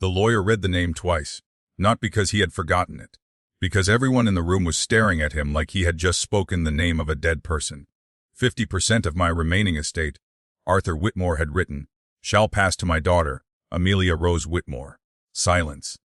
The lawyer read the name twice, not because he had forgotten it, because everyone in the room was staring at him like he had just spoken the name of a dead person. 50% of my remaining estate, Arthur Whitmore had written, shall pass to my daughter, Amelia Rose Whitmore. Silence.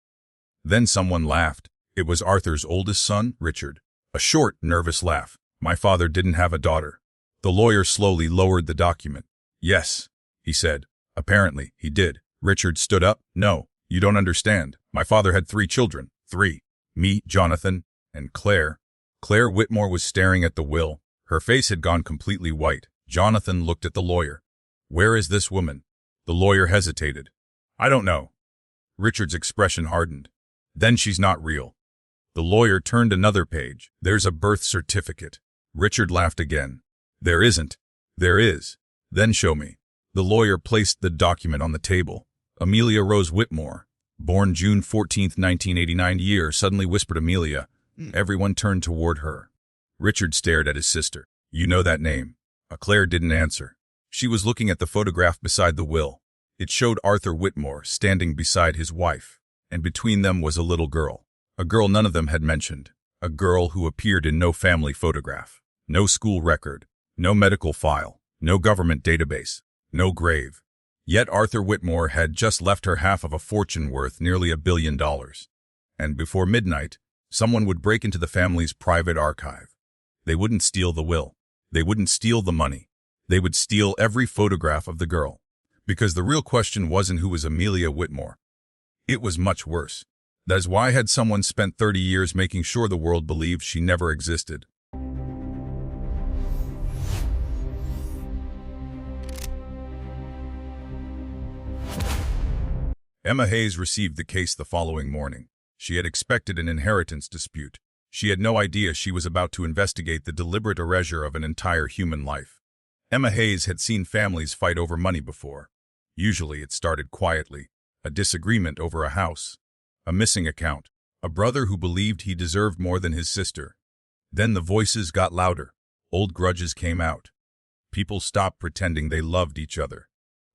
Then someone laughed. It was Arthur's oldest son, Richard. A short, nervous laugh. My father didn't have a daughter. The lawyer slowly lowered the document. Yes, he said. Apparently, he did. Richard stood up. No, you don't understand. My father had 3 children. 3. Me, Jonathan, and Claire. Claire Whitmore was staring at the will. Her face had gone completely white. Jonathan looked at the lawyer. Where is this woman? The lawyer hesitated. I don't know. Richard's expression hardened. Then she's not real. The lawyer turned another page. There's a birth certificate. Richard laughed again. There isn't. There is. Then show me. The lawyer placed the document on the table. Amelia Rose Whitmore, born June 14, 1989 year, suddenly whispered Amelia. Everyone turned toward her. Richard stared at his sister. You know that name. Claire didn't answer. She was looking at the photograph beside the will. It showed Arthur Whitmore standing beside his wife, and between them was a little girl. A girl none of them had mentioned. A girl who appeared in no family photograph, no school record, no medical file, no government database, no grave. Yet Arthur Whitmore had just left her half of a fortune worth nearly $1 billion. And before midnight, someone would break into the family's private archive. They wouldn't steal the will. They wouldn't steal the money. They would steal every photograph of the girl. Because the real question wasn't who was Amelia Whitmore. It was much worse. That is why had someone spent 30 years making sure the world believed she never existed. Emma Hayes received the case the following morning. She had expected an inheritance dispute. She had no idea she was about to investigate the deliberate erasure of an entire human life. Emma Hayes had seen families fight over money before. Usually it started quietly. A disagreement over a house. A missing account. A brother who believed he deserved more than his sister. Then the voices got louder. Old grudges came out. People stopped pretending they loved each other.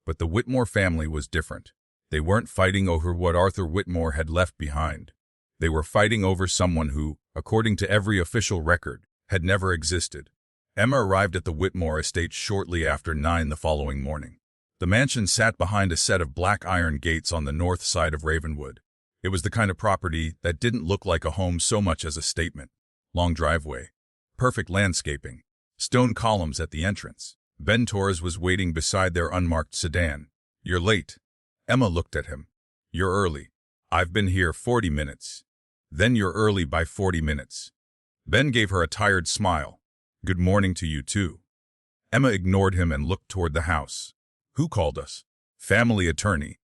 But the Whitmore family was different. They weren't fighting over what Arthur Whitmore had left behind. They were fighting over someone who, according to every official record, had never existed. Emma arrived at the Whitmore estate shortly after 9 the following morning. The mansion sat behind a set of black iron gates on the north side of Ravenwood. It was the kind of property that didn't look like a home so much as a statement. Long driveway. Perfect landscaping. Stone columns at the entrance. Ben Torres was waiting beside their unmarked sedan. You're late. Emma looked at him. You're early. I've been here 40 minutes. Then you're early by 40 minutes. Ben gave her a tired smile. Good morning to you too. Emma ignored him and looked toward the house. Who called us? Family attorney.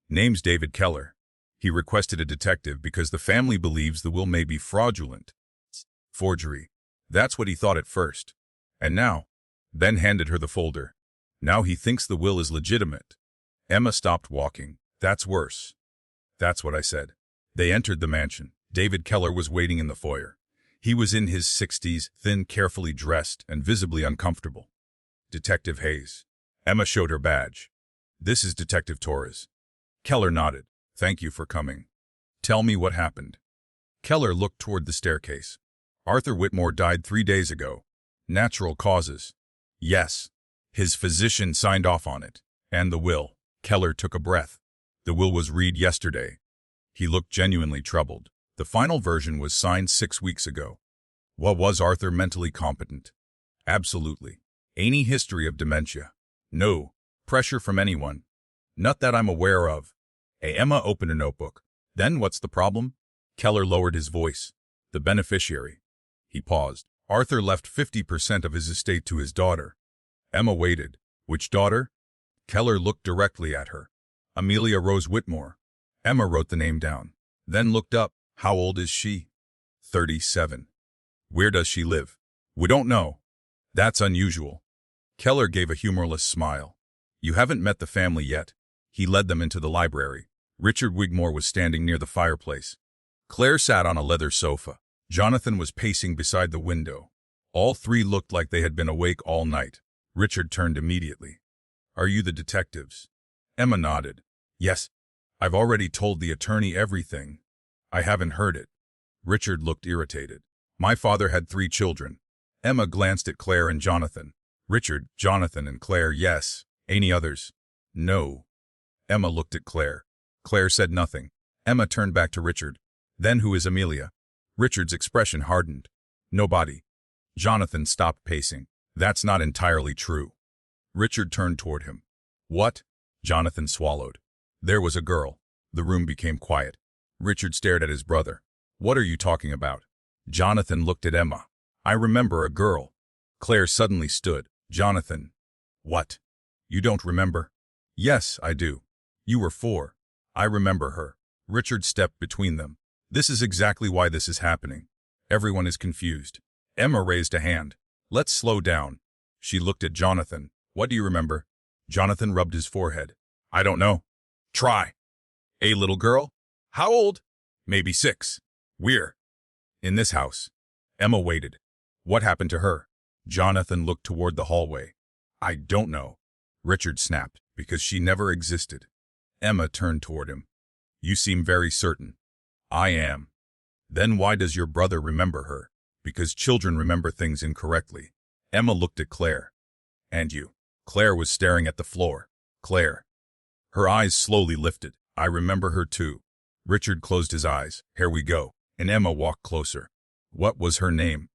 Name's David Keller. He requested a detective because the family believes the will may be fraudulent. Forgery. That's what he thought at first. And now, Ben handed her the folder. Now he thinks the will is legitimate. Emma stopped walking. That's worse. That's what I said. They entered the mansion. David Keller was waiting in the foyer. He was in his 60s, thin, carefully dressed, and visibly uncomfortable. Detective Hayes. Emma showed her badge. This is Detective Torres. Keller nodded. Thank you for coming. Tell me what happened. Keller looked toward the staircase. Arthur Whitmore died 3 days ago. Natural causes. Yes. His physician signed off on it. And the will. Keller took a breath. The will was read yesterday. He looked genuinely troubled. The final version was signed 6 weeks ago. What was Arthur mentally competent? Absolutely. Any history of dementia? No. Pressure from anyone? Not that I'm aware of. Emma opened a notebook. Then what's the problem? Keller lowered his voice. The beneficiary. He paused. Arthur left 50% of his estate to his daughter. Emma waited. Which daughter? Keller looked directly at her. Amelia Rose Whitmore. Emma wrote the name down. Then looked up. How old is she? 37. Where does she live? We don't know. That's unusual. Keller gave a humorless smile. You haven't met the family yet. He led them into the library. Richard Whitmore was standing near the fireplace. Claire sat on a leather sofa. Jonathan was pacing beside the window. All 3 looked like they had been awake all night. Richard turned immediately. Are you the detectives? Emma nodded. Yes. I've already told the attorney everything. I haven't heard it. Richard looked irritated. My father had 3 children. Emma glanced at Claire and Jonathan. Richard, Jonathan, and Claire, yes. Any others? No. Emma looked at Claire. Claire said nothing. Emma turned back to Richard. Then who is Amelia? Richard's expression hardened. Nobody. Jonathan stopped pacing. That's not entirely true. Richard turned toward him. What? Jonathan swallowed. There was a girl. The room became quiet. Richard stared at his brother. What are you talking about? Jonathan looked at Emma. I remember a girl. Claire suddenly stood. Jonathan. What? You don't remember? Yes, I do. You were 4. I remember her. Richard stepped between them. This is exactly why this is happening. Everyone is confused. Emma raised a hand. Let's slow down. She looked at Jonathan. What do you remember? Jonathan rubbed his forehead. I don't know. Try. A little girl? How old? Maybe 6. We're in this house. Emma waited. What happened to her? Jonathan looked toward the hallway. I don't know. Richard snapped, because she never existed. Emma turned toward him. You seem very certain. I am. Then why does your brother remember her? Because children remember things incorrectly. Emma looked at Claire. And you? Claire was staring at the floor. Claire. Her eyes slowly lifted. I remember her too. Richard closed his eyes. Here we go. And Emma walked closer. What was her name?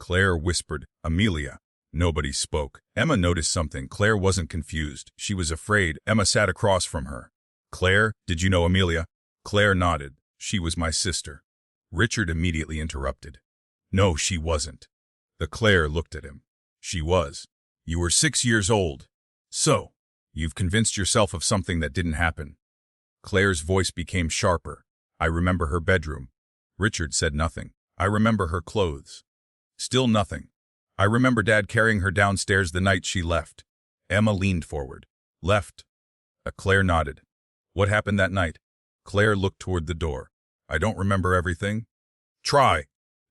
Claire whispered. Amelia. Nobody spoke. Emma noticed something. Claire wasn't confused. She was afraid. Emma sat across from her. Claire, did you know Amelia? Claire nodded. She was my sister. Richard immediately interrupted. No, she wasn't. The Claire looked at him. She was. You were 6 years old. So, you've convinced yourself of something that didn't happen. Claire's voice became sharper. I remember her bedroom. Richard said nothing. I remember her clothes. Still nothing. I remember Dad carrying her downstairs the night she left. Emma leaned forward. Left. Claire nodded. What happened that night? Claire looked toward the door. I don't remember everything. Try.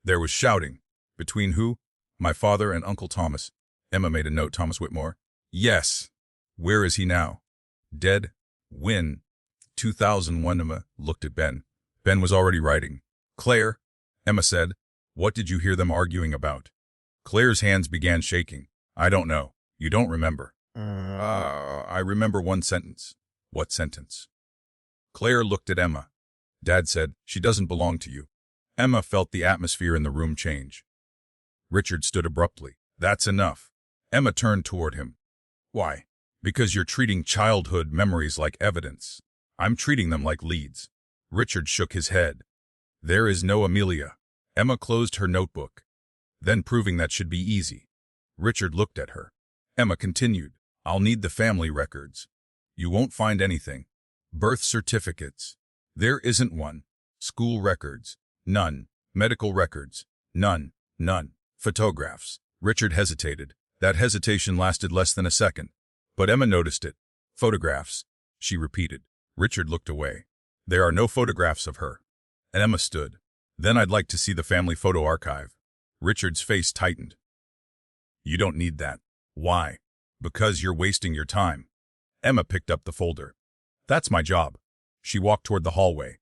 There was shouting. Between who? My father and Uncle Thomas. Emma made a note. Thomas Whitmore. Yes. Where is he now? Dead. When? 2001. Emma looked at Ben. Ben was already writing. Claire, Emma said, what did you hear them arguing about? Claire's hands began shaking. I don't know. You don't remember. I remember one sentence. What sentence? Claire looked at Emma. Dad said, she doesn't belong to you. Emma felt the atmosphere in the room change. Richard stood abruptly. That's enough. Emma turned toward him. Why? Because you're treating childhood memories like evidence. I'm treating them like leads. Richard shook his head. There is no Amelia. Emma closed her notebook. Then proving that should be easy. Richard looked at her. Emma continued. I'll need the family records. You won't find anything. Birth certificates. There isn't one. School records. None. Medical records. None. None. Photographs. Richard hesitated. That hesitation lasted less than a second. But Emma noticed it. Photographs, she repeated. Richard looked away. There are no photographs of her. And Emma stood. Then I'd like to see the family photo archive. Richard's face tightened. You don't need that. Why? Because you're wasting your time. Emma picked up the folder. That's my job. She walked toward the hallway.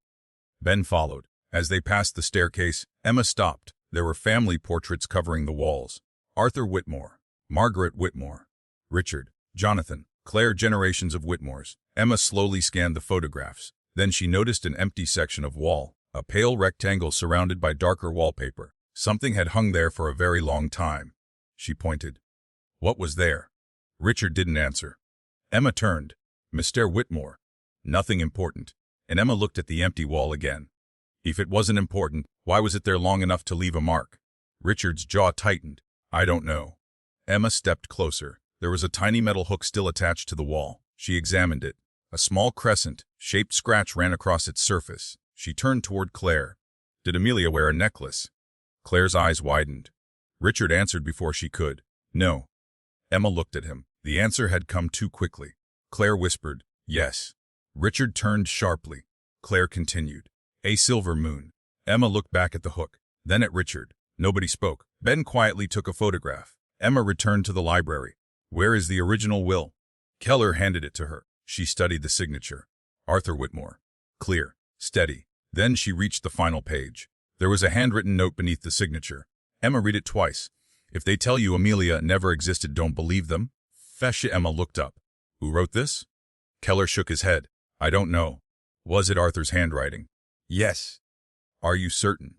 Ben followed. As they passed the staircase, Emma stopped. There were family portraits covering the walls. Arthur Whitmore, Margaret Whitmore, Richard, Jonathan, Claire, generations of Whitmores. Emma slowly scanned the photographs. Then she noticed an empty section of wall, a pale rectangle surrounded by darker wallpaper. Something had hung there for a very long time. She pointed. What was there? Richard didn't answer. Emma turned. Mr. Whitmore. Nothing important. And Emma looked at the empty wall again. If it wasn't important, why was it there long enough to leave a mark? Richard's jaw tightened. I don't know. Emma stepped closer. There was a tiny metal hook still attached to the wall. She examined it. A small crescent-shaped scratch ran across its surface. She turned toward Claire. Did Amelia wear a necklace? Claire's eyes widened. Richard answered before she could. No. Emma looked at him. The answer had come too quickly. Claire whispered, yes. Richard turned sharply. Claire continued. A silver moon. Emma looked back at the hook, then at Richard. Nobody spoke. Ben quietly took a photograph. Emma returned to the library. Where is the original will? Keller handed it to her. She studied the signature. Arthur Whitmore. Clear, steady. Then she reached the final page. There was a handwritten note beneath the signature. Emma read it twice. If they tell you Amelia never existed, don't believe them. Fesha. Emma looked up. Who wrote this? Keller shook his head. I don't know. Was it Arthur's handwriting? Yes. Are you certain?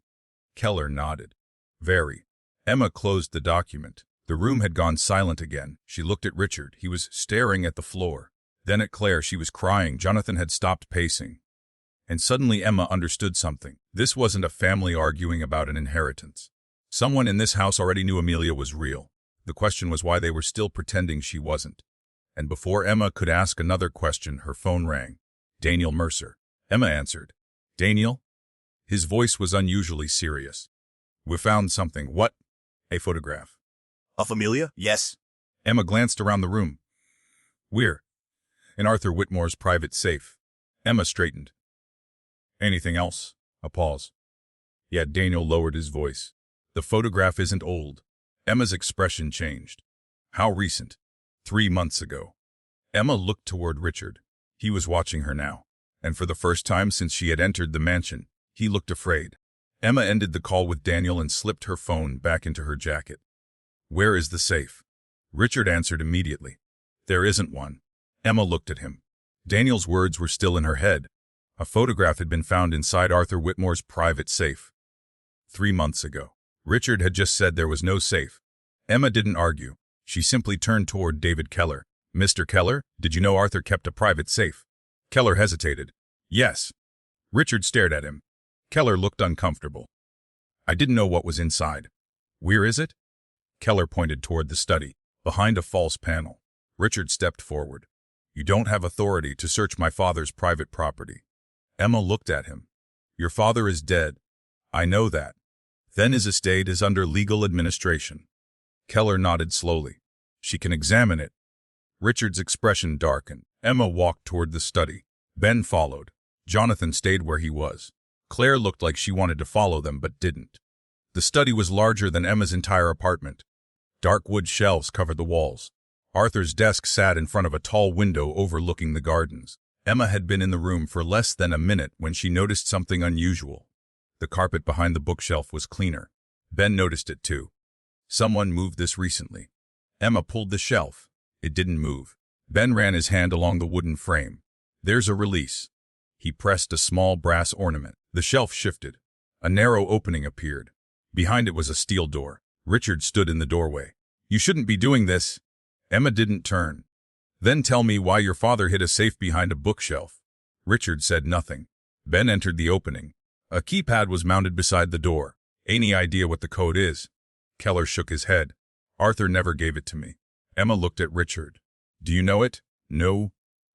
Keller nodded. Very. Emma closed the document. The room had gone silent again. She looked at Richard. He was staring at the floor. Then at Claire. She was crying. Jonathan had stopped pacing. And suddenly Emma understood something. This wasn't a family arguing about an inheritance. Someone in this house already knew Amelia was real. The question was why they were still pretending she wasn't. And before Emma could ask another question, her phone rang. Daniel Mercer. Emma answered. Daniel? His voice was unusually serious. We found something. What? A photograph. Of Amelia? Yes. Emma glanced around the room. We're in Arthur Whitmore's private safe. Emma straightened. Anything else? A pause. Yet Daniel lowered his voice. The photograph isn't old. Emma's expression changed. How recent? 3 months ago. Emma looked toward Richard. He was watching her now. And for the first time since she had entered the mansion, he looked afraid. Emma ended the call with Daniel and slipped her phone back into her jacket. Where is the safe? Richard answered immediately. There isn't one. Emma looked at him. Daniel's words were still in her head. A photograph had been found inside Arthur Whitmore's private safe. 3 months ago. Richard had just said there was no safe. Emma didn't argue. She simply turned toward David Keller. Mr. Keller, did you know Arthur kept a private safe? Keller hesitated. Yes. Richard stared at him. Keller looked uncomfortable. I didn't know what was inside. Where is it? Keller pointed toward the study, behind a false panel. Richard stepped forward. You don't have authority to search my father's private property. Emma looked at him. Your father is dead. I know that. Then his estate is under legal administration. Keller nodded slowly. She can examine it. Richard's expression darkened. Emma walked toward the study. Ben followed. Jonathan stayed where he was. Claire looked like she wanted to follow them but didn't. The study was larger than Emma's entire apartment. Dark wood shelves covered the walls. Arthur's desk sat in front of a tall window overlooking the gardens. Emma had been in the room for less than a minute when she noticed something unusual. The carpet behind the bookshelf was cleaner. Ben noticed it too. Someone moved this recently. Emma pulled the shelf. It didn't move. Ben ran his hand along the wooden frame. There's a release. He pressed a small brass ornament. The shelf shifted. A narrow opening appeared. Behind it was a steel door. Richard stood in the doorway. You shouldn't be doing this. Emma didn't turn. Then tell me why your father hid a safe behind a bookshelf. Richard said nothing. Ben entered the opening. A keypad was mounted beside the door. Any idea what the code is? Keller shook his head. Arthur never gave it to me. Emma looked at Richard. Do you know it? No.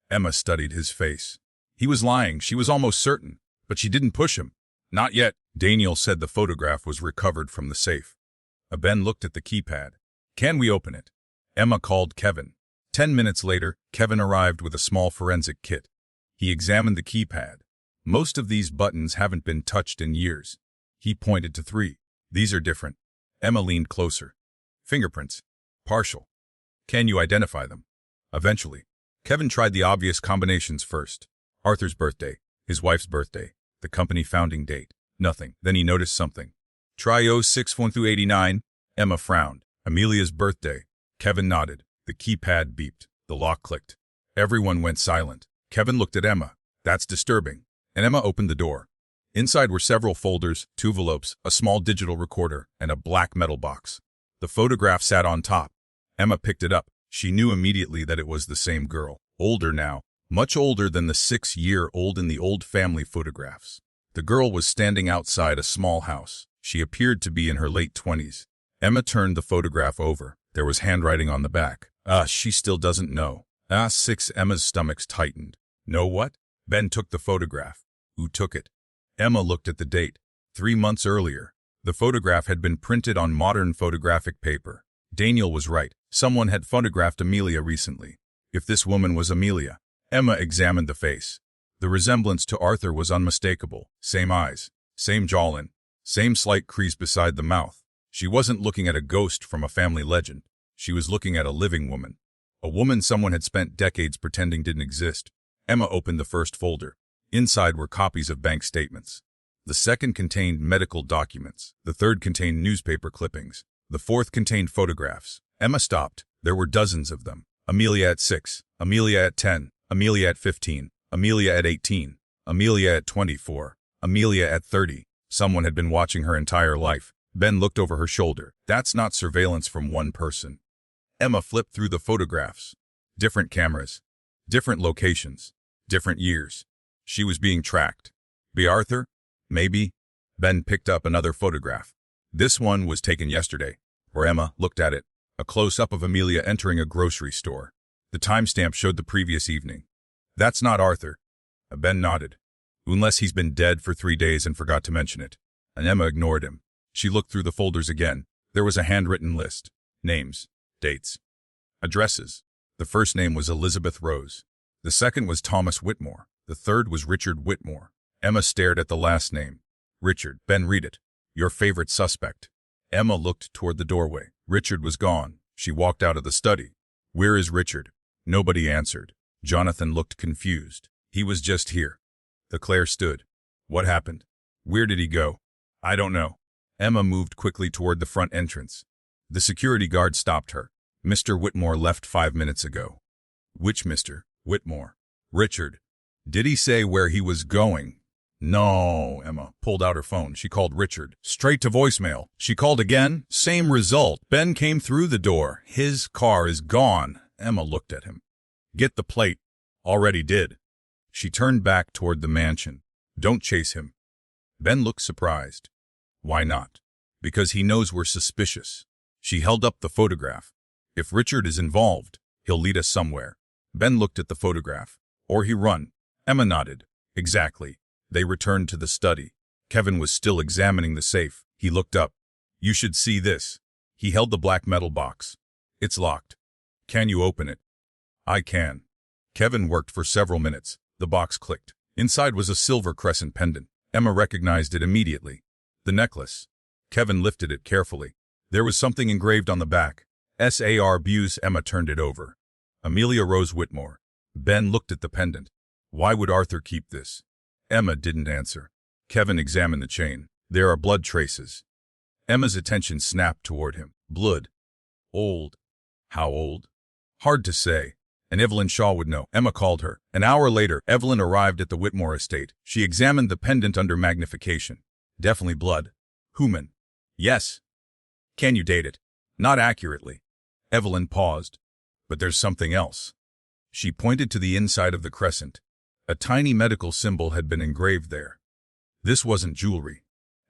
Emma studied his face. He was lying, she was almost certain, but she didn't push him. Not yet. Daniel said the photograph was recovered from the safe. Ben looked at the keypad. Can we open it? Emma called Kevin. 10 minutes later, Kevin arrived with a small forensic kit. He examined the keypad. Most of these buttons haven't been touched in years. He pointed to 3. These are different. Emma leaned closer. Fingerprints. Partial. Can you identify them? Eventually. Kevin tried the obvious combinations first. Arthur's birthday, his wife's birthday, the company founding date. Nothing. Then he noticed something. Try 061289. Emma frowned. Amelia's birthday. Kevin nodded. The keypad beeped. The lock clicked. Everyone went silent. Kevin looked at Emma. That's disturbing. And Emma opened the door. Inside were several folders, 2 envelopes, a small digital recorder, and a black metal box. The photograph sat on top. Emma picked it up. She knew immediately that it was the same girl. Older now. Much older than the 6-year-old in the old family photographs. The girl was standing outside a small house. She appeared to be in her late 20s. Emma turned the photograph over. There was handwriting on the back. She still doesn't know. 6. Emma's stomach tightened. Know what? Ben took the photograph. Who took it? Emma looked at the date. 3 months earlier. The photograph had been printed on modern photographic paper. Daniel was right. Someone had photographed Amelia recently. If this woman was Amelia. Emma examined the face. The resemblance to Arthur was unmistakable. Same eyes, same jawline, same slight crease beside the mouth. She wasn't looking at a ghost from a family legend. She was looking at a living woman. A woman someone had spent decades pretending didn't exist. Emma opened the first folder. Inside were copies of bank statements. The second contained medical documents. The third contained newspaper clippings. The fourth contained photographs. Emma stopped. There were dozens of them. Amelia at 6, Amelia at 10, Amelia at 15, Amelia at 18, Amelia at 24, Amelia at 30. Someone had been watching her entire life. Ben looked over her shoulder. That's not surveillance from one person. Emma flipped through the photographs. Different cameras. Different locations. Different years. She was being tracked. Be Arthur? Maybe. Ben picked up another photograph. This one was taken yesterday. Or Emma looked at it. A close-up of Amelia entering a grocery store. The timestamp showed the previous evening. That's not Arthur. Ben nodded. Unless he's been dead for 3 days and forgot to mention it. And Emma ignored him. She looked through the folders again. There was a handwritten list. Names. Dates. Addresses. The first name was Elizabeth Rose. The second was Thomas Whitmore. The third was Richard Whitmore. Emma stared at the last name. Richard. Ben, read it. Your favorite suspect. Emma looked toward the doorway. Richard was gone. She walked out of the study. Where is Richard? Nobody answered. Jonathan looked confused. He was just here. Claire stood. What happened? Where did he go? I don't know. Emma moved quickly toward the front entrance. The security guard stopped her. Mr. Whitmore left 5 minutes ago. Which Mr. Whitmore? Richard. Did he say where he was going? No. Emma pulled out her phone. She called Richard. Straight to voicemail. She called again. Same result. Ben came through the door. His car is gone. Emma looked at him. Get the plate. Already did. She turned back toward the mansion. Don't chase him. Ben looked surprised. Why not? Because he knows we're suspicious. She held up the photograph. If Richard is involved, he'll lead us somewhere. Ben looked at the photograph. Or he run. Emma nodded. Exactly. They returned to the study. Kevin was still examining the safe. He looked up. You should see this. He held the black metal box. It's locked. Can you open it? I can. Kevin worked for several minutes. The box clicked. Inside was a silver crescent pendant. Emma recognized it immediately. The necklace. Kevin lifted it carefully. There was something engraved on the back. S.A.R. Buse. Emma turned it over. Amelia Rose Whitmore. Ben looked at the pendant. Why would Arthur keep this? Emma didn't answer. Kevin examined the chain. There are blood traces. Emma's attention snapped toward him. Blood. Old. How old? Hard to say. And Evelyn Shaw would know. Emma called her. An hour later, Evelyn arrived at the Whitmore estate. She examined the pendant under magnification. Definitely blood. Human. Yes. Can you date it? Not accurately. Evelyn paused. But there's something else. She pointed to the inside of the crescent. A tiny medical symbol had been engraved there. This wasn't jewelry.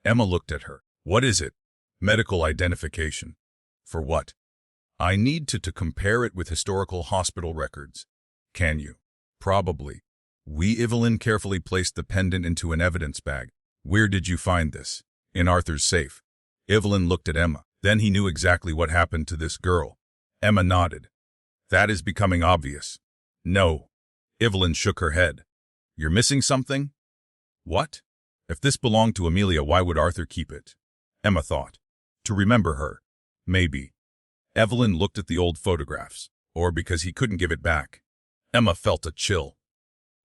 Emma looked at her. What is it? Medical identification. For what? I need to compare it with historical hospital records. Can you? Probably. Evelyn carefully placed the pendant into an evidence bag. Where did you find this? In Arthur's safe. Evelyn looked at Emma. Then he knew exactly what happened to this girl. Emma nodded. That is becoming obvious. No. Evelyn shook her head. You're missing something? What? If this belonged to Amelia, why would Arthur keep it? Emma thought. To remember her. Maybe. Evelyn looked at the old photographs. Or because he couldn't give it back. Emma felt a chill.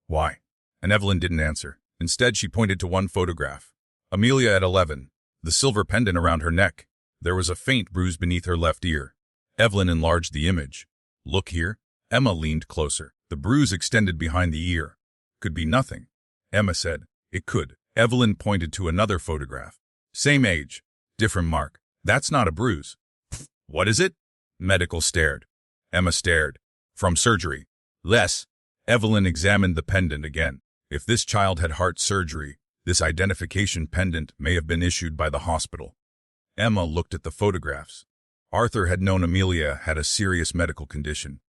Why? And Evelyn didn't answer. Instead, she pointed to one photograph. Amelia at 11. The silver pendant around her neck. There was a faint bruise beneath her left ear. Evelyn enlarged the image. Look here. Emma leaned closer. The bruise extended behind the ear. Could be nothing. Emma said. It could. Evelyn pointed to another photograph. Same age. Different mark. That's not a bruise. What is it? Medical stared. Emma stared. From surgery. Less. Evelyn examined the pendant again. If this child had heart surgery, this identification pendant may have been issued by the hospital. Emma looked at the photographs. Arthur had known Amelia had a serious medical condition.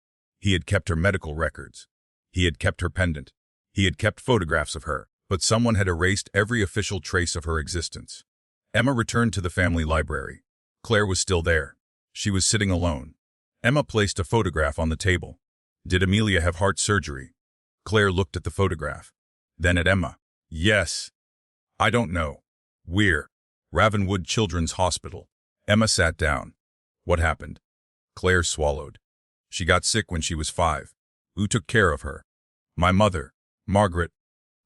He had kept her medical records. He had kept her pendant. He had kept photographs of her, but someone had erased every official trace of her existence. Emma returned to the family library. Claire was still there. She was sitting alone. Emma placed a photograph on the table. Did Amelia have heart surgery? Claire looked at the photograph. Then at Emma. Yes. I don't know. Where? Ravenwood Children's Hospital. Emma sat down. What happened? Claire swallowed. She got sick when she was 5. Who took care of her? My mother, Margaret.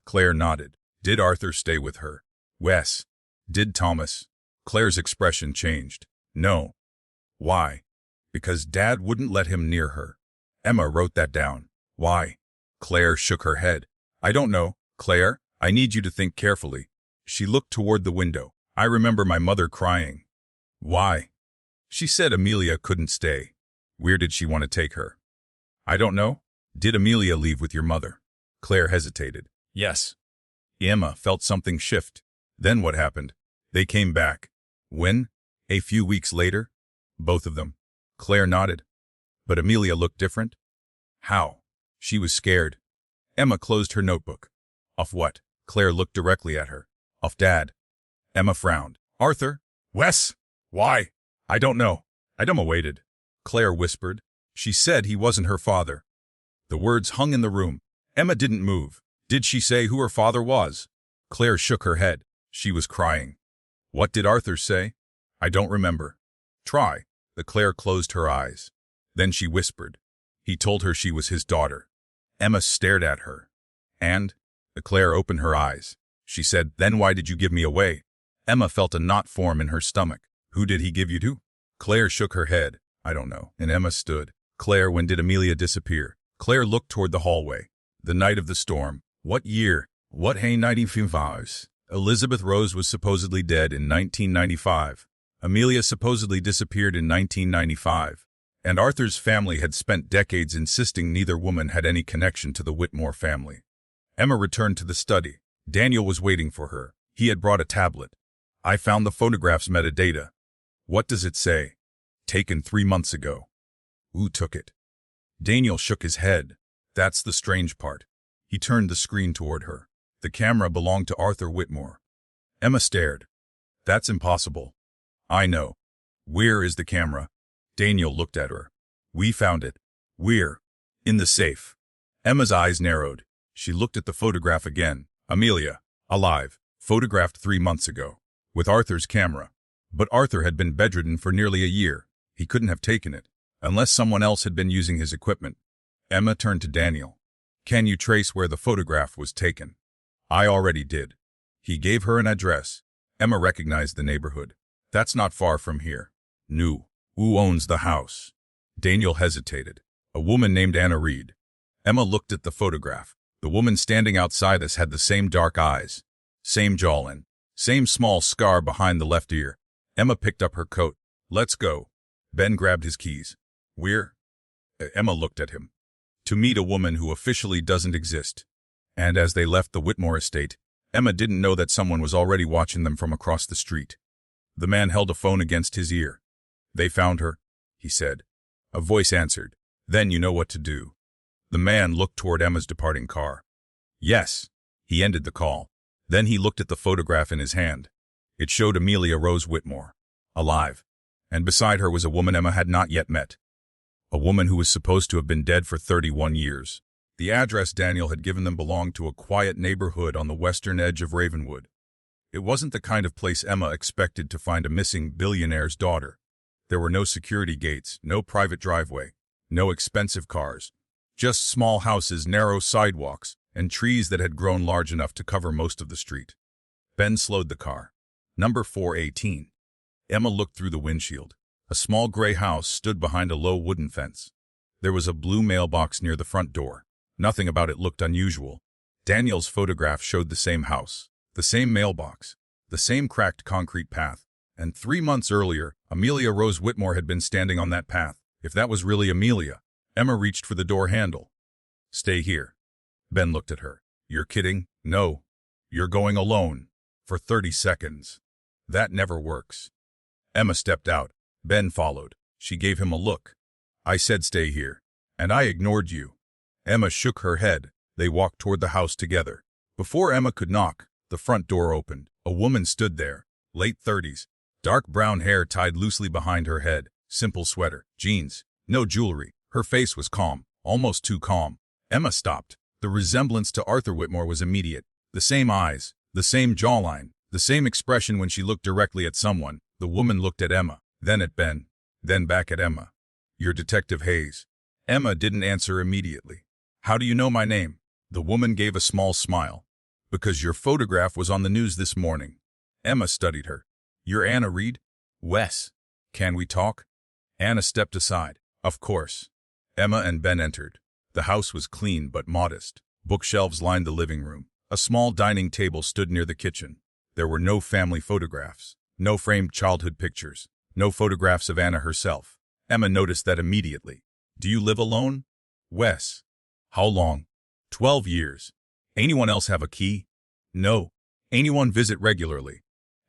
Claire nodded. Did Arthur stay with her? Wes. Did Thomas? Claire's expression changed. No. Why? Because Dad wouldn't let him near her. Emma wrote that down. Why? Claire shook her head. I don't know. Claire, I need you to think carefully. She looked toward the window. I remember my mother crying. Why? She said Amelia couldn't stay. Where did she want to take her? I don't know. Did Amelia leave with your mother? Claire hesitated. Yes. Emma felt something shift. Then what happened? They came back. When? A few weeks later? Both of them. Claire nodded. But Amelia looked different? How? She was scared. Emma closed her notebook. Off what? Claire looked directly at her. Off Dad. Emma frowned. Arthur? Wes? Why? I don't know. Emma waited. Claire whispered. She said he wasn't her father. The words hung in the room. Emma didn't move. Did she say who her father was? Claire shook her head. She was crying. What did Arthur say? I don't remember. Try. Claire closed her eyes. Then she whispered. He told her she was his daughter. Emma stared at her. And? Claire opened her eyes. She said, then why did you give me away? Emma felt a knot form in her stomach. Who did he give you to? Claire shook her head. I don't know. And Emma stood. Claire, when did Amelia disappear? Claire looked toward the hallway. The night of the storm. What year? What 1995? Elizabeth Rose was supposedly dead in 1995. Amelia supposedly disappeared in 1995. And Arthur's family had spent decades insisting neither woman had any connection to the Whitmore family. Emma returned to the study. Daniel was waiting for her. He had brought a tablet. I found the photograph's metadata. What does it say? Taken 3 months ago. Who took it? Daniel shook his head. That's the strange part. He turned the screen toward her. The camera belonged to Arthur Whitmore. Emma stared. That's impossible. I know. Where is the camera? Daniel looked at her. We found it. Where? In the safe. Emma's eyes narrowed. She looked at the photograph again. Amelia, alive, photographed 3 months ago, with Arthur's camera. But Arthur had been bedridden for nearly a year. He couldn't have taken it, unless someone else had been using his equipment. Emma turned to Daniel. Can you trace where the photograph was taken? I already did. He gave her an address. Emma recognized the neighborhood. That's not far from here. No. Who owns the house? Daniel hesitated. A woman named Anna Reed. Emma looked at the photograph. The woman standing outside us had the same dark eyes, same jawline, same small scar behind the left ear. Emma picked up her coat. Let's go. Ben grabbed his keys. We're? Emma looked at him. To meet a woman who officially doesn't exist. And as they left the Whitmore estate, Emma didn't know that someone was already watching them from across the street. The man held a phone against his ear. They found her, he said. A voice answered. Then you know what to do. The man looked toward Emma's departing car. Yes. He ended the call. Then he looked at the photograph in his hand. It showed Amelia Rose Whitmore, alive. And beside her was a woman Emma had not yet met. A woman who was supposed to have been dead for 31 years. The address Daniel had given them belonged to a quiet neighborhood on the western edge of Ravenwood. It wasn't the kind of place Emma expected to find a missing billionaire's daughter. There were no security gates, no private driveway, no expensive cars. Just small houses, narrow sidewalks, and trees that had grown large enough to cover most of the street. Ben slowed the car. Number 418. Emma looked through the windshield. A small gray house stood behind a low wooden fence. There was a blue mailbox near the front door. Nothing about it looked unusual. Daniel's photograph showed the same house, the same mailbox, the same cracked concrete path. And 3 months earlier, Amelia Rose Whitmore had been standing on that path. If that was really Amelia, Emma reached for the door handle. Stay here. Ben looked at her. You're kidding? No. You're going alone. For 30 seconds. That never works. Emma stepped out. Ben followed. She gave him a look. I said stay here. And I ignored you. Emma shook her head. They walked toward the house together. Before Emma could knock, the front door opened. A woman stood there, late 30s. Dark brown hair tied loosely behind her head. Simple sweater, jeans, no jewelry. Her face was calm, almost too calm. Emma stopped. The resemblance to Arthur Whitmore was immediate. The same eyes, the same jawline, the same expression when she looked directly at someone. The woman looked at Emma, then at Ben, then back at Emma. You're Detective Hayes. Emma didn't answer immediately. How do you know my name? The woman gave a small smile. Because your photograph was on the news this morning. Emma studied her. You're Anna Reed? Wes. Can we talk? Anna stepped aside. Of course. Emma and Ben entered. The house was clean but modest. Bookshelves lined the living room. A small dining table stood near the kitchen. There were no family photographs, no framed childhood pictures, no photographs of Anna herself. Emma noticed that immediately. Do you live alone? Wes. How long? 12 years. Anyone else have a key? No. Anyone visit regularly?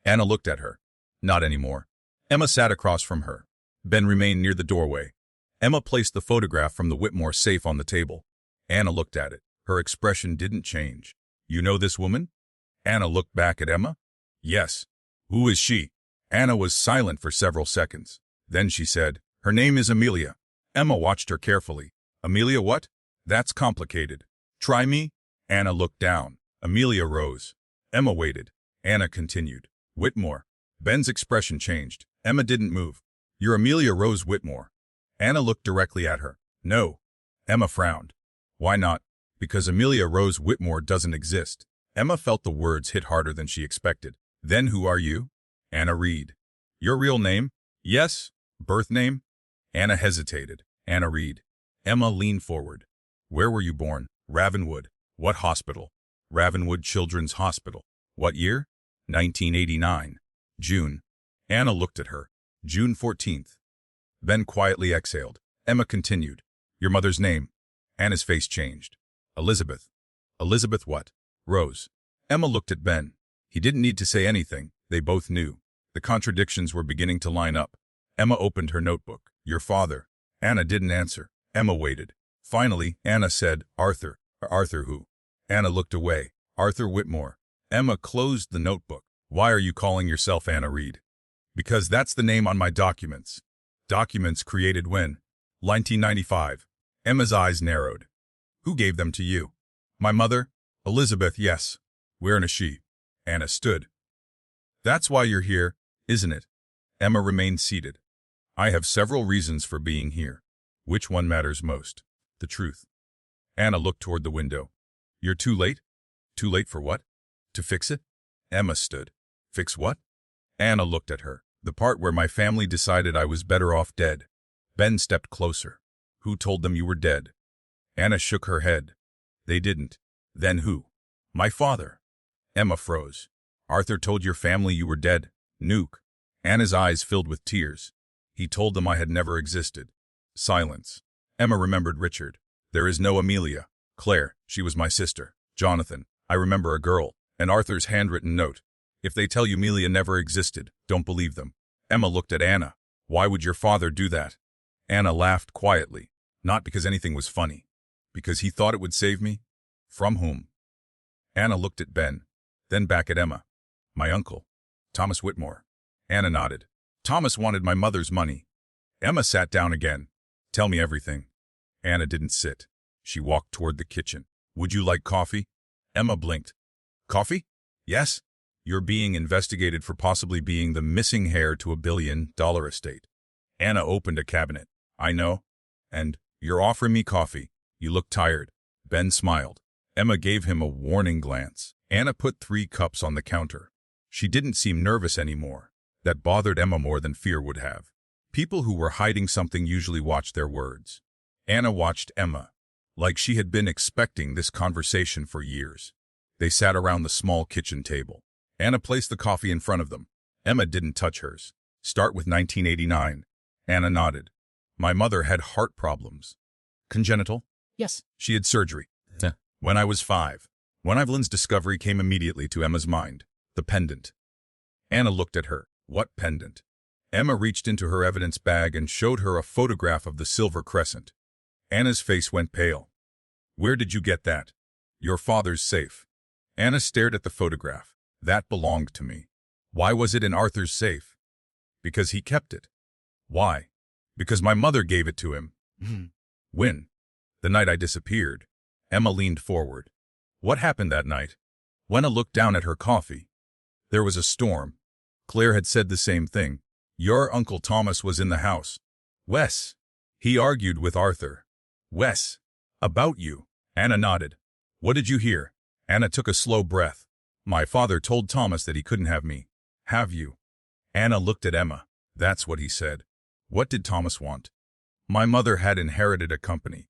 Anna looked at her. Not anymore. Emma sat across from her. Ben remained near the doorway. Emma placed the photograph from the Whitmore safe on the table. Anna looked at it. Her expression didn't change. You know this woman? Anna looked back at Emma. Yes. Who is she? Anna was silent for several seconds. Then she said, her name is Amelia. Emma watched her carefully. Amelia what? That's complicated. Try me? Anna looked down. Amelia rose. Emma waited. Anna continued. Whitmore. Ben's expression changed. Emma didn't move. You're Amelia Rose Whitmore. Anna looked directly at her. No. Emma frowned. Why not? Because Amelia Rose Whitmore doesn't exist. Emma felt the words hit harder than she expected. Then who are you? Anna Reed. Your real name? Yes. Birth name? Anna hesitated. Anna Reed. Emma leaned forward. Where were you born? Ravenwood. What hospital? Ravenwood Children's Hospital. What year? 1989. June. Anna looked at her. June 14th. Ben quietly exhaled. Emma continued. Your mother's name? Anna's face changed. Elizabeth. Elizabeth what? Rose. Emma looked at Ben. He didn't need to say anything. They both knew. The contradictions were beginning to line up. Emma opened her notebook. Your father. Anna didn't answer. Emma waited. Finally, Anna said, Arthur. Arthur who? Anna looked away. Arthur Whitmore. Emma closed the notebook. Why are you calling yourself Anna Reed? Because that's the name on my documents. Documents created when? 1995. Emma's eyes narrowed. Who gave them to you? My mother? Elizabeth, yes. Where in a she? Anna stood. That's why you're here, isn't it? Emma remained seated. I have several reasons for being here. Which one matters most? The truth. Anna looked toward the window. You're too late? Too late for what? To fix it? Emma stood. Fix what? Anna looked at her. The part where my family decided I was better off dead. Ben stepped closer. Who told them you were dead? Anna shook her head. They didn't. Then who? My father. Emma froze. Arthur told your family you were dead? Nuke. Anna's eyes filled with tears. He told them I had never existed. Silence. Emma remembered Richard. There is no Amelia. Claire, she was my sister. Jonathan, I remember a girl. And Arthur's handwritten note. If they tell you Amelia never existed, don't believe them. Emma looked at Anna. Why would your father do that? Anna laughed quietly. Not because anything was funny. Because he thought it would save me? From whom? Anna looked at Ben. Then back at Emma. My uncle. Thomas Whitmore. Anna nodded. Thomas wanted my mother's money. Emma sat down again. Tell me everything. Anna didn't sit. She walked toward the kitchen. Would you like coffee? Emma blinked. Coffee? Yes. You're being investigated for possibly being the missing heir to $1 billion estate. Anna opened a cabinet. I know. And you're offering me coffee. You look tired. Ben smiled. Emma gave him a warning glance. Anna put 3 cups on the counter. She didn't seem nervous anymore. That bothered Emma more than fear would have. People who were hiding something usually watched their words. Anna watched Emma, like she had been expecting this conversation for years. They sat around the small kitchen table. Anna placed the coffee in front of them. Emma didn't touch hers. Start with 1989. Anna nodded. My mother had heart problems. Congenital? Yes. She had surgery. When I was 5. When Evelyn's discovery came immediately to Emma's mind. The pendant. Anna looked at her. What pendant? Emma reached into her evidence bag and showed her a photograph of the silver crescent. Anna's face went pale. Where did you get that? Your father's safe. Anna stared at the photograph. That belonged to me. Why was it in Arthur's safe? Because he kept it. Why? Because my mother gave it to him. When? The night I disappeared. Emma leaned forward. What happened that night? Wenna looked down at her coffee. There was a storm. Claire had said the same thing. Your Uncle Thomas was in the house. Wes. He argued with Arthur. Wes. About you. Anna nodded. What did you hear? Anna took a slow breath. My father told Thomas that he couldn't have me. Have you? Anna looked at Emma. That's what he said. What did Thomas want? My mother had inherited a company.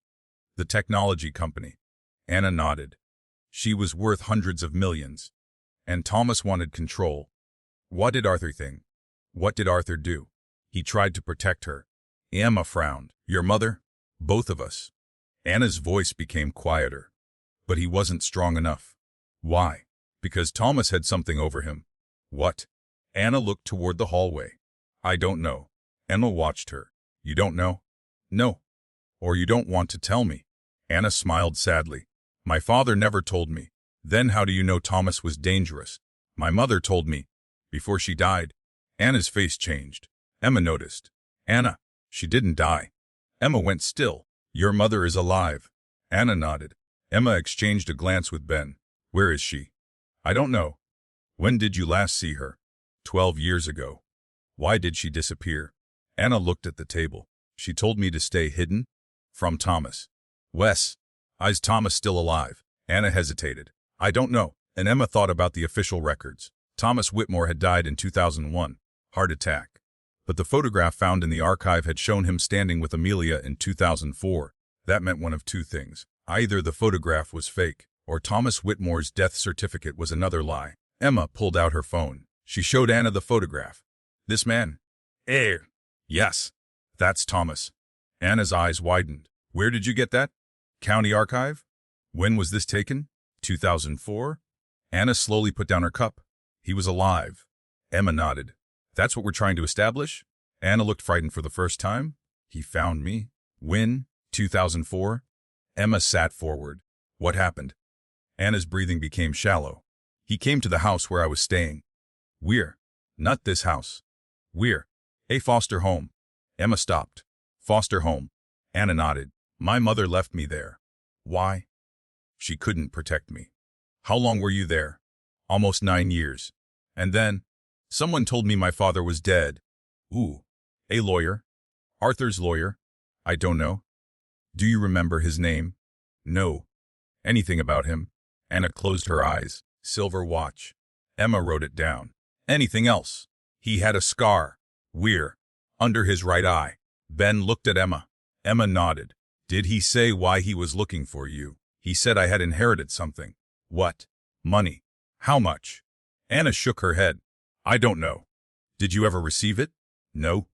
The technology company. Anna nodded. She was worth hundreds of millions. And Thomas wanted control. What did Arthur think? What did Arthur do? He tried to protect her. Emma frowned. Your mother? Both of us. Anna's voice became quieter. But he wasn't strong enough. Why? Because Thomas had something over him. What? Anna looked toward the hallway. I don't know. Emma watched her. You don't know? No. Or you don't want to tell me. Anna smiled sadly. My father never told me. Then how do you know Thomas was dangerous? My mother told me. Before she died. Anna's face changed. Emma noticed. Anna, she didn't die. Emma went still. Your mother is alive. Anna nodded. Emma exchanged a glance with Ben. Where is she? I don't know. When did you last see her? 12 years ago. Why did she disappear? Anna looked at the table. She told me to stay hidden. From Thomas. Wes. Is Thomas still alive? Anna hesitated. I don't know. And Emma thought about the official records. Thomas Whitmore had died in 2001. Heart attack. But the photograph found in the archive had shown him standing with Amelia in 2004. That meant one of two things. Either the photograph was fake, or Thomas Whitmore's death certificate was another lie. Emma pulled out her phone. She showed Anna the photograph. This man? Heir. Yes. That's Thomas. Anna's eyes widened. Where did you get that? County archive? When was this taken? 2004? Anna slowly put down her cup. He was alive. Emma nodded. That's what we're trying to establish? Anna looked frightened for the first time. He found me. When? 2004? Emma sat forward. What happened? Anna's breathing became shallow. He came to the house where I was staying. We're. Not this house. We're. A foster home. Emma stopped. Foster home. Anna nodded. My mother left me there. Why? She couldn't protect me. How long were you there? Almost 9 years. And then, someone told me my father was dead. Ooh. A lawyer? Arthur's lawyer? I don't know. Do you remember his name? No. Anything about him? Anna closed her eyes. Silver watch. Emma wrote it down. Anything else? He had a scar. We're. Under his right eye. Ben looked at Emma. Emma nodded. Did he say why he was looking for you? He said I had inherited something. What? Money. How much? Anna shook her head. I don't know. Did you ever receive it? No.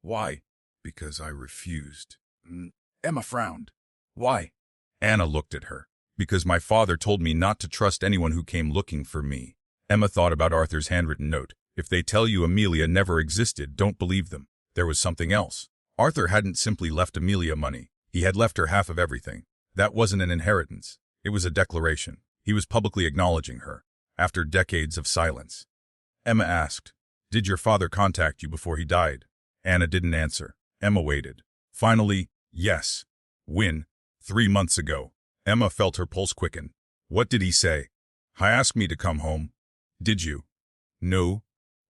Why? Because I refused. Emma frowned. Why? Anna looked at her. Because my father told me not to trust anyone who came looking for me. Emma thought about Arthur's handwritten note. If they tell you Amelia never existed, don't believe them. There was something else. Arthur hadn't simply left Amelia money. He had left her half of everything. That wasn't an inheritance. It was a declaration. He was publicly acknowledging her. After decades of silence. Emma asked, Did your father contact you before he died? Anna didn't answer. Emma waited. Finally, yes. When? 3 months ago. Emma felt her pulse quicken. What did he say? He asked me to come home. Did you? No.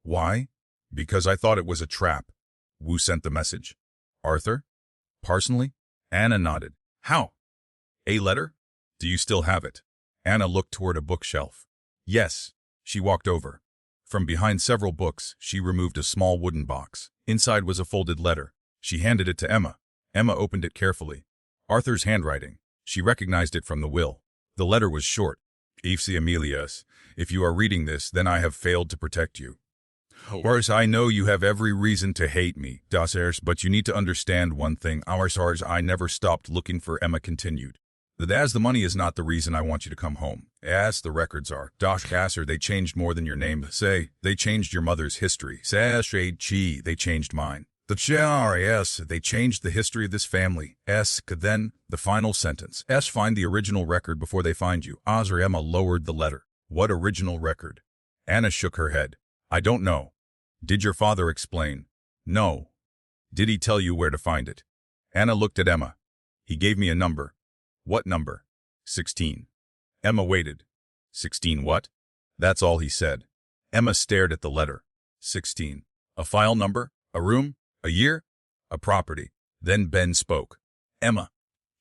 Why? Because I thought it was a trap. Who sent the message? Arthur? Personally? Anna nodded. How? A letter? Do you still have it? Anna looked toward a bookshelf. Yes. She walked over. From behind several books, she removed a small wooden box. Inside was a folded letter. She handed it to Emma. Emma opened it carefully. Arthur's handwriting. She recognized it from the will. The letter was short. Ifsi Amelius, if you are reading this, then I have failed to protect you. Whereas I know you have every reason to hate me, but you need to understand one thing. I never stopped looking for. Emma continued. As the money is not the reason I want you to come home. As the records are. They changed more than your name. Say, they changed your mother's history. They changed mine. They changed the history of this family. Then, the final sentence. Find the original record before they find you. Emma lowered the letter. What original record? Anna shook her head. I don't know. Did your father explain? No. Did he tell you where to find it? Anna looked at Emma. He gave me a number. What number? 16. Emma waited. 16 what? That's all he said. Emma stared at the letter. 16. A file number? A room? A year? A property. Then Ben spoke. Emma.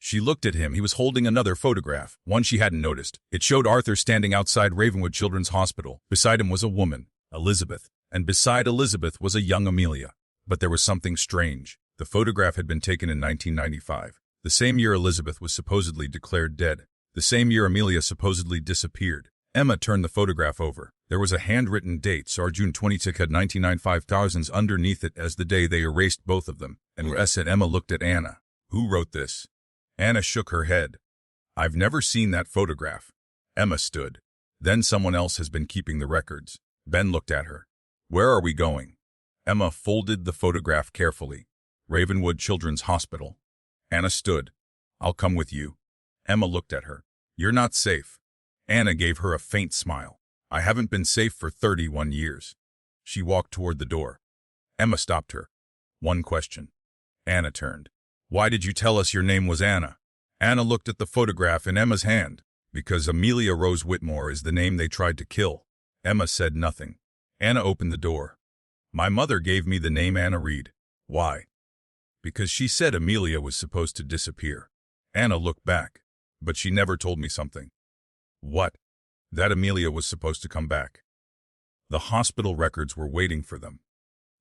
She looked at him. He was holding another photograph, one she hadn't noticed. It showed Arthur standing outside Ravenwood Children's Hospital. Beside him was a woman, Elizabeth, and beside Elizabeth was a young Amelia. But there was something strange. The photograph had been taken in 1995, the same year Elizabeth was supposedly declared dead, the same year Amelia supposedly disappeared. Emma turned the photograph over. There was a handwritten date, June 26 had 1995 thousands underneath it as the day they erased both of them, and Emma looked at Anna. Who wrote this? Anna shook her head. I've never seen that photograph. Emma stood. Then someone else has been keeping the records. Ben looked at her. Where are we going? Emma folded the photograph carefully. Ravenwood Children's Hospital. Anna stood. I'll come with you. Emma looked at her. You're not safe. Anna gave her a faint smile. I haven't been safe for 31 years. She walked toward the door. Emma stopped her. One question. Anna turned. Why did you tell us your name was Anna? Anna looked at the photograph in Emma's hand. Because Amelia Rose Whitmore is the name they tried to kill. Emma said nothing. Anna opened the door. My mother gave me the name Anna Reed. Why? Because she said Amelia was supposed to disappear. Anna looked back. But she never told me something. What? That Amelia was supposed to come back. The hospital records were waiting for them.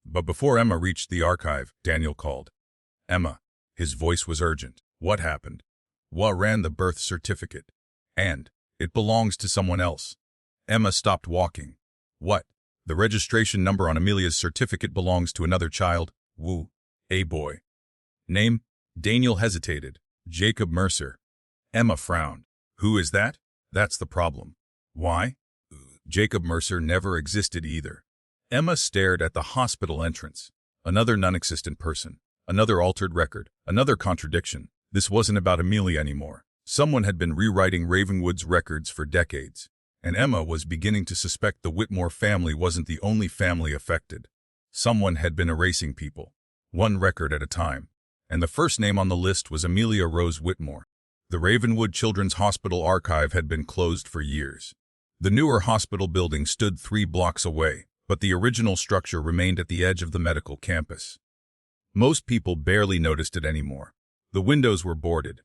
But before Emma reached the archive, Daniel called. Emma. His voice was urgent. What happened? What ran the birth certificate? And it belongs to someone else. Emma stopped walking. What? The registration number on Amelia's certificate belongs to another child. Woo. A boy. Name? Daniel hesitated. Jacob Mercer. Emma frowned. Who is that? That's the problem. Why? Jacob Mercer never existed either. Emma stared at the hospital entrance. Another non-existent person. Another altered record. Another contradiction. This wasn't about Amelia anymore. Someone had been rewriting Ravenwood's records for decades. And Emma was beginning to suspect the Whitmore family wasn't the only family affected. Someone had been erasing people. One record at a time. And the first name on the list was Amelia Rose Whitmore. The Ravenwood Children's Hospital archive had been closed for years. The newer hospital building stood 3 blocks away, but the original structure remained at the edge of the medical campus. Most people barely noticed it anymore. The windows were boarded.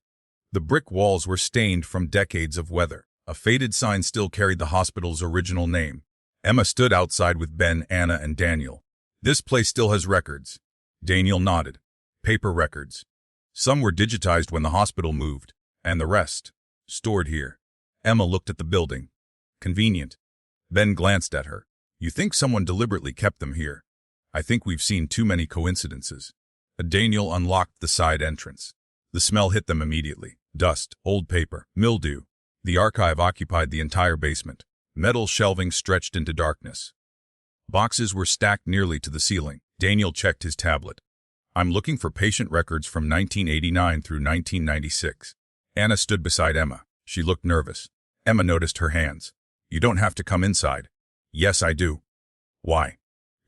The brick walls were stained from decades of weather. A faded sign still carried the hospital's original name. Emma stood outside with Ben, Anna, and Daniel. This place still has records. Daniel nodded. Paper records. Some were digitized when the hospital moved, and the rest, stored here. Emma looked at the building. Convenient. Ben glanced at her. You think someone deliberately kept them here? I think we've seen too many coincidences. Daniel unlocked the side entrance. The smell hit them immediately. Dust, old paper, mildew. The archive occupied the entire basement. Metal shelving stretched into darkness. Boxes were stacked nearly to the ceiling. Daniel checked his tablet. I'm looking for patient records from 1989 through 1996. Anna stood beside Emma. She looked nervous. Emma noticed her hands. You don't have to come inside. Yes, I do. Why?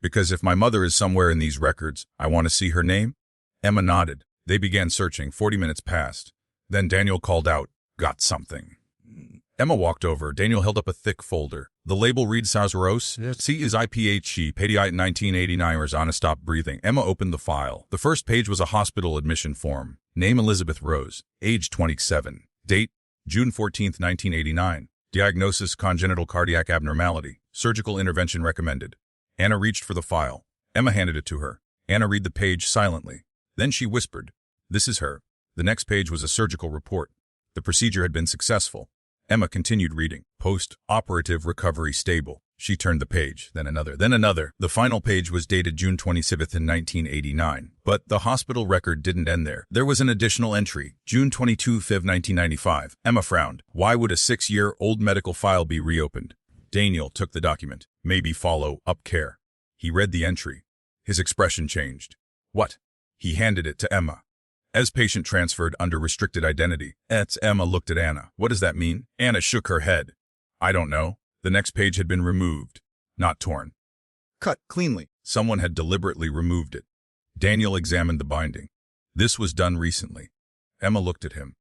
Because if my mother is somewhere in these records, I want to see her name. Emma nodded. They began searching. 40 minutes passed. Then Daniel called out, Got something. Emma walked over. Daniel held up a thick folder. The label reads Sausaros. C is IPHC, Pediite 1989. Anna stopped breathing. Emma opened the file. The first page was a hospital admission form. Name Elizabeth Rose. Age 27. Date June 14, 1989. Diagnosis congenital cardiac abnormality. Surgical intervention recommended. Anna reached for the file. Emma handed it to her. Anna read the page silently. Then she whispered, This is her. The next page was a surgical report. The procedure had been successful. Emma continued reading. Post-operative recovery stable. She turned the page, then another, then another. The final page was dated June 27th in 1989. But the hospital record didn't end there. There was an additional entry, June 22, 1995. Emma frowned. Why would a 6-year-old medical file be reopened? Daniel took the document. Maybe follow up care. He read the entry. His expression changed. What? He handed it to Emma. As patient transferred under restricted identity. Emma looked at Anna. What does that mean? Anna shook her head. I don't know. The next page had been removed, not torn. Cut cleanly. Someone had deliberately removed it. Daniel examined the binding. This was done recently. Emma looked at him.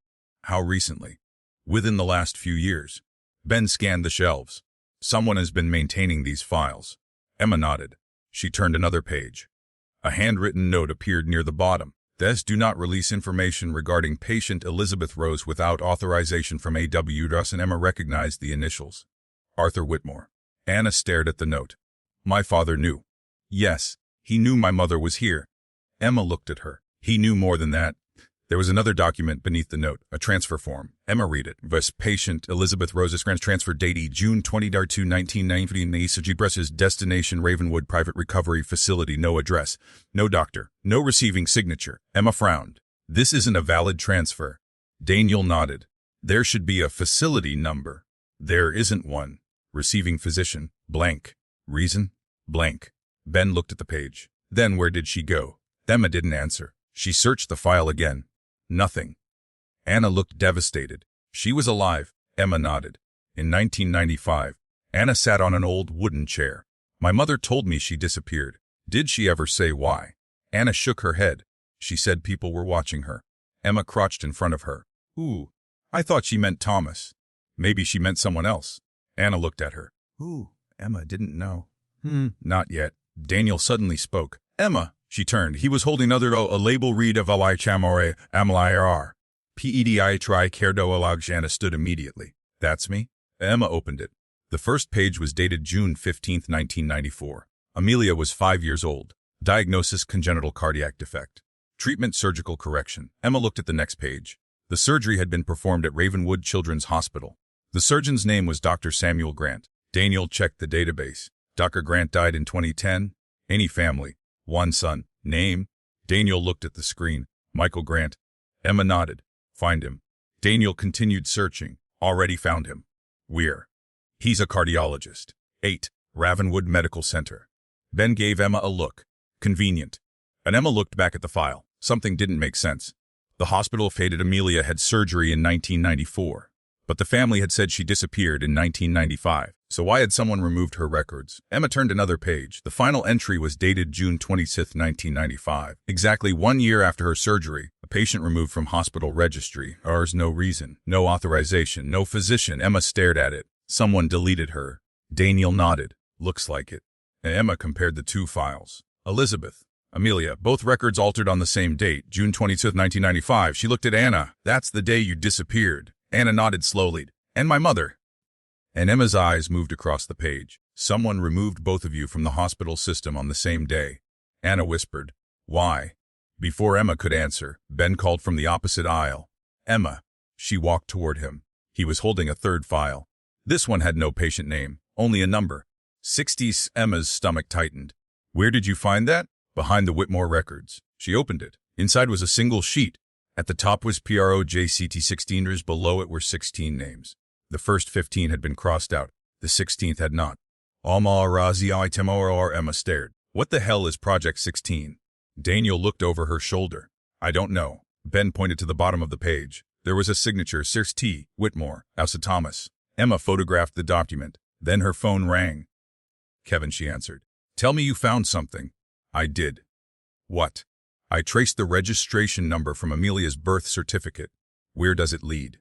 How recently? Within the last few years. Ben scanned the shelves. Someone has been maintaining these files. Emma nodded. She turned another page. A handwritten note appeared near the bottom. Des do not release information regarding patient Elizabeth Rose without authorization from AWS, and Emma recognized the initials. Arthur Whitmore. Anna stared at the note. My father knew. Yes, he knew my mother was here. Emma looked at her. He knew more than that. There was another document beneath the note, a transfer form. Emma read it. Vice patient Elizabeth Rose's transfer date June 20, 1990. Suggest's destination Ravenwood Private Recovery Facility. No address, no doctor, no receiving signature. Emma frowned. This isn't a valid transfer. Daniel nodded. There should be a facility number. There isn't one. Receiving physician, blank. Reason, blank. Ben looked at the page. Then where did she go? Emma didn't answer. She searched the file again. Nothing. Anna looked devastated. She was alive. Emma nodded. In 1995, Anna sat on an old wooden chair. My mother told me she disappeared. Did she ever say why? Anna shook her head. She said people were watching her. Emma crouched in front of her. Ooh, I thought she meant Thomas. Maybe she meant someone else. Anna looked at her. Ooh, Emma didn't know. Not yet. Daniel suddenly spoke. Emma. She turned. He was holding a label read of Alai Chamore, Amlair. Pedi tri Kerdo Alag. Anna stood immediately. That's me? Emma opened it. The first page was dated June 15, 1994. Amelia was 5 years old. Diagnosis congenital cardiac defect. Treatment surgical correction. Emma looked at the next page. The surgery had been performed at Ravenwood Children's Hospital. The surgeon's name was Dr. Samuel Grant. Daniel checked the database. Dr. Grant died in 2010. Any family. One son. Name. Daniel looked at the screen. Michael Grant. Emma nodded. Find him. Daniel continued searching. Already found him. Where? He's a cardiologist. 8. Ravenwood Medical Center. Ben gave Emma a look. Convenient. And Emma looked back at the file. Something didn't make sense. The hospital stated Amelia had surgery in 1994. But the family had said she disappeared in 1995. So why had someone removed her records? Emma turned another page. The final entry was dated June 26, 1995. Exactly 1 year after her surgery, a patient removed from hospital registry. Ours no reason, no authorization, no physician. Emma stared at it. Someone deleted her. Daniel nodded. Looks like it. Emma compared the two files. Elizabeth. Amelia, both records altered on the same date, June 22, 1995. She looked at Anna. That's the day you disappeared. Anna nodded slowly. And my mother. And Emma's eyes moved across the page. Someone removed both of you from the hospital system on the same day. Anna whispered. Why? Before Emma could answer, Ben called from the opposite aisle. Emma. She walked toward him. He was holding a third file. This one had no patient name, only a number. 60. Emma's stomach tightened. Where did you find that? Behind the Whitmore records. She opened it. Inside was a single sheet. At the top was PROJCT 16. Below it were 16 names. The first 15 had been crossed out. The 16th had not. Emma stared. What the hell is Project 16? Daniel looked over her shoulder. I don't know. Ben pointed to the bottom of the page. There was a signature, Sir T. Whitmore, Asa Thomas. Emma photographed the document. Then her phone rang. Kevin, she answered. Tell me you found something. I did. What? I traced the registration number from Amelia's birth certificate. Where does it lead?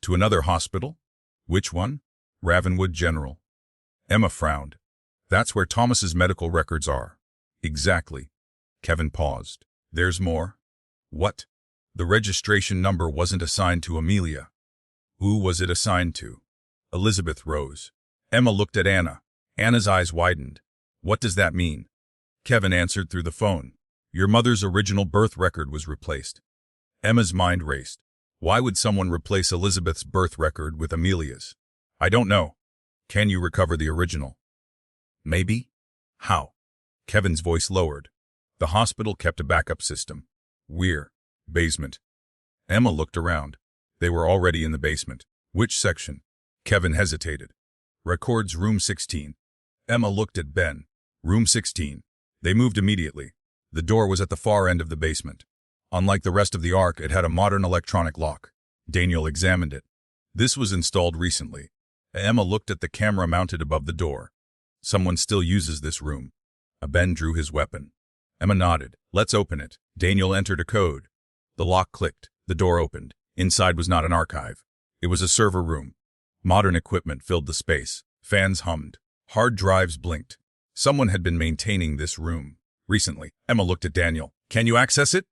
To another hospital? Which one? Ravenwood General. Emma frowned. That's where Thomas's medical records are. Exactly. Kevin paused. There's more? What? The registration number wasn't assigned to Amelia. Who was it assigned to? Elizabeth Rose. Emma looked at Anna. Anna's eyes widened. What does that mean? Kevin answered through the phone. Your mother's original birth record was replaced. Emma's mind raced. Why would someone replace Elizabeth's birth record with Amelia's? I don't know. Can you recover the original? Maybe. How? Kevin's voice lowered. The hospital kept a backup system. We're. Basement. Emma looked around. They were already in the basement. Which section? Kevin hesitated. Records room 16. Emma looked at Ben. Room 16. They moved immediately. The door was at the far end of the basement. Unlike the rest of the Ark, it had a modern electronic lock. Daniel examined it. This was installed recently. Emma looked at the camera mounted above the door. Someone still uses this room. Ben drew his weapon. Emma nodded. Let's open it. Daniel entered a code. The lock clicked. The door opened. Inside was not an archive. It was a server room. Modern equipment filled the space. Fans hummed. Hard drives blinked. Someone had been maintaining this room. Recently. Emma looked at Daniel. Can you access it?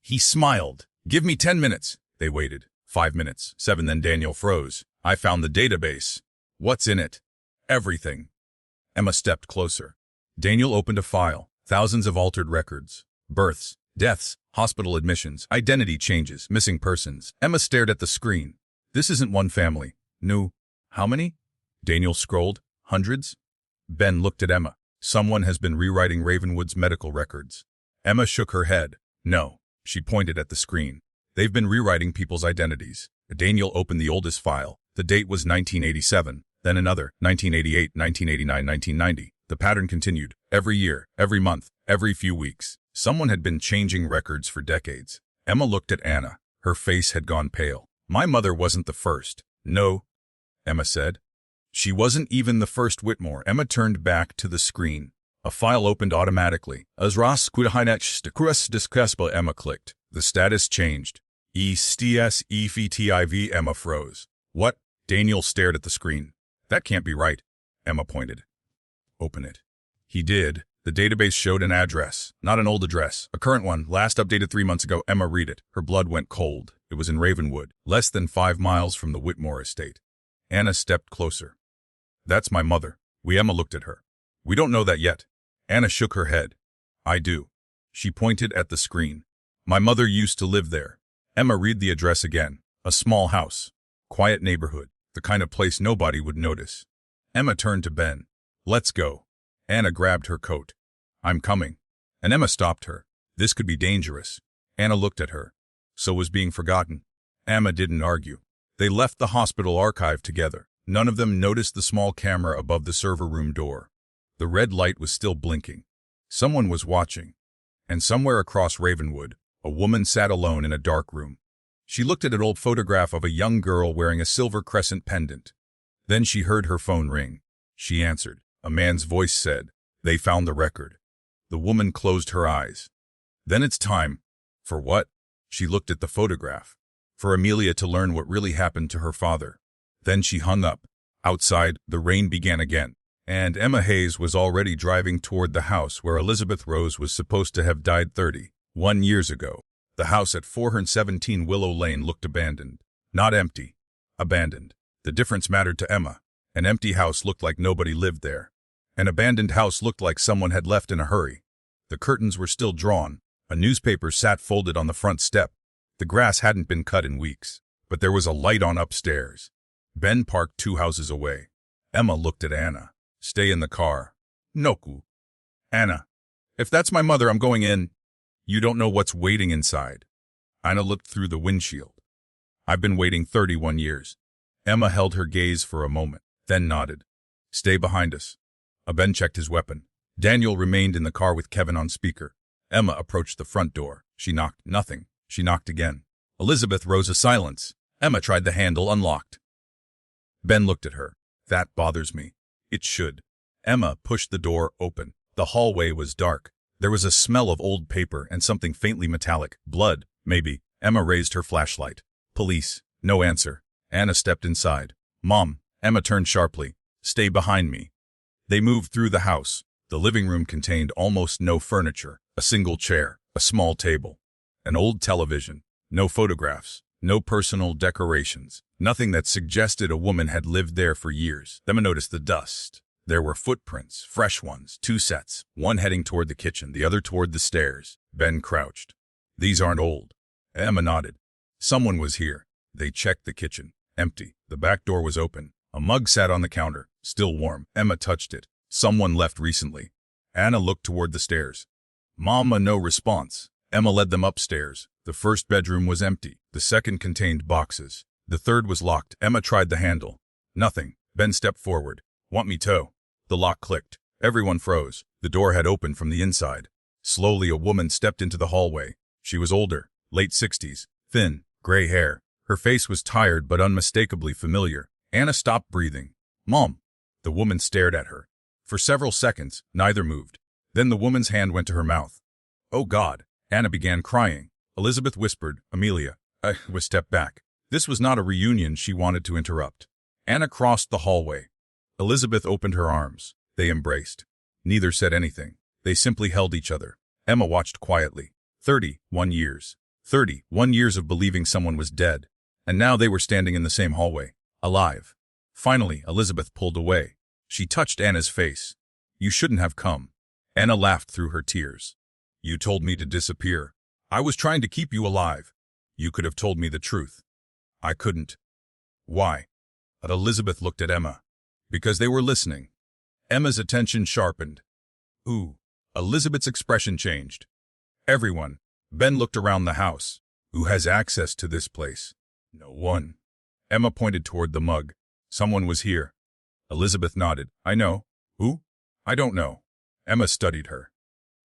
He smiled. "Give me 10 minutes." They waited. 5 minutes. 7. Then Daniel froze. "I found the database." "What's in it?" "Everything." Emma stepped closer. Daniel opened a file. Thousands of altered records. Births, deaths, hospital admissions, identity changes, missing persons. Emma stared at the screen. "This isn't one family." "No." "How many?" Daniel scrolled. "Hundreds." Ben looked at Emma. "Someone has been rewriting Ravenwood's medical records." Emma shook her head. "No." She pointed at the screen. "They've been rewriting people's identities." Daniel opened the oldest file. The date was 1987, then another, 1988, 1989, 1990. The pattern continued. Every year, every month, every few weeks. Someone had been changing records for decades. Emma looked at Anna. Her face had gone pale. "My mother wasn't the first." "No," Emma said. "She wasn't even the first Whitmore." Emma turned back to the screen. A file opened automatically. Emma clicked. The status changed. ESTSEVTIV. Emma froze. "What?" Daniel stared at the screen. "That can't be right." Emma pointed. "Open it." He did. The database showed an address. Not an old address. A current one, last updated 3 months ago. Emma read it. Her blood went cold. It was in Ravenwood, less than 5 miles from the Whitmore estate. Anna stepped closer. "That's my mother." Emma looked at her. "We don't know that yet." Anna shook her head. "I do." She pointed at the screen. "My mother used to live there." Emma read the address again. A small house. Quiet neighborhood. The kind of place nobody would notice. Emma turned to Ben. "Let's go." Anna grabbed her coat. "I'm coming." And Emma stopped her. This could be dangerous. Anna looked at her. So was being forgotten. Emma didn't argue. They left the hospital archive together. None of them noticed the small camera above the server room door. The red light was still blinking. Someone was watching. And somewhere across Ravenwood, a woman sat alone in a dark room. She looked at an old photograph of a young girl wearing a silver crescent pendant. Then she heard her phone ring. She answered. A man's voice said, "They found the record." The woman closed her eyes. "Then it's time." "For what?" She looked at the photograph. "For Amelia to learn what really happened to her father." Then she hung up. Outside, the rain began again, and Emma Hayes was already driving toward the house where Elizabeth Rose was supposed to have died 31 years ago. The house at 417 Willow Lane looked abandoned. Not empty. Abandoned. The difference mattered to Emma. An empty house looked like nobody lived there. An abandoned house looked like someone had left in a hurry. The curtains were still drawn. A newspaper sat folded on the front step. The grass hadn't been cut in weeks, but there was a light on upstairs. Ben parked 2 houses away. Emma looked at Anna. "Stay in the car." "Noku." "Anna, if that's my mother, I'm going in." "You don't know what's waiting inside." Anna looked through the windshield. "I've been waiting 31 years. Emma held her gaze for a moment, then nodded. "Stay behind us." Ben checked his weapon. Daniel remained in the car with Kevin on speaker. Emma approached the front door. She knocked. Nothing. She knocked again. Elizabeth rose a silence. Emma tried the handle, unlocked. Ben looked at her. "That bothers me." "It should." Emma pushed the door open. The hallway was dark. There was a smell of old paper and something faintly metallic. Blood, maybe. Emma raised her flashlight. "Police." No answer. Anna stepped inside. "Mom." Emma turned sharply. "Stay behind me." They moved through the house. The living room contained almost no furniture. A single chair, a small table, an old television. No photographs, no personal decorations. Nothing that suggested a woman had lived there for years. Emma noticed the dust. There were footprints, fresh ones, 2 sets, one heading toward the kitchen, the other toward the stairs. Ben crouched. "These aren't old." Emma nodded. "Someone was here." They checked the kitchen. Empty. The back door was open. A mug sat on the counter, still warm. Emma touched it. Someone left recently. Anna looked toward the stairs. Mama, no response. Emma led them upstairs. The first bedroom was empty. The second contained boxes. The third was locked. Emma tried the handle. Nothing. Ben stepped forward. "Want me to?" The lock clicked. Everyone froze. The door had opened from the inside. Slowly a woman stepped into the hallway. She was older, late 60s, thin, gray hair. Her face was tired but unmistakably familiar. Anna stopped breathing. "Mom." The woman stared at her. For several seconds, neither moved. Then the woman's hand went to her mouth. "Oh God." Anna began crying. Elizabeth whispered, "Amelia." I was stepped back. This was not a reunion she wanted to interrupt. Anna crossed the hallway. Elizabeth opened her arms. They embraced. Neither said anything. They simply held each other. Emma watched quietly. 31 years. 31 years of believing someone was dead, and now they were standing in the same hallway, alive. Finally, Elizabeth pulled away. She touched Anna's face. "You shouldn't have come." Anna laughed through her tears. "You told me to disappear. I was trying to keep you alive. You could have told me the truth." "I couldn't." "Why?" But Elizabeth looked at Emma. "Because they were listening." Emma's attention sharpened. "Ooh." Elizabeth's expression changed. "Everyone." Ben looked around the house. "Who has access to this place?" "No one." Emma pointed toward the mug. "Someone was here." Elizabeth nodded. "I know." "Who?" "I don't know." Emma studied her.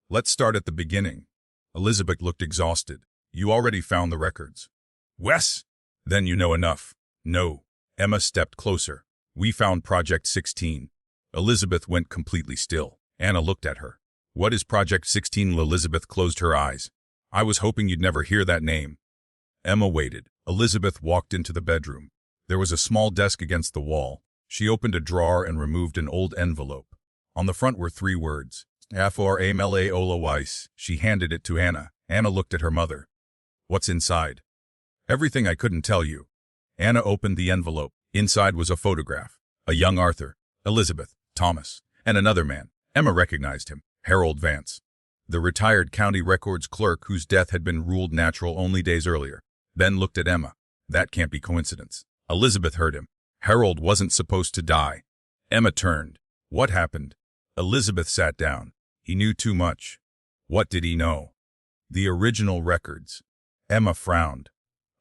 "Let's start at the beginning." Elizabeth looked exhausted. "You already found the records." "Wes?" "Then you know enough." "No." Emma stepped closer. "We found Project 16. Elizabeth went completely still. Anna looked at her. "What is Project 16? Elizabeth closed her eyes. "I was hoping you'd never hear that name." Emma waited. Elizabeth walked into the bedroom. There was a small desk against the wall. She opened a drawer and removed an old envelope. On the front were 3 words. "For Amela Olois." She handed it to Anna. Anna looked at her mother. "What's inside?" "Everything I couldn't tell you." Anna opened the envelope. Inside was a photograph. A young Arthur, Elizabeth, Thomas, and another man. Emma recognized him. Harold Vance, the retired county records clerk whose death had been ruled natural only days earlier. Ben looked at Emma. "That can't be coincidence." Elizabeth heard him. "Harold wasn't supposed to die." Emma turned. "What happened?" Elizabeth sat down. "He knew too much." "What did he know?" "The original records." Emma frowned.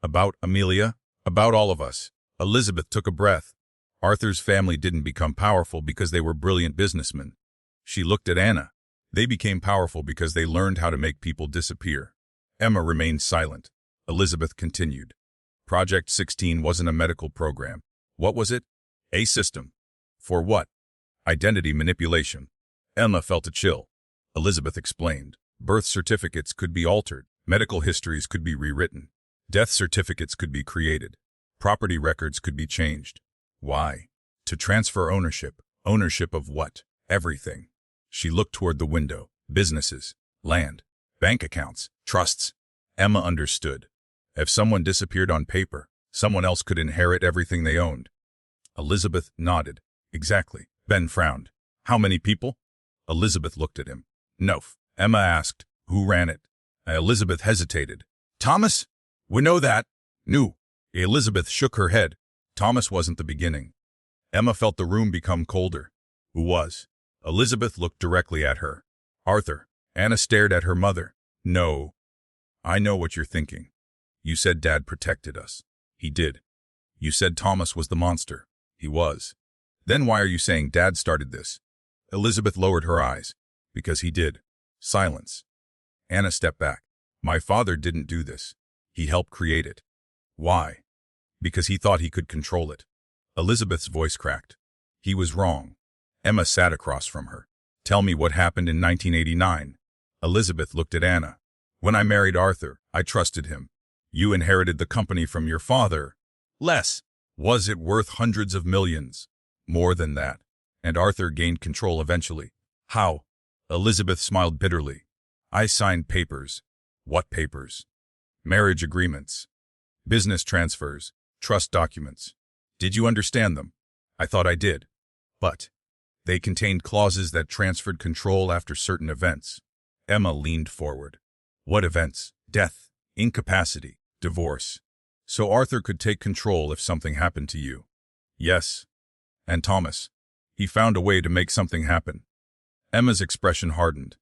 "About Amelia?" "About all of us." Elizabeth took a breath. "Arthur's family didn't become powerful because they were brilliant businessmen." She looked at Anna. "They became powerful because they learned how to make people disappear." Emma remained silent. Elizabeth continued. "Project 16 wasn't a medical program. What was it? A system. For what? Identity manipulation." Emma felt a chill. Elizabeth explained. "Birth certificates could be altered. Medical histories could be rewritten. Death certificates could be created. Property records could be changed. Why? To transfer ownership. Ownership of what? Everything." She looked toward the window. "Businesses, land, bank accounts, trusts." Emma understood. If someone disappeared on paper, someone else could inherit everything they owned. Elizabeth nodded. "Exactly." Ben frowned. "How many people?" Elizabeth looked at him. "No." Emma asked. "Who ran it?" Elizabeth hesitated. "Thomas? We know that." "No." Elizabeth shook her head. "Thomas wasn't the beginning." Emma felt the room become colder. "Who was?" Elizabeth looked directly at her. "Arthur." Anna stared at her mother. "No." "I know what you're thinking. You said Dad protected us." "He did." "You said Thomas was the monster." "He was." "Then why are you saying Dad started this?" Elizabeth lowered her eyes. "Because he did." Silence. Anna stepped back. "My father didn't do this. He helped create it." "Why?" "Because he thought he could control it." Elizabeth's voice cracked. "He was wrong." Emma sat across from her. "Tell me what happened in 1989. Elizabeth looked at Anna. "When I married Arthur, I trusted him. You inherited the company from your father." "Less." "Was it worth hundreds of millions?" "More than that." "And Arthur gained control eventually." "How?" Elizabeth smiled bitterly. "I signed papers." "What papers?" "Marriage agreements. Business transfers. Trust documents." "Did you understand them?" "I thought I did. But they contained clauses that transferred control after certain events." Emma leaned forward. "What events?" "Death, incapacity, divorce. So Arthur could take control if something happened to you." "Yes." "And Thomas? He found a way to make something happen." Emma's expression hardened.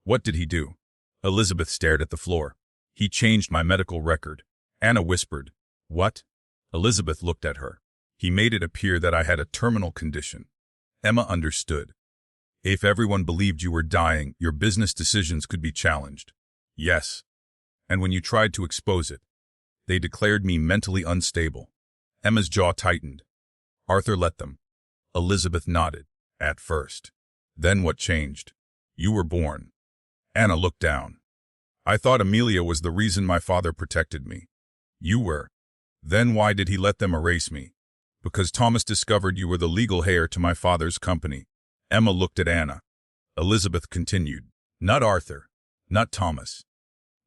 "What did he do?" Elizabeth stared at the floor. "He changed my medical record." Anna whispered. "What?" Elizabeth looked at her. "He made it appear that I had a terminal condition." Emma understood. "If everyone believed you were dying, your business decisions could be challenged." "Yes." "And when you tried to expose it, they declared me mentally unstable." Emma's jaw tightened. "Arthur let them." Elizabeth nodded. "At first." "Then what changed?" "You were born." Anna looked down. "I thought Amelia was the reason my father protected me." "You were." "Then why did he let them erase me?" "Because Thomas discovered you were the legal heir to my father's company." Emma looked at Anna. Elizabeth continued. "Not Arthur. Not Thomas.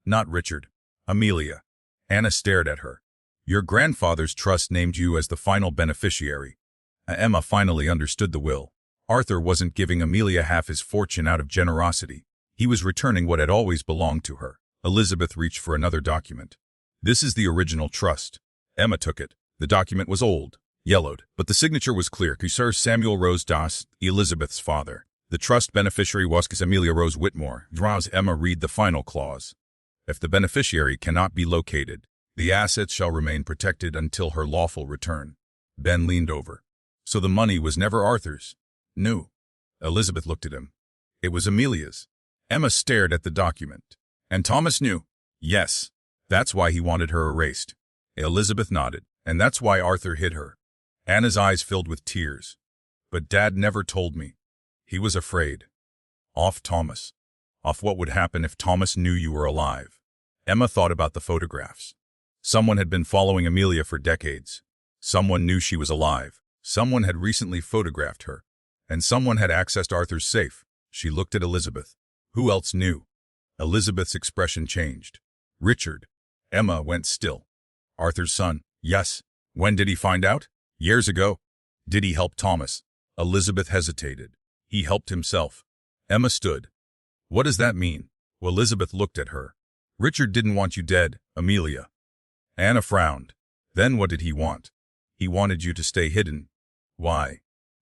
Not Richard. Amelia. Anna stared at her. Your grandfather's trust named you as the final beneficiary. Emma finally understood the will. Arthur wasn't giving Amelia half his fortune out of generosity. He was returning what had always belonged to her. Elizabeth reached for another document. This is the original trust. Emma took it. The document was old, yellowed, but the signature was clear. Sir Samuel Rose Das, Elizabeth's father. The trust beneficiary was Amelia Rose Whitmore. Draws Emma read the final clause. If the beneficiary cannot be located, the assets shall remain protected until her lawful return. Ben leaned over. So the money was never Arthur's? No. Elizabeth looked at him. It was Amelia's. Emma stared at the document. And Thomas knew. Yes. That's why he wanted her erased. Elizabeth nodded. And that's why Arthur hid her. Anna's eyes filled with tears. But Dad never told me. He was afraid. Off Thomas. Off what would happen if Thomas knew you were alive. Emma thought about the photographs. Someone had been following Amelia for decades. Someone knew she was alive. Someone had recently photographed her. And someone had accessed Arthur's safe. She looked at Elizabeth. Who else knew? Elizabeth's expression changed. Richard. Emma went still. Arthur's son. Yes. When did he find out? Years ago. Did he help Thomas? Elizabeth hesitated. He helped himself. Emma stood. What does that mean? Well, Elizabeth looked at her. Richard didn't want you dead, Amelia. Anna frowned. Then what did he want? He wanted you to stay hidden. Why?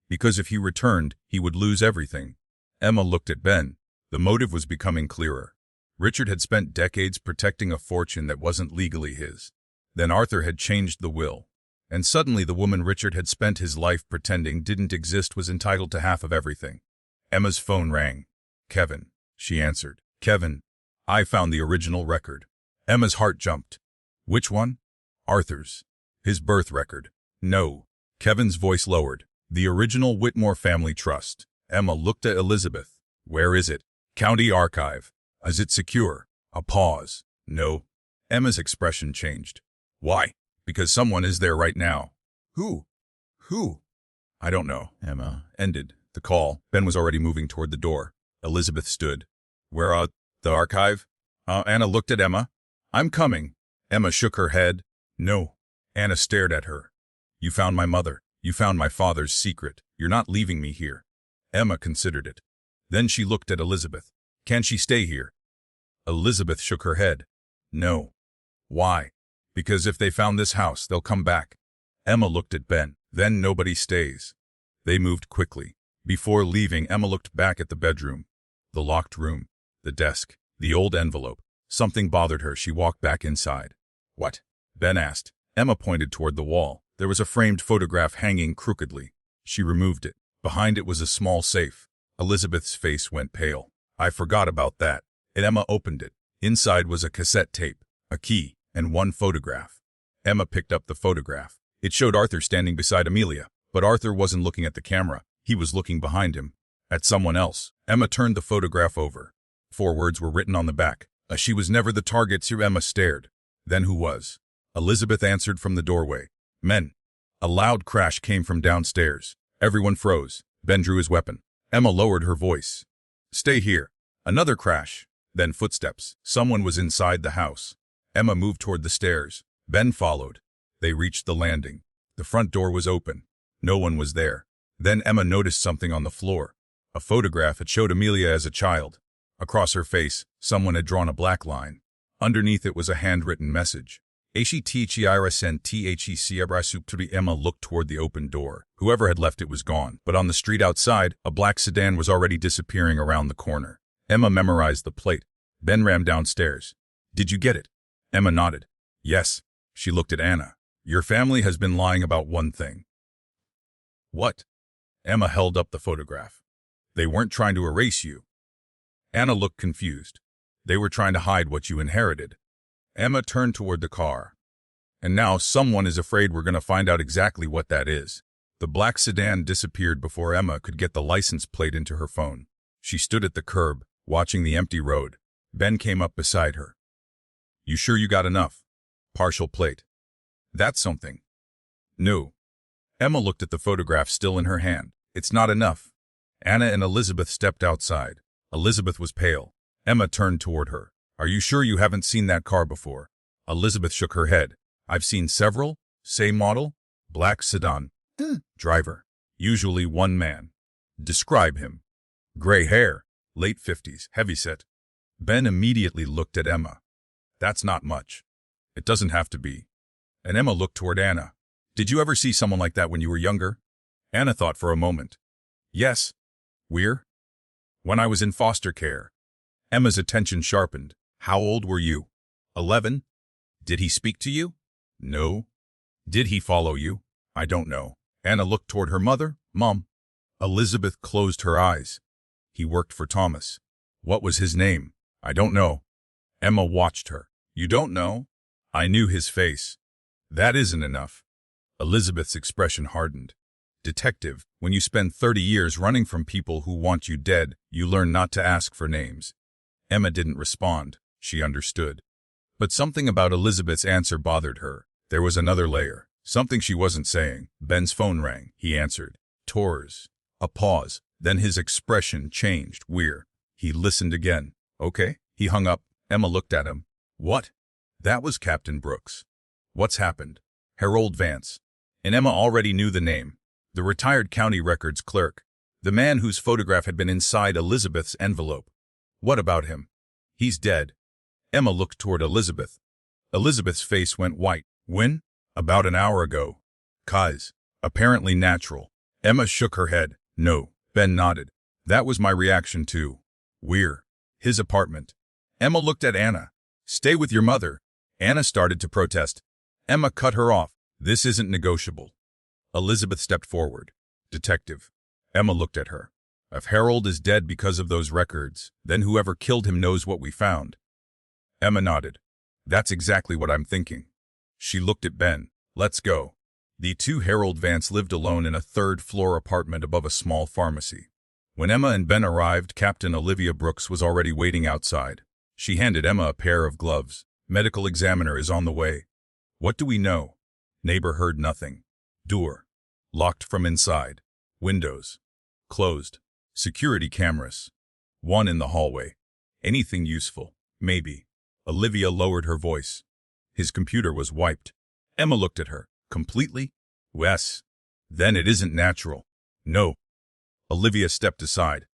Because if he returned, he would lose everything. Emma looked at Ben. The motive was becoming clearer. Richard had spent decades protecting a fortune that wasn't legally his. Then Arthur had changed the will. And suddenly the woman Richard had spent his life pretending didn't exist was entitled to half of everything. Emma's phone rang. Kevin, she answered. Kevin, I found the original record. Emma's heart jumped. Which one? Arthur's. His birth record. No. Kevin's voice lowered. The original Whitmore family trust. Emma looked at Elizabeth. Where is it? County archive. Is it secure? A pause. No. Emma's expression changed. Why? Because someone is there right now. Who? Who? I don't know. Emma ended the call. Ben was already moving toward the door. Elizabeth stood. Where, the archive? Anna looked at Emma. I'm coming. Emma shook her head. No. Anna stared at her. You found my mother. You found my father's secret. You're not leaving me here. Emma considered it. Then she looked at Elizabeth. Can she stay here? Elizabeth shook her head. No. Why? Because if they found this house, they'll come back. Emma looked at Ben. Then nobody stays. They moved quickly. Before leaving, Emma looked back at the bedroom. The locked room. The desk. The old envelope. Something bothered her. She walked back inside. What? Ben asked. Emma pointed toward the wall. There was a framed photograph hanging crookedly. She removed it. Behind it was a small safe. Elizabeth's face went pale. I forgot about that. And Emma opened it. Inside was a cassette tape, a key, and one photograph. Emma picked up the photograph. It showed Arthur standing beside Amelia, but Arthur wasn't looking at the camera. He was looking behind him, at someone else. Emma turned the photograph over. 4 words were written on the back. She was never the target, so Emma stared. Then who was? Elizabeth answered from the doorway. Men. A loud crash came from downstairs. Everyone froze. Ben drew his weapon. Emma lowered her voice. Stay here. Another crash. Then footsteps. Someone was inside the house. Emma moved toward the stairs. Ben followed. They reached the landing. The front door was open. No one was there. Then Emma noticed something on the floor. A photograph had showed Amelia as a child. Across her face, someone had drawn a black line. Underneath it was a handwritten message. Emma looked toward the open door. Whoever had left it was gone, but on the street outside, a black sedan was already disappearing around the corner. Emma memorized the plate. Ben ran downstairs. Did you get it? Emma nodded. Yes. She looked at Anna. Your family has been lying about one thing. What? Emma held up the photograph. They weren't trying to erase you. Anna looked confused. They were trying to hide what you inherited. Emma turned toward the car. And now someone is afraid we're going to find out exactly what that is. The black sedan disappeared before Emma could get the license plate into her phone. She stood at the curb, watching the empty road. Ben came up beside her. You sure you got enough? Partial plate. That's something. No. Emma looked at the photograph still in her hand. It's not enough. Anna and Elizabeth stepped outside. Elizabeth was pale. Emma turned toward her. Are you sure you haven't seen that car before? Elizabeth shook her head. I've seen several. Same model. Black sedan. Driver. Usually one man. Describe him. Gray hair. Late 50s. Heavyset. Ben immediately looked at Emma. That's not much. It doesn't have to be. And Emma looked toward Anna. Did you ever see someone like that when you were younger? Anna thought for a moment. Yes. Where? When I was in foster care. Emma's attention sharpened. How old were you? 11. Did he speak to you? No. Did he follow you? I don't know. Anna looked toward her mother. Mom. Elizabeth closed her eyes. He worked for Thomas. What was his name? I don't know. Emma watched her. You don't know? I knew his face. That isn't enough. Elizabeth's expression hardened. Detective, when you spend 30 years running from people who want you dead, you learn not to ask for names. Emma didn't respond. She understood. But something about Elizabeth's answer bothered her. There was another layer. Something she wasn't saying. Ben's phone rang. He answered. Tours. A pause. Then his expression changed. Weird. He listened again. Okay. He hung up. Emma looked at him. What? That was Captain Brooks. What's happened? Harold Vance. And Emma already knew the name. The retired county records clerk. The man whose photograph had been inside Elizabeth's envelope. What about him? He's dead. Emma looked toward Elizabeth. Elizabeth's face went white. When? About an hour ago. Cause. Apparently natural. Emma shook her head. No. Ben nodded. That was my reaction too. We're. His apartment. Emma looked at Anna. Stay with your mother. Anna started to protest. Emma cut her off. This isn't negotiable. Elizabeth stepped forward. Detective. Emma looked at her. If Harold is dead because of those records, then whoever killed him knows what we found. Emma nodded. That's exactly what I'm thinking. She looked at Ben. Let's go. The two Harold Vance lived alone in a third-floor apartment above a small pharmacy. When Emma and Ben arrived, Captain Olivia Brooks was already waiting outside. She handed Emma a pair of gloves. Medical examiner is on the way. What do we know? Neighbor heard nothing. Door. Locked from inside. Windows. Closed. Security cameras. One in the hallway. Anything useful? Maybe. Olivia lowered her voice. His computer was wiped. Emma looked at her. Completely? Yes. Then it isn't natural. No. Olivia stepped aside.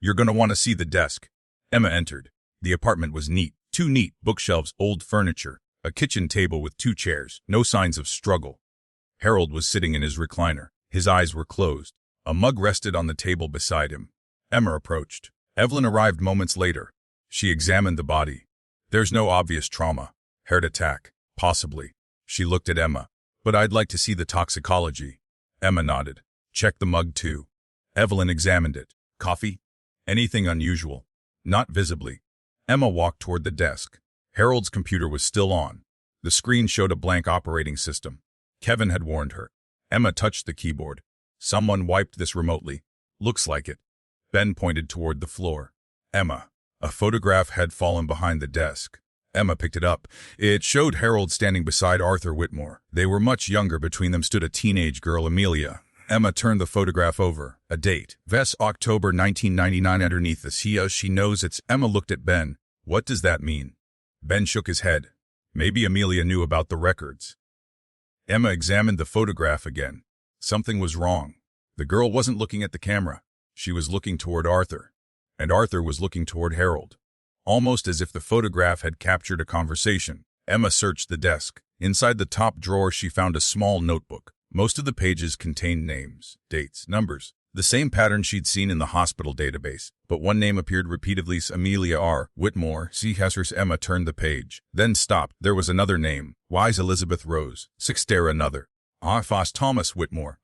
You're going to want to see the desk. Emma entered. The apartment was neat. Too neat. Bookshelves, old furniture. A kitchen table with 2 chairs. No signs of struggle. Harold was sitting in his recliner. His eyes were closed. A mug rested on the table beside him. Emma approached. Evelyn arrived moments later. She examined the body. There's no obvious trauma. Heart attack. Possibly. She looked at Emma. But I'd like to see the toxicology. Emma nodded. Check the mug too. Evelyn examined it. Coffee? Anything unusual? Not visibly. Emma walked toward the desk. Harold's computer was still on. The screen showed a blank operating system. Kevin had warned her. Emma touched the keyboard. Someone wiped this remotely. Looks like it. Ben pointed toward the floor. Emma. A photograph had fallen behind the desk. Emma picked it up. It showed Harold standing beside Arthur Whitmore. They were much younger. Between them stood a teenage girl, Amelia. Emma turned the photograph over. A date. Vest October 1999 underneath the she knows it's. Emma looked at Ben. What does that mean? Ben shook his head. Maybe Amelia knew about the records. Emma examined the photograph again. Something was wrong. The girl wasn't looking at the camera. She was looking toward Arthur. And Arthur was looking toward Harold. Almost as if the photograph had captured a conversation. Emma searched the desk. Inside the top drawer she found a small notebook. Most of the pages contained names, dates, numbers. The same pattern she'd seen in the hospital database. But one name appeared repeatedly, Amelia R. Whitmore. Emma turned the page. Then stopped. There was another name. Wise Elizabeth Rose. Sixter another. Fos Thomas Whitmore.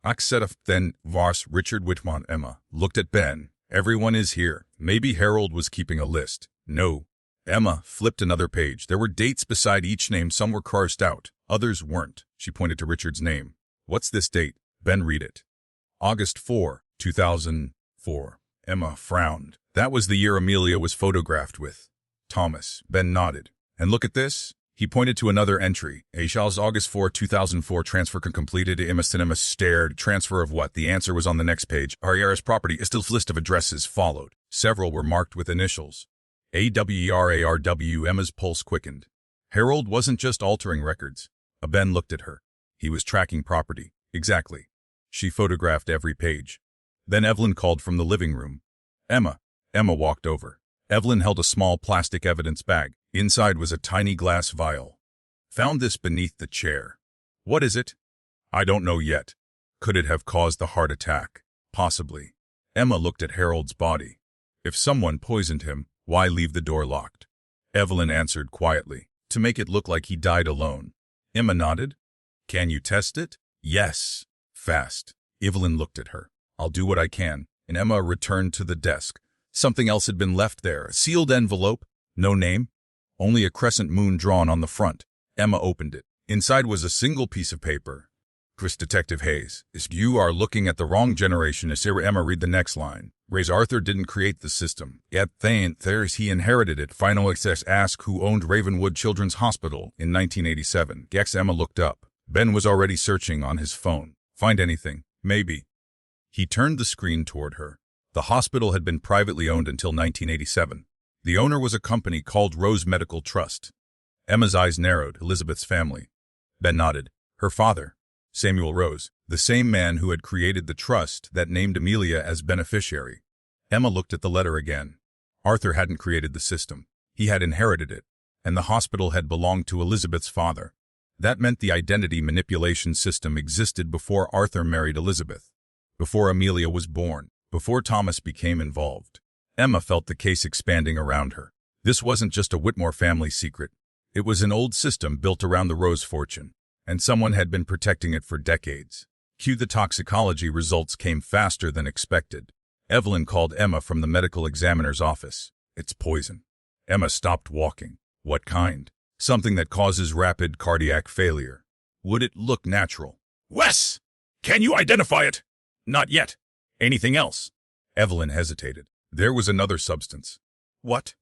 Then Voss Richard Whitmore. Emma looked at Ben. Everyone is here. Maybe Harold was keeping a list. No. Emma flipped another page. There were dates beside each name. Some were crossed out. Others weren't. She pointed to Richard's name. What's this date? Ben, read it. August 4, 2004. Emma frowned. That was the year Amelia was photographed with Thomas. Ben nodded. And look at this. He pointed to another entry. Charles August 4, 2004 transfer completed. Emma stared. Transfer of what? The answer was on the next page. Heir's property is still list of addresses followed. Several were marked with initials. AWERARW. Emma's pulse quickened. Harold wasn't just altering records. Ben looked at her. He was tracking property. Exactly. She photographed every page. Then Evelyn called from the living room. Emma. Emma walked over. Evelyn held a small plastic evidence bag. Inside was a tiny glass vial. Found this beneath the chair. What is it? I don't know yet. Could it have caused the heart attack? Possibly. Emma looked at Harold's body. If someone poisoned him, why leave the door locked? Evelyn answered quietly, to make it look like he died alone. Emma nodded. Can you test it? Yes. Fast. Evelyn looked at her. I'll do what I can. And Emma returned to the desk. Something else had been left there. A sealed envelope. No name. Only a crescent moon drawn on the front. Emma opened it. Inside was a single piece of paper. Chris Detective Hayes, you are looking at the wrong generation. Emma, read the next line. Arthur didn't create the system. Yet there's he inherited it. Final access ask who owned Ravenwood Children's Hospital in 1987. Emma looked up. Ben was already searching on his phone. Find anything? Maybe. He turned the screen toward her. The hospital had been privately owned until 1987. The owner was a company called Rose Medical Trust. Emma's eyes narrowed. Elizabeth's family. Ben nodded. Her father, Samuel Rose, the same man who had created the trust that named Amelia as beneficiary. Emma looked at the letter again. Arthur hadn't created the system. He had inherited it, and the hospital had belonged to Elizabeth's father. That meant the identity manipulation system existed before Arthur married Elizabeth, before Amelia was born, before Thomas became involved. Emma felt the case expanding around her. This wasn't just a Whitmore family secret. It was an old system built around the Rose fortune, and someone had been protecting it for decades. The toxicology results came faster than expected. Evelyn called Emma from the medical examiner's office. It's poison. Emma stopped walking. What kind? Something that causes rapid cardiac failure. Would it look natural? Wes! Can you identify it? Not yet. Anything else? Evelyn hesitated. There was another substance. What?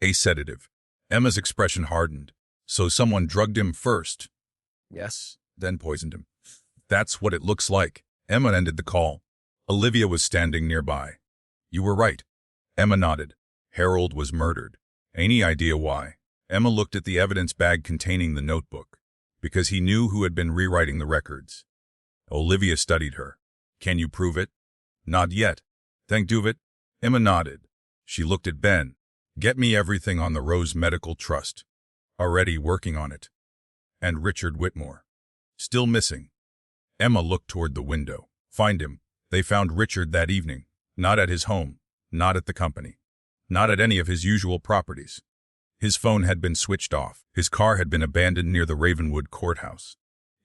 A sedative. Emma's expression hardened. So someone drugged him first. Yes, then poisoned him. That's what it looks like. Emma ended the call. Olivia was standing nearby. You were right. Emma nodded. Harold was murdered. Any idea why? Emma looked at the evidence bag containing the notebook. Because he knew who had been rewriting the records. Olivia studied her. Can you prove it? Not yet. Thank Duvet. Emma nodded. She looked at Ben. Get me everything on the Rose Medical Trust. Already working on it. And Richard Whitmore. Still missing. Emma looked toward the window. Find him. They found Richard that evening. Not at his home. Not at the company. Not at any of his usual properties. His phone had been switched off. His car had been abandoned near the Ravenwood courthouse.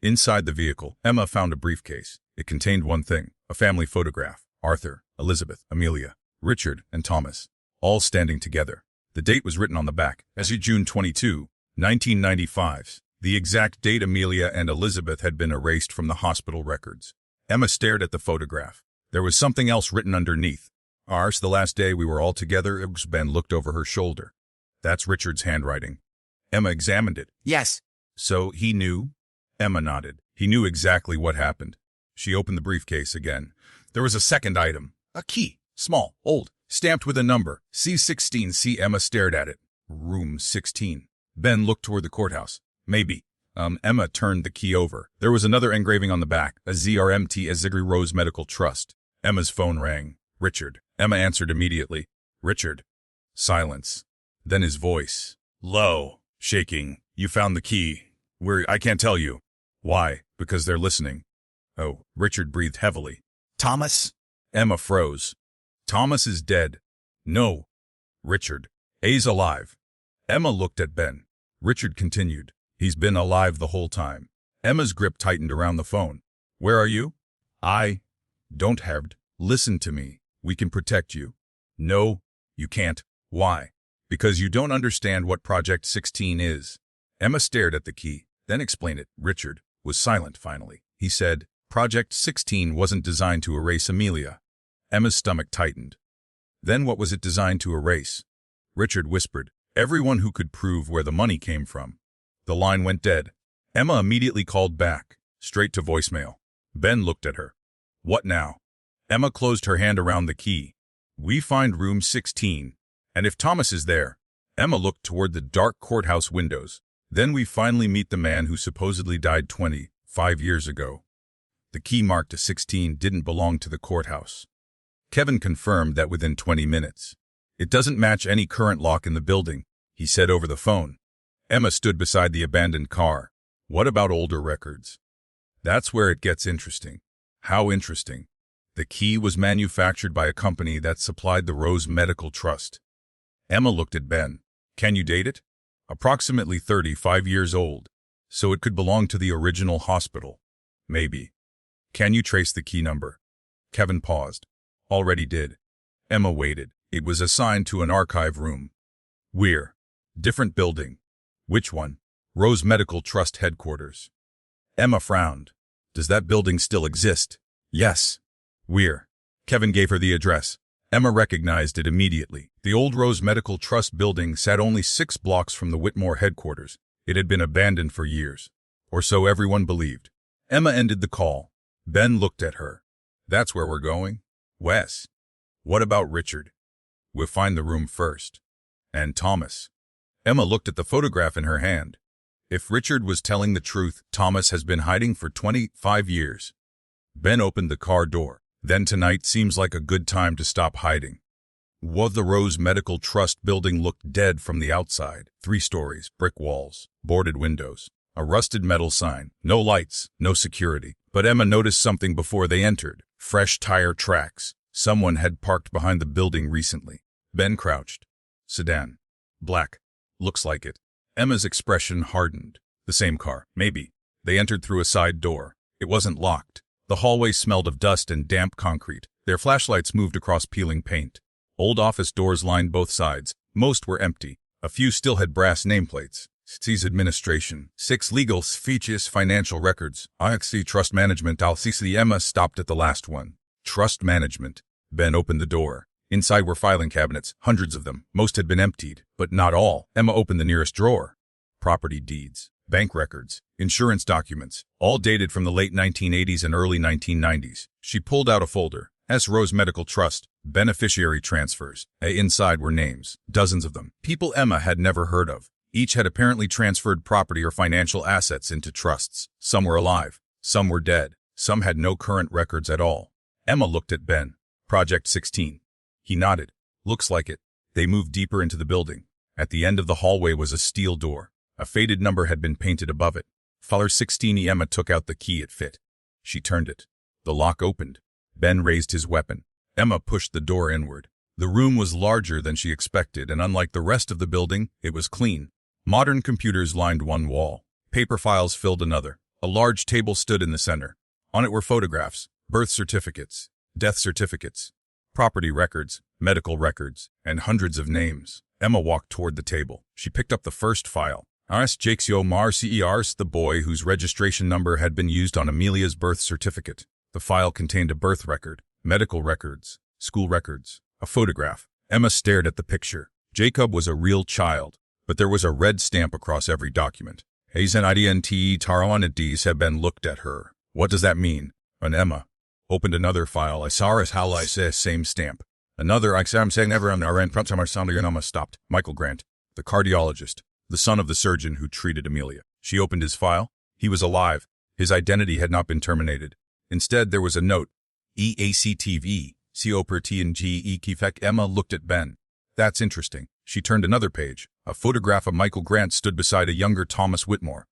Inside the vehicle, Emma found a briefcase. It contained one thing, a family photograph. Arthur, Elizabeth, Amelia, Richard, and Thomas, all standing together. The date was written on the back, as June 22, 1995. The exact date Amelia and Elizabeth had been erased from the hospital records. Emma stared at the photograph. There was something else written underneath. Ours, the last day we were all together. Ben looked over her shoulder. That's Richard's handwriting. Emma examined it. Yes. So he knew? Emma nodded. He knew exactly what happened. She opened the briefcase again. There was a second item. A key. Small, old, stamped with a number. C16C. Emma stared at it. Room 16. Ben looked toward the courthouse. Maybe. Emma turned the key over. There was another engraving on the back. A ZRMT as Zigri Rose Medical Trust. Emma's phone rang. Richard. Emma answered immediately. Richard. Silence. Then his voice. Low. Shaking. You found the key. I can't tell you. Why? Because they're listening. Oh, Richard breathed heavily. Thomas? Emma froze. Thomas is dead. No. Richard. A's alive. Emma looked at Ben. Richard continued. He's been alive the whole time. Emma's grip tightened around the phone. Where are you? I don't have. Listen to me. We can protect you. No, you can't. Why? Because you don't understand what Project 16 is. Emma stared at the key, then explained it. Richard was silent finally. He said, Project 16 wasn't designed to erase Amelia. Emma's stomach tightened. Then what was it designed to erase? Richard whispered, everyone who could prove where the money came from. The line went dead. Emma immediately called back, straight to voicemail. Ben looked at her. What now? Emma closed her hand around the key. We find room 16. And if Thomas is there, Emma looked toward the dark courthouse windows. Then we finally meet the man who supposedly died 25 years ago. The key marked to 16 didn't belong to the courthouse. Kevin confirmed that within 20 minutes. It doesn't match any current lock in the building, he said over the phone. Emma stood beside the abandoned car. What about older records? That's where it gets interesting. How interesting? The key was manufactured by a company that supplied the Rose Medical Trust. Emma looked at Ben. Can you date it? Approximately 35 years old, so it could belong to the original hospital. Maybe. Can you trace the key number? Kevin paused. Already did. Emma waited. It was assigned to an archive room. Where? Different building. Which one? Rose Medical Trust headquarters. Emma frowned. Does that building still exist? Yes. Where? Kevin gave her the address. Emma recognized it immediately. The old Rose Medical Trust building sat only 6 blocks from the Whitmore headquarters. It had been abandoned for years. Or so everyone believed. Emma ended the call. Ben looked at her. That's where we're going? Wes. What about Richard? We'll find the room first. And Thomas. Emma looked at the photograph in her hand. If Richard was telling the truth, Thomas has been hiding for 25 years. Ben opened the car door. Then tonight seems like a good time to stop hiding. The Rose Medical Trust building looked dead from the outside. 3 stories, brick walls, boarded windows, a rusted metal sign, no lights, no security. But Emma noticed something before they entered. Fresh tire tracks. Someone had parked behind the building recently. Ben crouched. Sedan. Black. Looks like it. Emma's expression hardened. The same car, maybe. They entered through a side door. It wasn't locked. The hallway smelled of dust and damp concrete. Their flashlights moved across peeling paint. Old office doors lined both sides. Most were empty. A few still had brass nameplates. C's administration. 6 legal features financial records. IXC trust management. LCC. Emma stopped at the last one. Trust management. Ben opened the door. Inside were filing cabinets, hundreds of them. Most had been emptied, but not all. Emma opened the nearest drawer. Property deeds, bank records, insurance documents, all dated from the late 1980s and early 1990s. She pulled out a folder. S. Rose Medical Trust, beneficiary transfers. Inside were names, dozens of them. People Emma had never heard of. Each had apparently transferred property or financial assets into trusts. Some were alive, some were dead, some had no current records at all. Emma looked at Ben. Project 16. He nodded. Looks like it. They moved deeper into the building. At the end of the hallway was a steel door. A faded number had been painted above it. File 16. Emma took out the key it fit. She turned it. The lock opened. Ben raised his weapon. Emma pushed the door inward. The room was larger than she expected, and unlike the rest of the building, it was clean. Modern computers lined one wall. Paper files filled another. A large table stood in the center. On it were photographs, birth certificates, death certificates, property records, medical records, and hundreds of names. Emma walked toward the table. She picked up the first file. R.S. Jakesio Mar CERs, the boy whose registration number had been used on Amelia's birth certificate. The file contained a birth record, medical records, school records, a photograph. Emma stared at the picture. Jacob was a real child, but there was a red stamp across every document. A's and IDNTE Tarawanides had been looked at her. What does that mean? And Emma opened another file. I saw as how I say same stamp. Another I'm saying never on our end. Emma stopped. Michael Grant, the cardiologist, the son of the surgeon who treated Amelia. She opened his file. He was alive. His identity had not been terminated. Instead, there was a note. EACTV, COPRT and GE. Emma looked at Ben. That's interesting. She turned another page. A photograph of Michael Grant stood beside a younger Thomas Whitmore.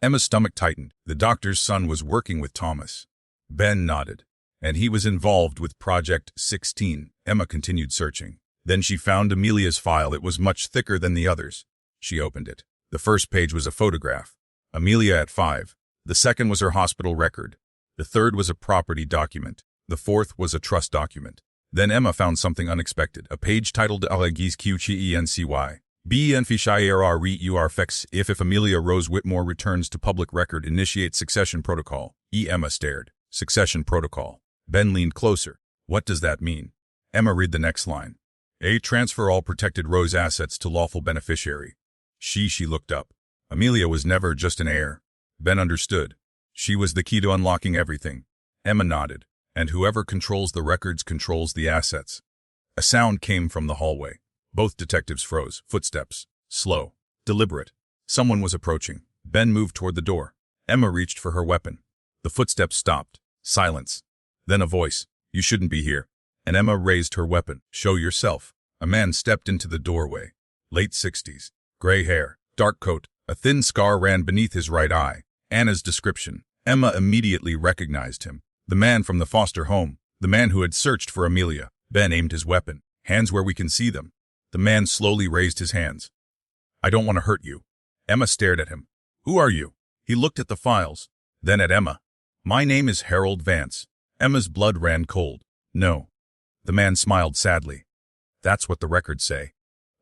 Emma's stomach tightened. The doctor's son was working with Thomas. Ben nodded. And he was involved with Project 16. Emma continued searching. Then she found Amelia's file. It was much thicker than the others. She opened it. The first page was a photograph. Amelia at 5. The second was her hospital record. The third was a property document. The fourth was a trust document. Then Emma found something unexpected. A page titled Alagis QCENCY. BNFISHIRREURFX if Amelia Rose Whitmore returns to public record, initiate succession protocol. Emma stared. Succession protocol. Ben leaned closer. What does that mean? Emma read the next line. A. Transfer all protected Rose assets to lawful beneficiary. She looked up. Amelia was never just an heir. Ben understood. She was the key to unlocking everything. Emma nodded. And whoever controls the records controls the assets. A sound came from the hallway. Both detectives froze. Footsteps. Slow. Deliberate. Someone was approaching. Ben moved toward the door. Emma reached for her weapon. The footsteps stopped. Silence. Then a voice. "You shouldn't be here." And Emma raised her weapon. "Show yourself." A man stepped into the doorway. Late 60s. Gray hair. Dark coat. A thin scar ran beneath his right eye. Anna's description. Emma immediately recognized him. The man from the foster home. The man who had searched for Amelia. Ben aimed his weapon. "Hands where we can see them." The man slowly raised his hands. "I don't want to hurt you." Emma stared at him. "Who are you?" He looked at the files. Then at Emma. "My name is Harold Vance." Emma's blood ran cold. "No." The man smiled sadly. "That's what the records say."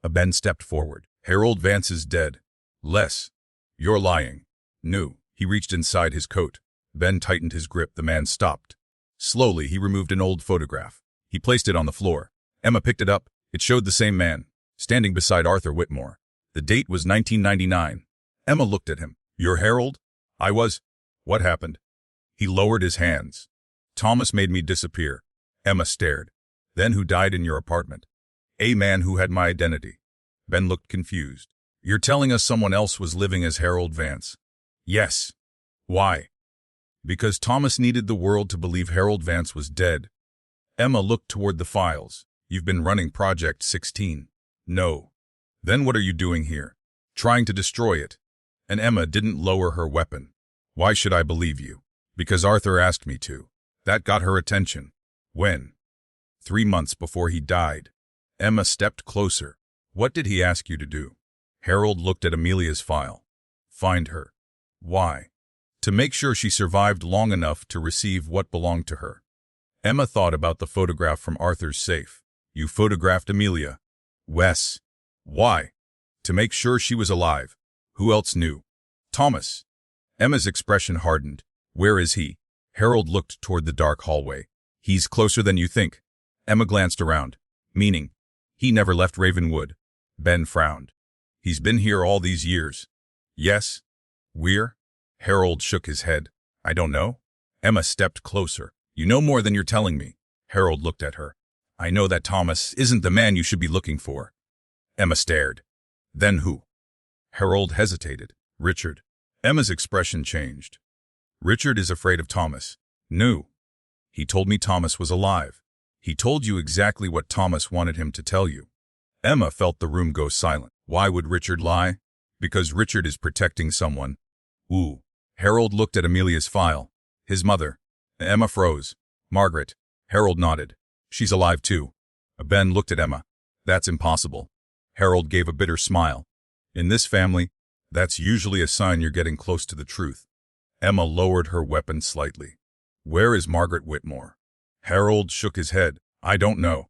Ben stepped forward. "Harold Vance is dead." "Les. You're lying." "No." He reached inside his coat. Ben tightened his grip. The man stopped. Slowly, he removed an old photograph. He placed it on the floor. Emma picked it up. It showed the same man, standing beside Arthur Whitmore. The date was 1999. Emma looked at him. "You're Harold?" "I was." "What happened?" He lowered his hands. "Thomas made me disappear." Emma stared. "Then who died in your apartment?" "A man who had my identity." Ben looked confused. "You're telling us someone else was living as Harold Vance?" "Yes." "Why?" "Because Thomas needed the world to believe Harold Vance was dead." Emma looked toward the files. "You've been running Project 16. "No." "Then what are you doing here?" "Trying to destroy it." And Emma didn't lower her weapon. "Why should I believe you?" "Because Arthur asked me to." That got her attention. "When?" 3 months before he died. Emma stepped closer. "What did he ask you to do?" Harold looked at Amelia's file. "Find her." "Why?" "To make sure she survived long enough to receive what belonged to her." Emma thought about the photograph from Arthur's safe. "You photographed Amelia." "Wes." "Why?" "To make sure she was alive." "Who else knew?" "Thomas." Emma's expression hardened. "Where is he?" Harold looked toward the dark hallway. "He's closer than you think." Emma glanced around. "Meaning?" "He never left Ravenwood." Ben frowned. "He's been here all these years." "Yes." "Where?" Harold shook his head. "I don't know." Emma stepped closer. "You know more than you're telling me." Harold looked at her. "I know that Thomas isn't the man you should be looking for." Emma stared. "Then who?" Harold hesitated. "Richard." Emma's expression changed. "Richard is afraid of Thomas." "No." "He told me Thomas was alive." "He told you exactly what Thomas wanted him to tell you." Emma felt the room go silent. "Why would Richard lie?" "Because Richard is protecting someone." "Ooh." Harold looked at Amelia's file. "His mother." Emma froze. "Margaret." Harold nodded. "She's alive too." Ben looked at Emma. "That's impossible." Harold gave a bitter smile. "In this family, that's usually a sign you're getting close to the truth." Emma lowered her weapon slightly. "Where is Margaret Whitmore?" Harold shook his head. "I don't know."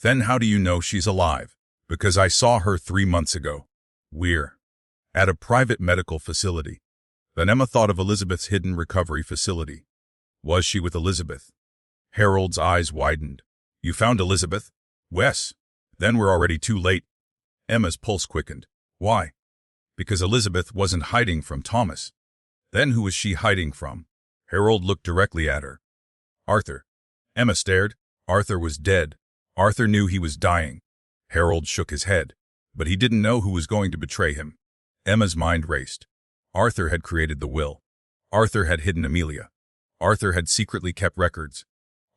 "Then how do you know she's alive?" "Because I saw her 3 months ago." "Where?" "At a private medical facility." Then Emma thought of Elizabeth's hidden recovery facility. Was she with Elizabeth? Harold's eyes widened. "You found Elizabeth?" "Wes." "Then we're already too late." Emma's pulse quickened. "Why?" "Because Elizabeth wasn't hiding from Thomas." "Then who was she hiding from?" Harold looked directly at her. "Arthur." Emma stared. Arthur was dead. Arthur knew he was dying. Harold shook his head. But he didn't know who was going to betray him. Emma's mind raced. Arthur had created the will. Arthur had hidden Amelia. Arthur had secretly kept records.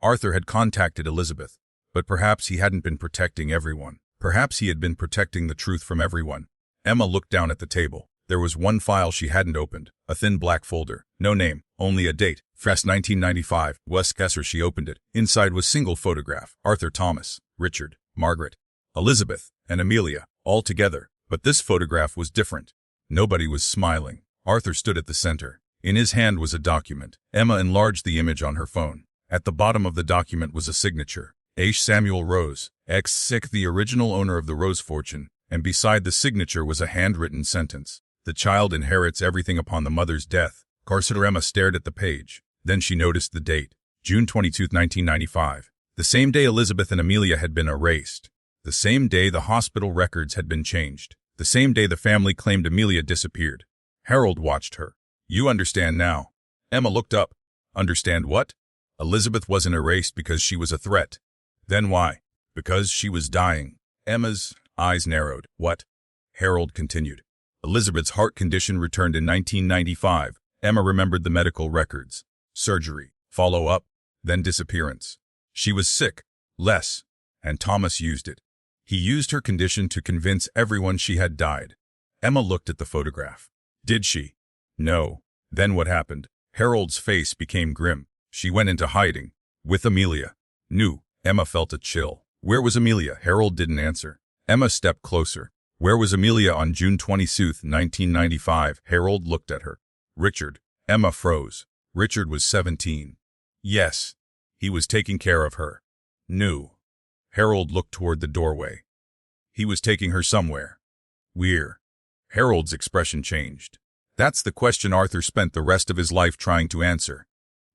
Arthur had contacted Elizabeth. But perhaps he hadn't been protecting everyone. Perhaps he had been protecting the truth from everyone. Emma looked down at the table. There was one file she hadn't opened, a thin black folder. No name, only a date. Fresh 1995. Wes Kesser. She opened it. Inside was single photograph. Arthur, Thomas, Richard, Margaret, Elizabeth, and Amelia, all together. But this photograph was different. Nobody was smiling. Arthur stood at the center. In his hand was a document. Emma enlarged the image on her phone. At the bottom of the document was a signature. H. Samuel Rose, ex-sick, the original owner of the Rose fortune. And beside the signature was a handwritten sentence. The child inherits everything upon the mother's death. Emma stared at the page. Then she noticed the date. June 22, 1995. The same day Elizabeth and Amelia had been erased. The same day the hospital records had been changed. The same day the family claimed Amelia disappeared. Harold watched her. "You understand now." Emma looked up. "Understand what?" "Elizabeth wasn't erased because she was a threat." "Then why?" "Because she was dying." Emma's eyes narrowed. "What?" Harold continued. Elizabeth's heart condition returned in 1995. Emma remembered the medical records. Surgery, follow-up, then disappearance. She was sick, less, and Thomas used it. He used her condition to convince everyone she had died. Emma looked at the photograph. Did she? No. Then what happened? Harold's face became grim. She went into hiding. With Amelia. Knew. Emma felt a chill. Where was Amelia? Harold didn't answer. Emma stepped closer. Where was Amelia on June 22, 1995? Harold looked at her. Richard. Emma froze. Richard was 17. Yes. He was taking care of her. Knew. Harold looked toward the doorway. He was taking her somewhere. Where? Harold's expression changed. That's the question Arthur spent the rest of his life trying to answer.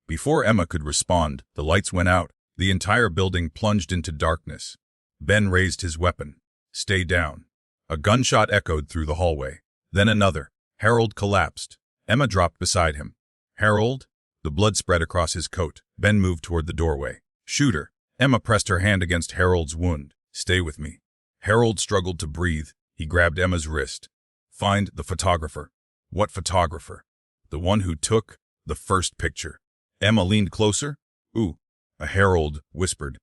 Before Emma could respond, the lights went out. The entire building plunged into darkness. Ben raised his weapon. Stay down. A gunshot echoed through the hallway. Then another. Harold collapsed. Emma dropped beside him. Harold? The blood spread across his coat. Ben moved toward the doorway. Shooter. Emma pressed her hand against Harold's wound. Stay with me. Harold struggled to breathe. He grabbed Emma's wrist. Find the photographer. What photographer? The one who took the first picture. Emma leaned closer. Ooh. Harold whispered.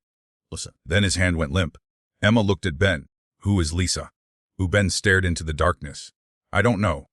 Lisa. Then his hand went limp. Emma looked at Ben. Who is Lisa? Ben stared into the darkness. I don't know.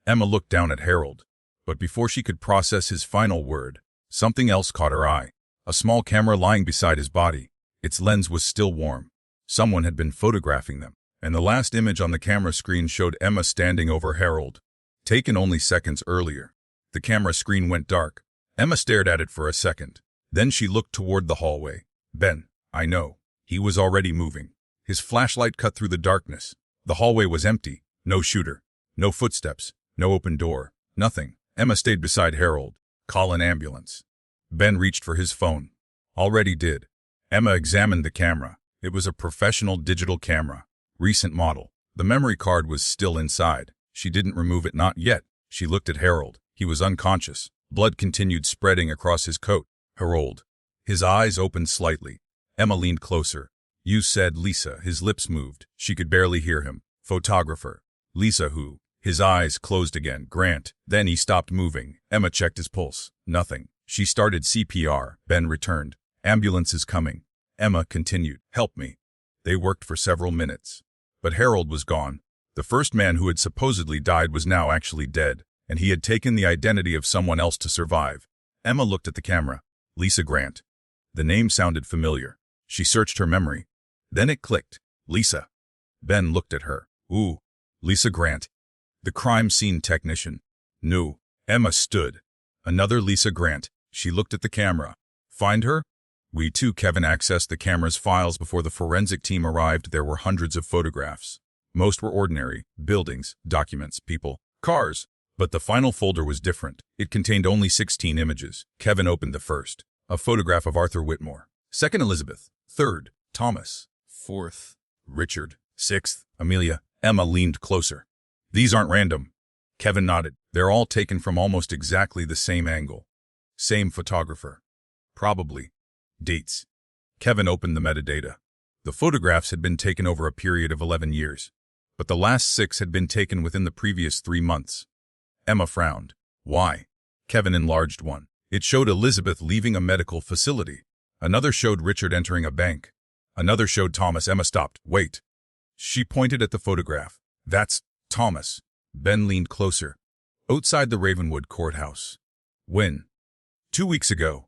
Emma looked down at Harold. But before she could process his final word, something else caught her eye. A small camera lying beside his body. Its lens was still warm. Someone had been photographing them, and the last image on the camera screen showed Emma standing over Harold. Taken only seconds earlier. The camera screen went dark. Emma stared at it for a second. Then she looked toward the hallway. Ben, I know. He was already moving. His flashlight cut through the darkness. The hallway was empty. No shooter. No footsteps. No open door. Nothing. Emma stayed beside Harold. Call an ambulance. Ben reached for his phone. Already did. Emma examined the camera. It was a professional digital camera. Recent model. The memory card was still inside. She didn't remove it, not yet. She looked at Harold. He was unconscious. Blood continued spreading across his coat. Harold. His eyes opened slightly. Emma leaned closer. You said Lisa. His lips moved. She could barely hear him. Photographer. Lisa who? His eyes closed again. Grant. Then he stopped moving. Emma checked his pulse. Nothing. She started CPR. Ben returned. Ambulance is coming. Emma continued. Help me. They worked for several minutes. But Harold was gone. The first man who had supposedly died was now actually dead, and he had taken the identity of someone else to survive. Emma looked at the camera. Lisa Grant. The name sounded familiar. She searched her memory. Then it clicked. Lisa. Ben looked at her. Ooh. Lisa Grant. The crime scene technician. Knew. Emma stood. Another Lisa Grant. She looked at the camera. Find her? We too. Kevin accessed the camera's files before the forensic team arrived. There were hundreds of photographs. Most were ordinary. Buildings, documents, people, cars. But the final folder was different. It contained only 16 images. Kevin opened the first. A photograph of Arthur Whitmore. Second, Elizabeth. Third, Thomas. Fourth, Richard. Sixth, Amelia. Emma leaned closer. These aren't random. Kevin nodded. They're all taken from almost exactly the same angle. Same photographer. Probably. Dates. Kevin opened the metadata. The photographs had been taken over a period of 11 years. But the last 6 had been taken within the previous 3 months. Emma frowned. Why? Kevin enlarged one. It showed Elizabeth leaving a medical facility. Another showed Richard entering a bank. Another showed Thomas. Emma stopped. Wait. She pointed at the photograph. That's Thomas. Ben leaned closer. Outside the Ravenwood courthouse. When? 2 weeks ago.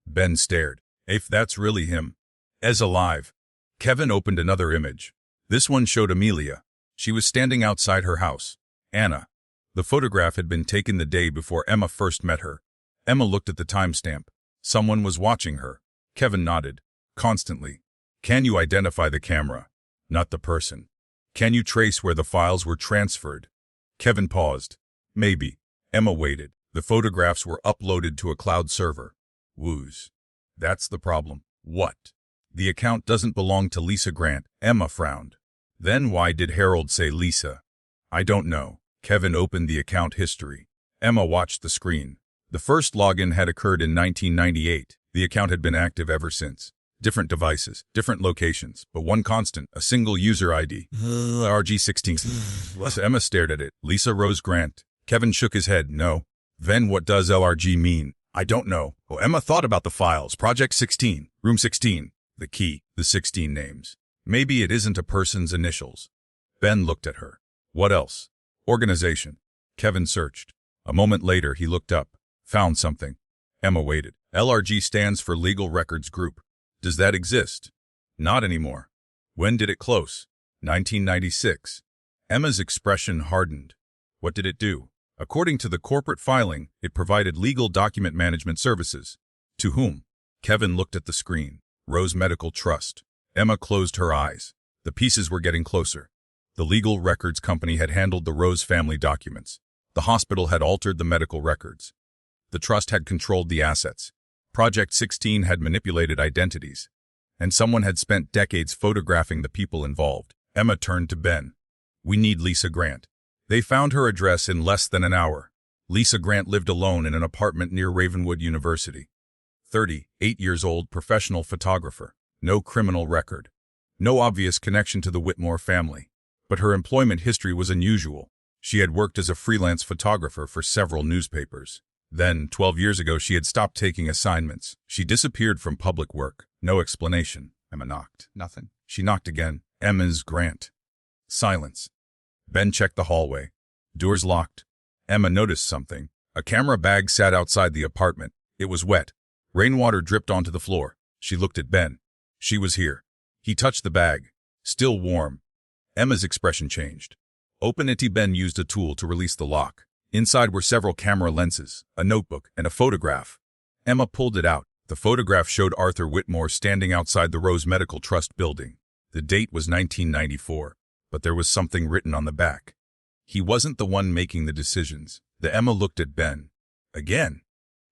Ben stared. If that's really him. As alive. Kevin opened another image. This one showed Amelia. She was standing outside her house. Anna. The photograph had been taken the day before Emma first met her. Emma looked at the timestamp. Someone was watching her. Kevin nodded. Constantly. Can you identify the camera? Not the person. Can you trace where the files were transferred? Kevin paused. Maybe. Emma waited. The photographs were uploaded to a cloud server. Woos. That's the problem. What? The account doesn't belong to Lisa Grant. Emma frowned. Then why did Harold say Lisa? I don't know. Kevin opened the account history. Emma watched the screen. The first login had occurred in 1998. The account had been active ever since. Different devices, different locations, but one constant, a single user ID. LRG-16. Emma stared at it. Lisa Rose Grant. Kevin shook his head. No. Then what does LRG mean? I don't know. Oh, Emma thought about the files. Project 16. Room 16. The key. The 16 names. Maybe it isn't a person's initials. Ben looked at her. What else? Organization. Kevin searched. A moment later, he looked up. Found something. Emma waited. LRG stands for Legal Records Group. Does that exist? Not anymore. When did it close? 1996. Emma's expression hardened. What did it do? According to the corporate filing, it provided legal document management services. To whom? Kevin looked at the screen. Rose Medical Trust. Emma closed her eyes. The pieces were getting closer. The legal records company had handled the Rose family documents. The hospital had altered the medical records. The trust had controlled the assets. Project 16 had manipulated identities. And someone had spent decades photographing the people involved. Emma turned to Ben. We need Lisa Grant. They found her address in less than an hour. Lisa Grant lived alone in an apartment near Ravenwood University. 38 years old, professional photographer. No criminal record. No obvious connection to the Whitmore family. But her employment history was unusual. She had worked as a freelance photographer for several newspapers. Then, 12 years ago, she had stopped taking assignments. She disappeared from public work. No explanation. Emma knocked. Nothing. She knocked again. Emma's Grant. Silence. Ben checked the hallway. Doors locked. Emma noticed something. A camera bag sat outside the apartment. It was wet. Rainwater dripped onto the floor. She looked at Ben. She was here. He touched the bag. Still warm. Emma's expression changed. Open it. Ben used a tool to release the lock. Inside were several camera lenses, a notebook, and a photograph. Emma pulled it out. The photograph showed Arthur Whitmore standing outside the Rose Medical Trust building. The date was 1994, but there was something written on the back. He wasn't the one making the decisions. Emma looked at Ben. Again.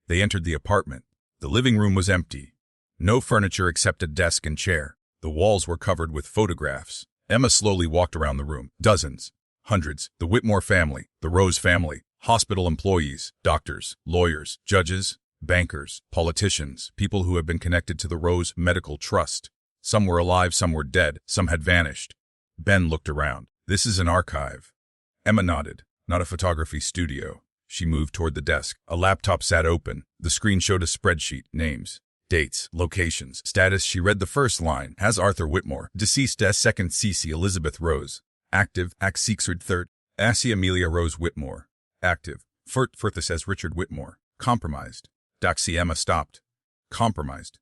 They entered the apartment. The living room was empty. No furniture except a desk and chair. The walls were covered with photographs. Emma slowly walked around the room. Dozens. Hundreds. The Whitmore family. The Rose family. Hospital employees. Doctors. Lawyers. Judges. Bankers. Politicians. People who had been connected to the Rose Medical Trust. Some were alive, some were dead, some had vanished. Ben looked around. This is an archive. Emma nodded. Not a photography studio. She moved toward the desk. A laptop sat open. The screen showed a spreadsheet. Names. Dates, locations, status. She read the first line. Has Arthur Whitmore. Deceased as second Cece Elizabeth Rose. Active. Axixard third. Assie Amelia Rose Whitmore. Active. Firthis as Richard Whitmore. Compromised. Doxy. Emma stopped. Compromised.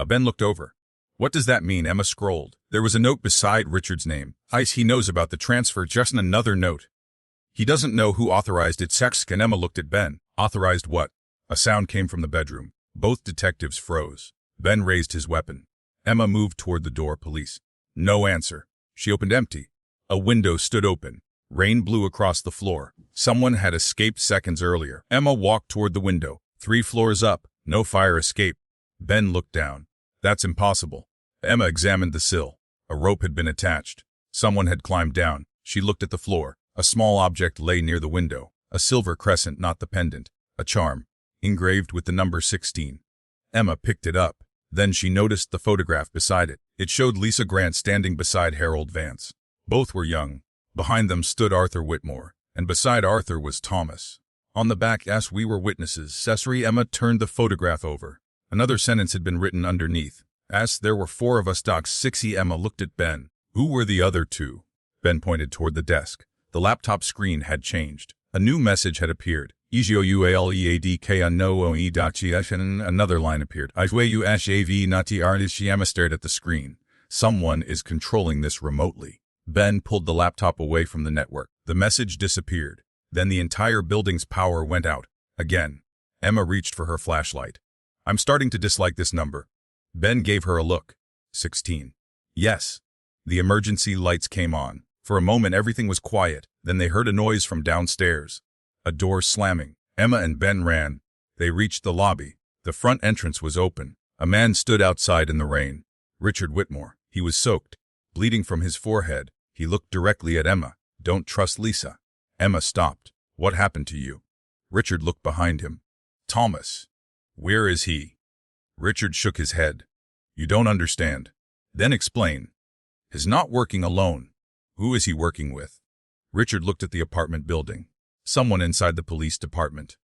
Ben looked over. What does that mean? Emma scrolled. There was a note beside Richard's name. He knows about the transfer. Just another note. He doesn't know who authorized it. And Emma looked at Ben. Authorized what? A sound came from the bedroom. Both detectives froze. Ben raised his weapon. Emma moved toward the door. Police. No answer. She opened. Empty. A window stood open. Rain blew across the floor. Someone had escaped seconds earlier. Emma walked toward the window. 3 floors up. No fire escape. Ben looked down. That's impossible. Emma examined the sill. A rope had been attached. Someone had climbed down. She looked at the floor. A small object lay near the window. A silver crescent, not the pendant. A charm. Engraved with the number 16. Emma picked it up. Then she noticed the photograph beside it. It showed Lisa Grant standing beside Harold Vance. Both were young. Behind them stood Arthur Whitmore, and beside Arthur was Thomas. On the back, as we were witnesses, Cesare. Emma turned the photograph over. Another sentence had been written underneath. As there were 4 of us. Doc 60. Emma looked at Ben. Who were the other 2? Ben pointed toward the desk. The laptop screen had changed. A new message had appeared. Another line appeared. Emma stared at the screen. Someone is controlling this remotely. Ben pulled the laptop away from the network. The message disappeared. Then the entire building's power went out. Again. Emma reached for her flashlight. I'm starting to dislike this number. Ben gave her a look. 16. Yes. The emergency lights came on. For a moment everything was quiet. Then they heard a noise from downstairs. A door slamming. Emma and Ben ran. They reached the lobby. The front entrance was open. A man stood outside in the rain. Richard Whitmore. He was soaked, bleeding from his forehead. He looked directly at Emma. Don't trust Lisa. Emma stopped. What happened to you? Richard looked behind him. Thomas. Where is he? Richard shook his head. You don't understand. Then explain. He's not working alone. Who is he working with? Richard looked at the apartment building. Someone inside the police department.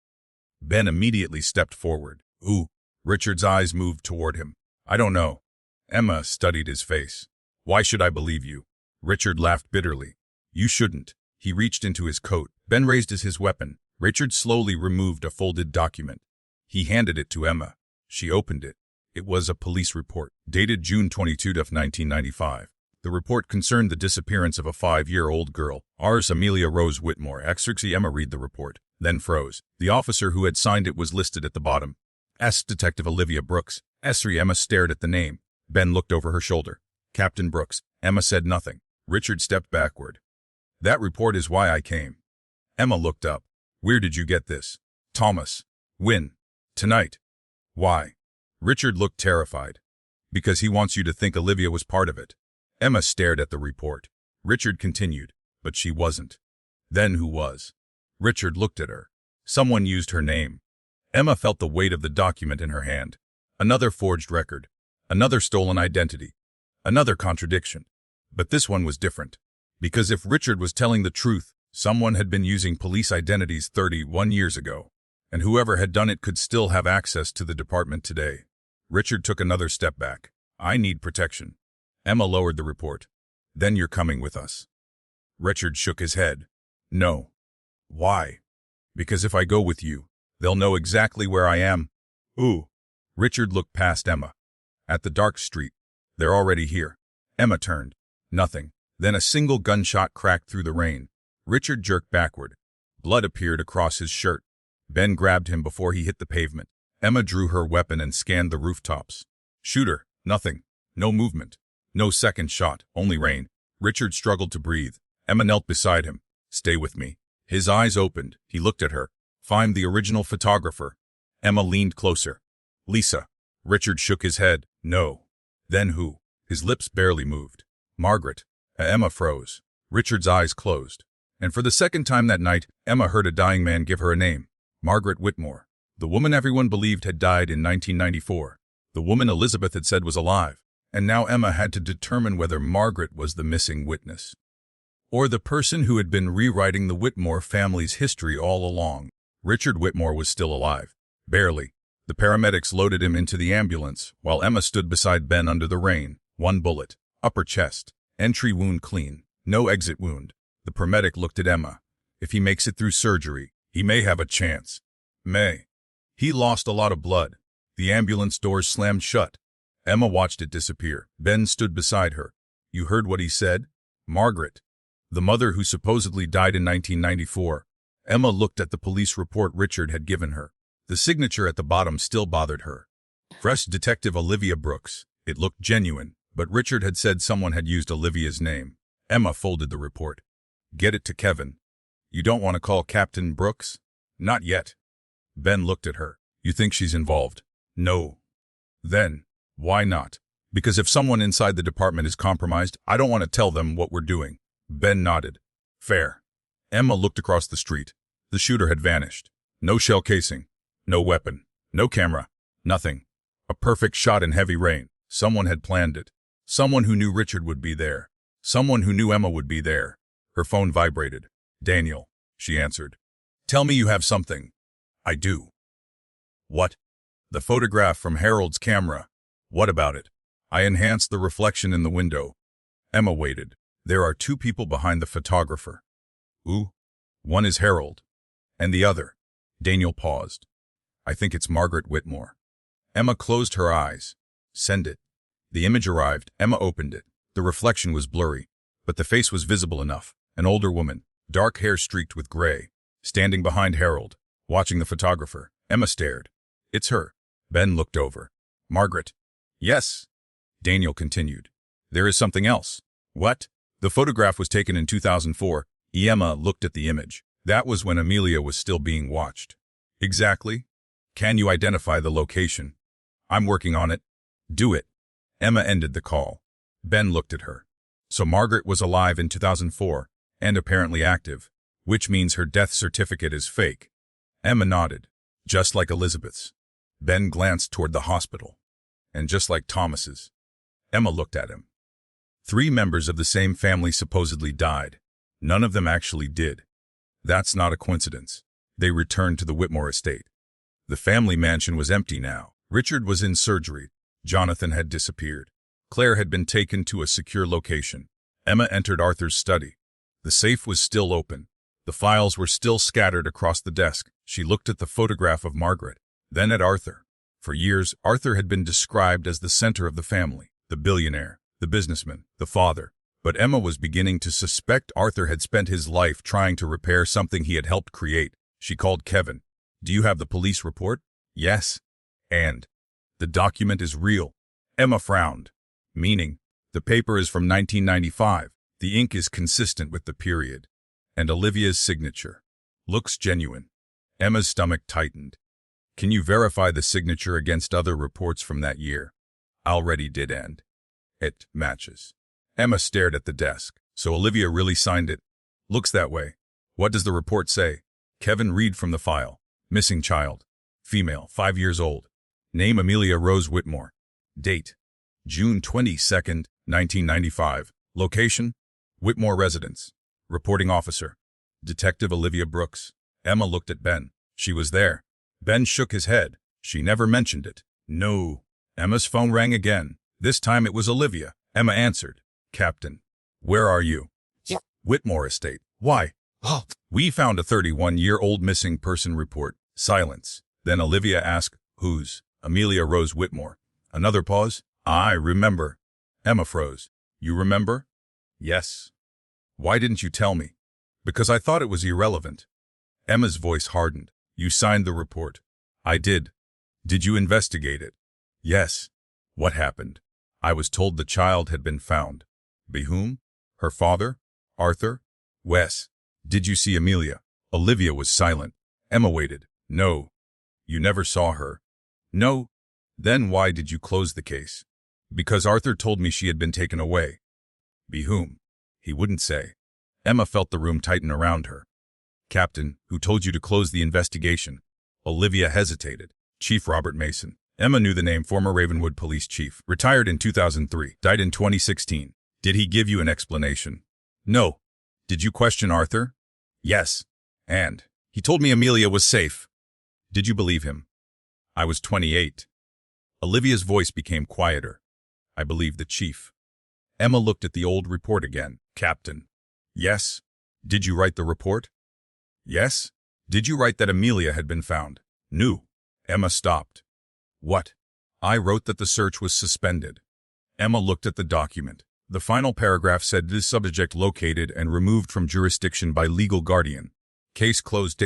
Ben immediately stepped forward. Who? Richard's eyes moved toward him. I don't know. Emma studied his face. Why should I believe you? Richard laughed bitterly. You shouldn't. He reached into his coat. Ben raised his weapon. Richard slowly removed a folded document. He handed it to Emma. She opened it. It was a police report, dated June 22, 1995. The report concerned the disappearance of a 5-year-old girl, Rs. Amelia Rose Whitmore. Emma read the report, then froze. The officer who had signed it was listed at the bottom. S. Detective Olivia Brooks. S3. Emma stared at the name. Ben looked over her shoulder. Captain Brooks. Emma said nothing. Richard stepped backward. That report is why I came. Emma looked up. Where did you get this? Thomas. When? Tonight. Why? Richard looked terrified. Because he wants you to think Olivia was part of it. Emma stared at the report. Richard continued, but she wasn't. Then who was? Richard looked at her. Someone used her name. Emma felt the weight of the document in her hand. Another forged record. Another stolen identity. Another contradiction. But this one was different. Because if Richard was telling the truth, someone had been using police identities 31 years ago. And whoever had done it could still have access to the department today. Richard took another step back. I need protection. Emma lowered the report. Then you're coming with us. Richard shook his head. No. Why? Because if I go with you, they'll know exactly where I am. Ooh. Richard looked past Emma. At the dark street. They're already here. Emma turned. Nothing. Then a single gunshot cracked through the rain. Richard jerked backward. Blood appeared across his shirt. Ben grabbed him before he hit the pavement. Emma drew her weapon and scanned the rooftops. Shooter. Nothing. No movement. No second shot. Only rain. Richard struggled to breathe. Emma knelt beside him. Stay with me. His eyes opened. He looked at her. Find the original photographer. Emma leaned closer. Lisa. Richard shook his head. No. Then who? His lips barely moved. Margaret. Emma froze. Richard's eyes closed. And for the second time that night, Emma heard a dying man give her a name. Margaret Whitmore. The woman everyone believed had died in 1994. The woman Elizabeth had said was alive. And now Emma had to determine whether Margaret was the missing witness. Or the person who had been rewriting the Whitmore family's history all along. Richard Whitmore was still alive. Barely. The paramedics loaded him into the ambulance, while Emma stood beside Ben under the rain. 1 bullet. Upper chest. Entry wound clean. No exit wound. The paramedic looked at Emma. If he makes it through surgery, he may have a chance. May. He lost a lot of blood. The ambulance doors slammed shut. Emma watched it disappear. Ben stood beside her. You heard what he said? Margaret. The mother who supposedly died in 1994. Emma looked at the police report Richard had given her. The signature at the bottom still bothered her. Fresh Detective Olivia Brooks. It looked genuine, but Richard had said someone had used Olivia's name. Emma folded the report. Get it to Kevin. You don't want to call Captain Brooks? Not yet. Ben looked at her. You think she's involved? No. Then, why not? Because if someone inside the department is compromised, I don't want to tell them what we're doing. Ben nodded. Fair. Emma looked across the street. The shooter had vanished. No shell casing. No weapon. No camera. Nothing. A perfect shot in heavy rain. Someone had planned it. Someone who knew Richard would be there. Someone who knew Emma would be there. Her phone vibrated. Daniel, she answered. Tell me you have something. I do. What? The photograph from Harold's camera. What about it? I enhanced the reflection in the window. Emma waited. There are 2 people behind the photographer. Ooh. One is Harold. And the other. Daniel paused. I think it's Margaret Whitmore. Emma closed her eyes. Send it. The image arrived. Emma opened it. The reflection was blurry, but the face was visible enough. An older woman, dark hair streaked with gray, standing behind Harold, watching the photographer. Emma stared. It's her. Ben looked over. Margaret. Yes. Daniel continued. There is something else. What? The photograph was taken in 2004. Emma looked at the image. That was when Amelia was still being watched. Exactly. Can you identify the location? I'm working on it. Do it. Emma ended the call. Ben looked at her. So Margaret was alive in 2004, and apparently active, which means her death certificate is fake. Emma nodded. Just like Elizabeth's. Ben glanced toward the hospital. and just like Thomas's. Emma looked at him. 3 members of the same family supposedly died. None of them actually did. That's not a coincidence. They returned to the Whitmore estate. The family mansion was empty now. Richard was in surgery. Jonathan had disappeared. Claire had been taken to a secure location. Emma entered Arthur's study. The safe was still open. The files were still scattered across the desk. She looked at the photograph of Margaret, then at Arthur. For years, Arthur had been described as the center of the family, the billionaire, the businessman, the father. But Emma was beginning to suspect Arthur had spent his life trying to repair something he had helped create. She called Kevin. "Do you have the police report?" "Yes." "And the document is real." Emma frowned. "Meaning, the paper is from 1995. The ink is consistent with the period. And Olivia's signature. Looks genuine." Emma's stomach tightened. "Can you verify the signature against other reports from that year?" "Already did, and it matches." Emma stared at the desk. "So Olivia really signed it?" "Looks that way." "What does the report say?" Kevin read from the file. "Missing child. Female, 5 years old. Name Amelia Rose Whitmore. Date, June 22nd, 1995. Location, Whitmore residence. Reporting officer, Detective Olivia Brooks." Emma looked at Ben. She was there. Ben shook his head. "She never mentioned it." "No." Emma's phone rang again. This time it was Olivia. Emma answered. "Captain, where are you?" Yeah. "Whitmore estate." "Why?" Oh, "We found a 31-year-old missing person report." Silence. Then Olivia asked, "Who's?" "Amelia Rose Whitmore." Another pause. "I remember." Emma froze. "You remember?" "Yes." "Why didn't you tell me?" "Because I thought it was irrelevant." Emma's voice hardened. "You signed the report." "I did." "Did you investigate it?" "Yes." "What happened?" "I was told the child had been found." "By whom?" "Her father? Arthur? Wes?" "Did you see Amelia?" Olivia was silent. Emma waited. "No." "You never saw her?" "No." "Then why did you close the case?" "Because Arthur told me she had been taken away." "By whom?" "He wouldn't say." Emma felt the room tighten around her. "Captain, who told you to close the investigation?" Olivia hesitated. "Chief Robert Mason." Emma knew the name. Former Ravenwood police chief. Retired in 2003. Died in 2016. "Did he give you an explanation?" "No." "Did you question Arthur?" "Yes." "And he told me Amelia was safe." "Did you believe him?" "I was 28. Olivia's voice became quieter. "I believed the chief." Emma looked at the old report again. "Captain." "Yes." "Did you write the report?" "Yes." "Did you write that Amelia had been found?" "No." Emma stopped. "What?" "I wrote that the search was suspended." Emma looked at the document. The final paragraph said, "This subject located and removed from jurisdiction by legal guardian. Case closed."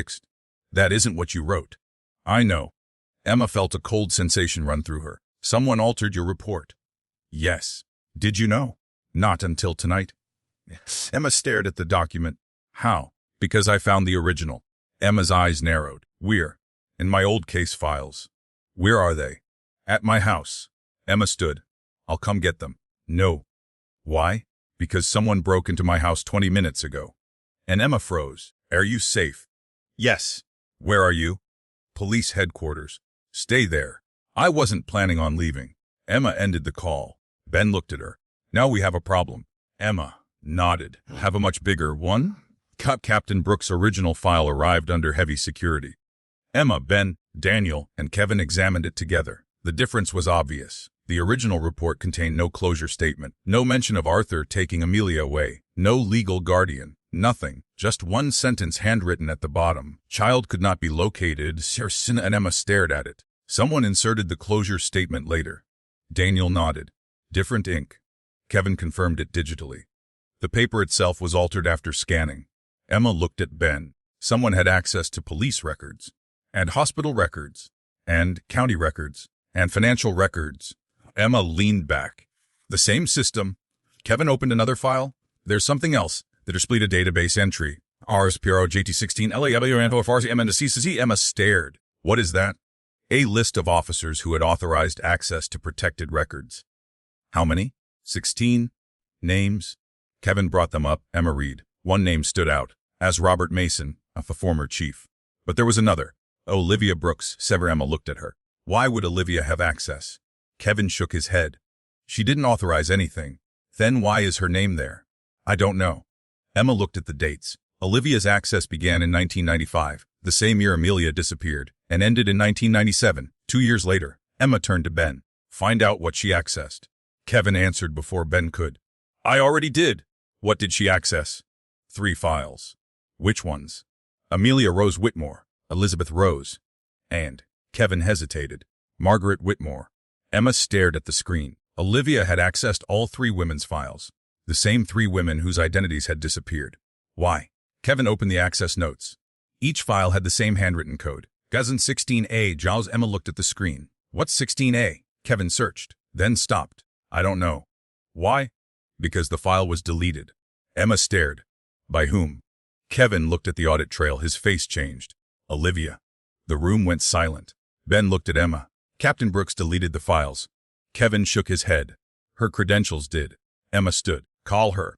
"That isn't what you wrote." "I know." Emma felt a cold sensation run through her. "Someone altered your report." "Yes." "Did you know?" "Not until tonight." Emma stared at the document. "How?" "Because I found the original." Emma's eyes narrowed. "Where?" "In my old case files." "Where are they?" "At my house." Emma stood. "I'll come get them." "No." "Why?" "Because someone broke into my house 20 minutes ago." And Emma froze. "Are you safe?" "Yes." "Where are you?" "Police headquarters." "Stay there." "I wasn't planning on leaving." Emma ended the call. Ben looked at her. "Now we have a problem." Emma nodded. "Have a much bigger one?" Captain Brooks' original file arrived under heavy security. Emma, Ben, Daniel, and Kevin examined it together. The difference was obvious. The original report contained no closure statement, no mention of Arthur taking Amelia away, no legal guardian, nothing, just one sentence handwritten at the bottom. "Child could not be located," and Emma stared at it. "Someone inserted the closure statement later." Daniel nodded. "Different ink." Kevin confirmed it digitally. The paper itself was altered after scanning. Emma looked at Ben. Someone had access to police records, and hospital records, and county records, and financial records. Emma leaned back. "The same system." Kevin opened another file. "There's something else. The displayed database entry. RSPRO JT16 LAW Emma stared. "What is that?" "A list of officers who had authorized access to protected records." "How many?" 16. "Names?" Kevin brought them up. Emma read. One name stood out, as Robert Mason, a former chief. But there was another. Olivia Brooks. Emma looked at her. "Why would Olivia have access?" Kevin shook his head. She didn't authorize anything. Then why is her name there? I don't know. Emma looked at the dates. Olivia's access began in 1995, the same year Amelia disappeared, and ended in 1997, 2 years later. Emma turned to Ben. Find out what she accessed. Kevin answered before Ben could. I already did. What did she access? 3 files. Which ones? Amelia Rose Whitmore, Elizabeth Rose, and, Kevin hesitated, Margaret Whitmore. Emma stared at the screen. Olivia had accessed all 3 women's files, the same 3 women whose identities had disappeared. Why? Kevin opened the access notes. Each file had the same handwritten code. Gazan 16A. Giles. Emma looked at the screen. What's 16A? Kevin searched, then stopped. I don't know. Why? Because the file was deleted. Emma stared. By whom? Kevin looked at the audit trail. His face changed. Olivia. The room went silent. Ben looked at Emma. Captain Brooks deleted the files. Kevin shook his head. Her credentials did. Emma stood. Call her.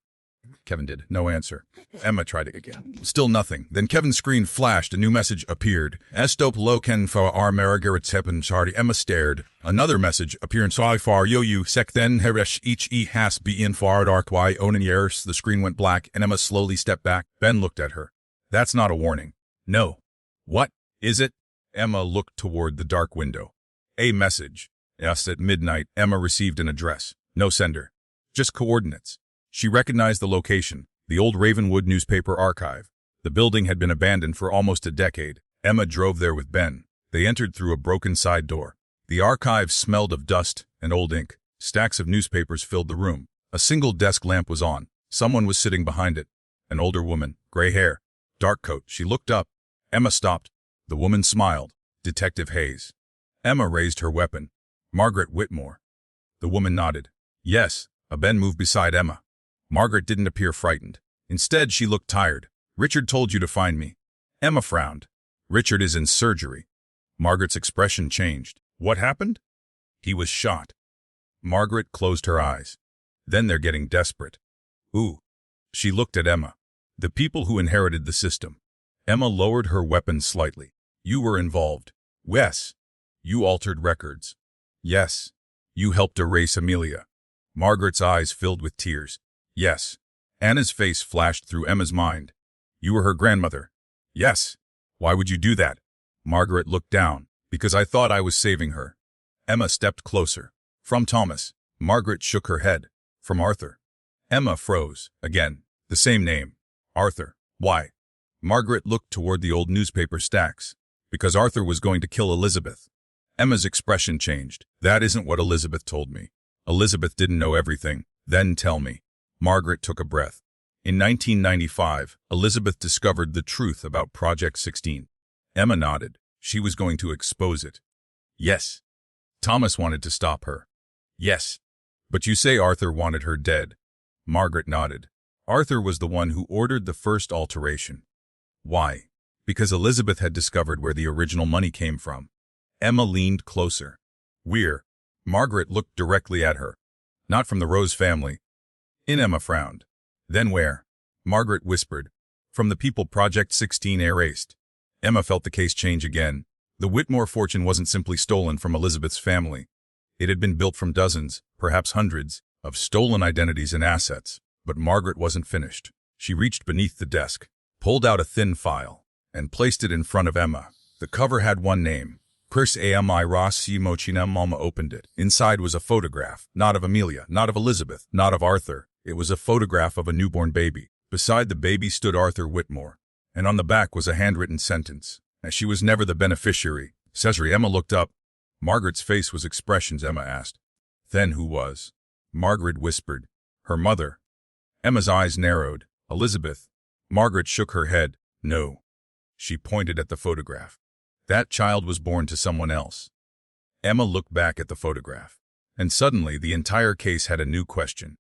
Kevin did. No answer. Emma tried it again. Still nothing. Then Kevin's screen flashed. A new message appeared. Estop loken for our Margaret Chardy. Emma stared. Another message appeared. Sorry for you sec then heresh each has be in far dark y onen years. The screen went black and Emma slowly stepped back. Ben looked at her. That's not a warning. No. What is it? Emma looked toward the dark window. A message. Yes, at midnight, Emma received an address. No sender. Just coordinates. She recognized the location, the old Ravenwood newspaper archive. The building had been abandoned for almost a decade. Emma drove there with Ben. They entered through a broken side door. The archive smelled of dust and old ink. Stacks of newspapers filled the room. A single desk lamp was on. Someone was sitting behind it. An older woman, gray hair, dark coat. She looked up. Emma stopped. The woman smiled. Detective Hayes. Emma raised her weapon. Margaret Whitmore. The woman nodded. Yes. Ben moved beside Emma. Margaret didn't appear frightened. Instead, she looked tired. Richard told you to find me. Emma frowned. Richard is in surgery. Margaret's expression changed. What happened? He was shot. Margaret closed her eyes. Then they're getting desperate. Ooh. She looked at Emma. The people who inherited the system. Emma lowered her weapon slightly. You were involved. Yes. You altered records. Yes. You helped erase Amelia. Margaret's eyes filled with tears. Yes. Anna's face flashed through Emma's mind. You were her grandmother. Yes. Why would you do that? Margaret looked down. Because I thought I was saving her. Emma stepped closer. From Thomas. Margaret shook her head. From Arthur. Emma froze. Again. The same name. Arthur. Why? Margaret looked toward the old newspaper stacks. Because Arthur was going to kill Elizabeth. Emma's expression changed. That isn't what Elizabeth told me. Elizabeth didn't know everything. Then tell me. Margaret took a breath. In 1995, Elizabeth discovered the truth about Project 16. Emma nodded. She was going to expose it. Yes. Thomas wanted to stop her. Yes. But you say Arthur wanted her dead. Margaret nodded. Arthur was the one who ordered the first alteration. Why? Because Elizabeth had discovered where the original money came from. Emma leaned closer. Where? Margaret looked directly at her. Not from the Rose family. Emma frowned. Then where? Margaret whispered. From the people Project 16 erased. Emma felt the case change again. The Whitmore fortune wasn't simply stolen from Elizabeth's family. It had been built from dozens, perhaps hundreds, of stolen identities and assets. But Margaret wasn't finished. She reached beneath the desk, pulled out a thin file, and placed it in front of Emma. The cover had one name. Chris Ami Rossi Mochina. Mama opened it. Inside was a photograph, not of Amelia, not of Elizabeth, not of Arthur. It was a photograph of a newborn baby. Beside the baby stood Arthur Whitmore, and on the back was a handwritten sentence. As she was never the beneficiary. Cesare. Emma looked up. Margaret's face was expressions. Emma asked. Then who was? Margaret whispered. Her mother. Emma's eyes narrowed. Elizabeth. Margaret shook her head. No. She pointed at the photograph. That child was born to someone else. Emma looked back at the photograph. And suddenly the entire case had a new question.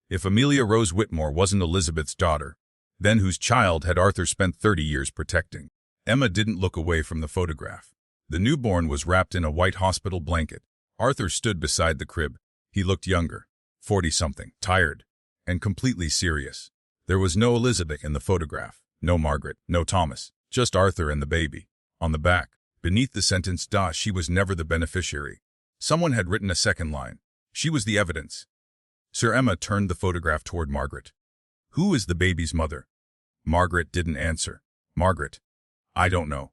If Amelia Rose Whitmore wasn't Elizabeth's daughter, then whose child had Arthur spent 30 years protecting? Emma didn't look away from the photograph. The newborn was wrapped in a white hospital blanket. Arthur stood beside the crib. He looked younger, 40-something, tired, and completely serious. There was no Elizabeth in the photograph, no Margaret, no Thomas, just Arthur and the baby. On the back, beneath the sentence, she was never the beneficiary. Someone had written a second line. She was the evidence. Sir Emma turned the photograph toward Margaret. Who is the baby's mother? Margaret didn't answer. Margaret. I don't know.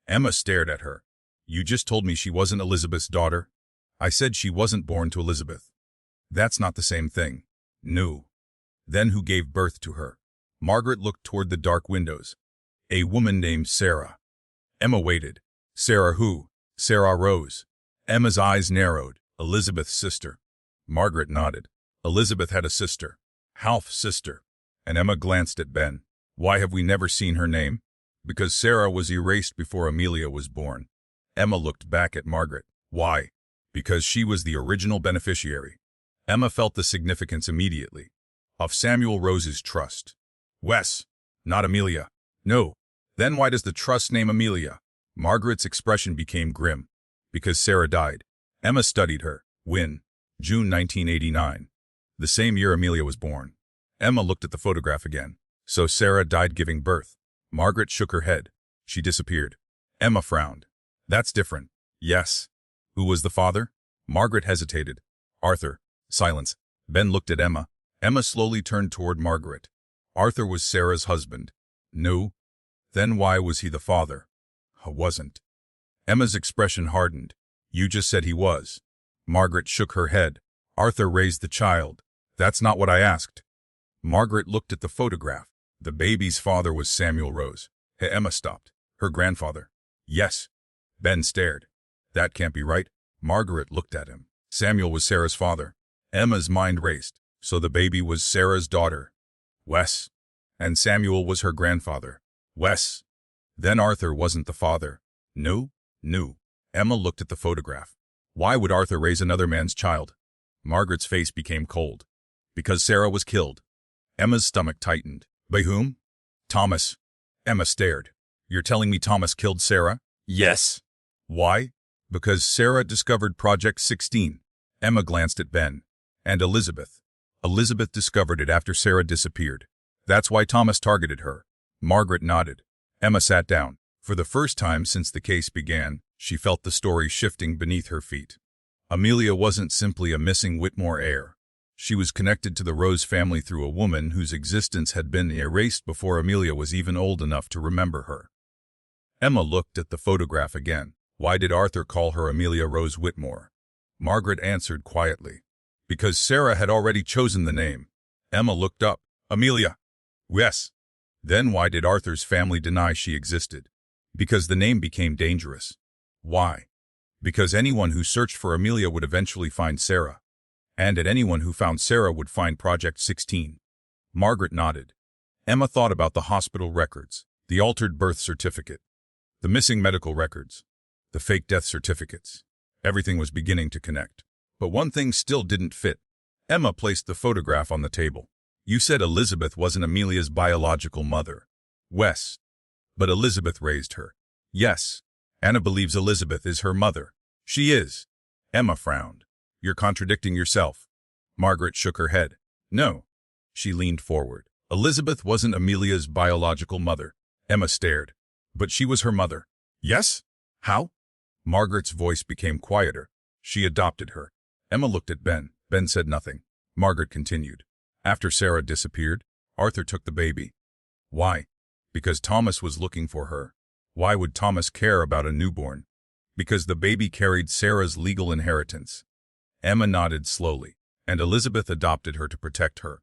Emma stared at her. You just told me she wasn't Elizabeth's daughter. I said she wasn't born to Elizabeth. That's not the same thing. No. Then who gave birth to her? Margaret looked toward the dark windows. A woman named Sarah. Emma waited. Sarah who? Sarah Rose. Emma's eyes narrowed. Elizabeth's sister. Margaret nodded. Elizabeth had a sister. Half sister. And Emma glanced at Ben. Why have we never seen her name? Because Sarah was erased before Amelia was born. Emma looked back at Margaret. Why? Because she was the original beneficiary. Emma felt the significance immediately. Of Samuel Rose's trust. Wes. Not Amelia. No. Then why does the trust name Amelia? Margaret's expression became grim. Because Sarah died. Emma studied her. When? June 1989. The same year Amelia was born. Emma looked at the photograph again. So Sarah died giving birth. Margaret shook her head. She disappeared. Emma frowned. That's different. Yes. Who was the father? Margaret hesitated. Arthur. Silence. Ben looked at Emma. Emma slowly turned toward Margaret. Arthur was Sarah's husband. No. Then why was he the father? Wasn't. Emma's expression hardened. You just said he was. Margaret shook her head. Arthur raised the child. That's not what I asked. Margaret looked at the photograph. The baby's father was Samuel Rose. Emma stopped. Her grandfather. Yes. Ben stared. That can't be right. Margaret looked at him. Samuel was Sarah's father. Emma's mind raced. So the baby was Sarah's daughter. Wes. And Samuel was her grandfather. Wes. Then Arthur wasn't the father. No. No. Emma looked at the photograph. Why would Arthur raise another man's child? Margaret's face became cold. Because Sarah was killed. Emma's stomach tightened. By whom? Thomas. Emma stared. You're telling me Thomas killed Sarah? Yes. Why? Because Sarah discovered Project 16. Emma glanced at Ben. And Elizabeth. Elizabeth discovered it after Sarah disappeared. That's why Thomas targeted her. Margaret nodded. Emma sat down. For the first time since the case began, she felt the story shifting beneath her feet. Amelia wasn't simply a missing Whitmore heir. She was connected to the Rose family through a woman whose existence had been erased before Amelia was even old enough to remember her. Emma looked at the photograph again. Why did Arthur call her Amelia Rose Whitmore? Margaret answered quietly. Because Sarah had already chosen the name. Emma looked up. Amelia. Yes. Then why did Arthur's family deny she existed? Because the name became dangerous. Why? Because anyone who searched for Amelia would eventually find Sarah. And anyone who found Sarah would find Project 16. Margaret nodded. Emma thought about the hospital records, the altered birth certificate, the missing medical records, the fake death certificates. Everything was beginning to connect. But one thing still didn't fit. Emma placed the photograph on the table. You said Elizabeth wasn't Amelia's biological mother. Wes. But Elizabeth raised her. Yes. Anna believes Elizabeth is her mother. She is. Emma frowned. You're contradicting yourself. Margaret shook her head. No. She leaned forward. Elizabeth wasn't Amelia's biological mother. Emma stared. But she was her mother. Yes? How? Margaret's voice became quieter. She adopted her. Emma looked at Ben. Ben said nothing. Margaret continued. After Sarah disappeared, Arthur took the baby. Why? Because Thomas was looking for her. Why would Thomas care about a newborn? Because the baby carried Sarah's legal inheritance. Emma nodded slowly, and Elizabeth adopted her to protect her.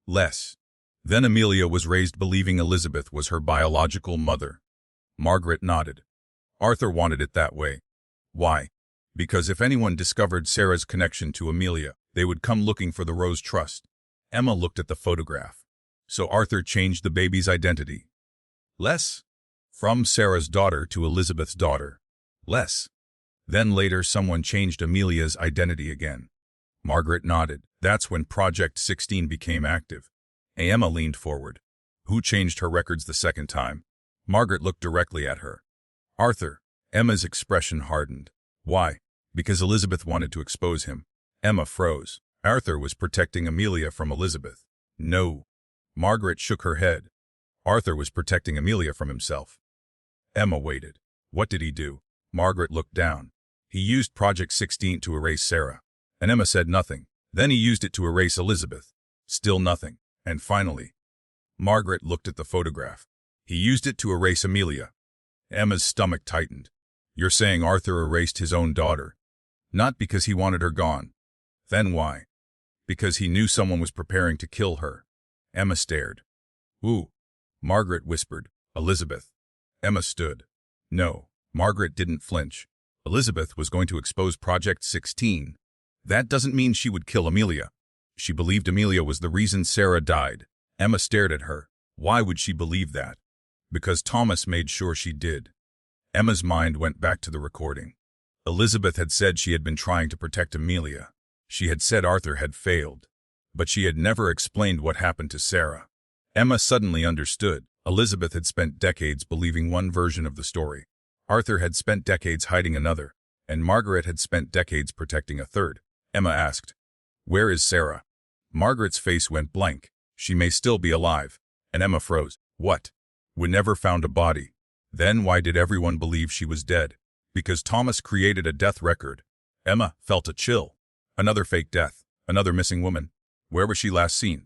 Less. Then Amelia was raised believing Elizabeth was her biological mother. Margaret nodded. Arthur wanted it that way. Why? Because if anyone discovered Sarah's connection to Amelia, they would come looking for the Rose Trust. Emma looked at the photograph. So Arthur changed the baby's identity. Less. From Sarah's daughter to Elizabeth's daughter. Less. Then later someone changed Amelia's identity again. Margaret nodded. That's when Project 16 became active. Emma leaned forward. Who changed her records the second time? Margaret looked directly at her. Arthur. Emma's expression hardened. Why? Because Elizabeth wanted to expose him. Emma froze. Arthur was protecting Amelia from Elizabeth. No. Margaret shook her head. Arthur was protecting Amelia from himself. Emma waited. What did he do? Margaret looked down. He used Project 16 to erase Sarah. And Emma said nothing. Then he used it to erase Elizabeth. Still nothing. And finally, Margaret looked at the photograph. He used it to erase Amelia. Emma's stomach tightened. You're saying Arthur erased his own daughter? Not because he wanted her gone. Then why? Because he knew someone was preparing to kill her. Emma stared. Ooh. Margaret whispered. Elizabeth. Emma stood. No. Margaret didn't flinch. Elizabeth was going to expose Project 16. That doesn't mean she would kill Amelia. She believed Amelia was the reason Sarah died. Emma stared at her. Why would she believe that? Because Thomas made sure she did. Emma's mind went back to the recording. Elizabeth had said she had been trying to protect Amelia. She had said Arthur had failed. But she had never explained what happened to Sarah. Emma suddenly understood. Elizabeth had spent decades believing one version of the story. Arthur had spent decades hiding another. And Margaret had spent decades protecting a third. Emma asked, "Where is Sarah?" Margaret's face went blank. She may still be alive. And Emma froze. What? We never found a body. Then why did everyone believe she was dead? Because Thomas created a death record. Emma felt a chill. Another fake death. Another missing woman. Where was she last seen?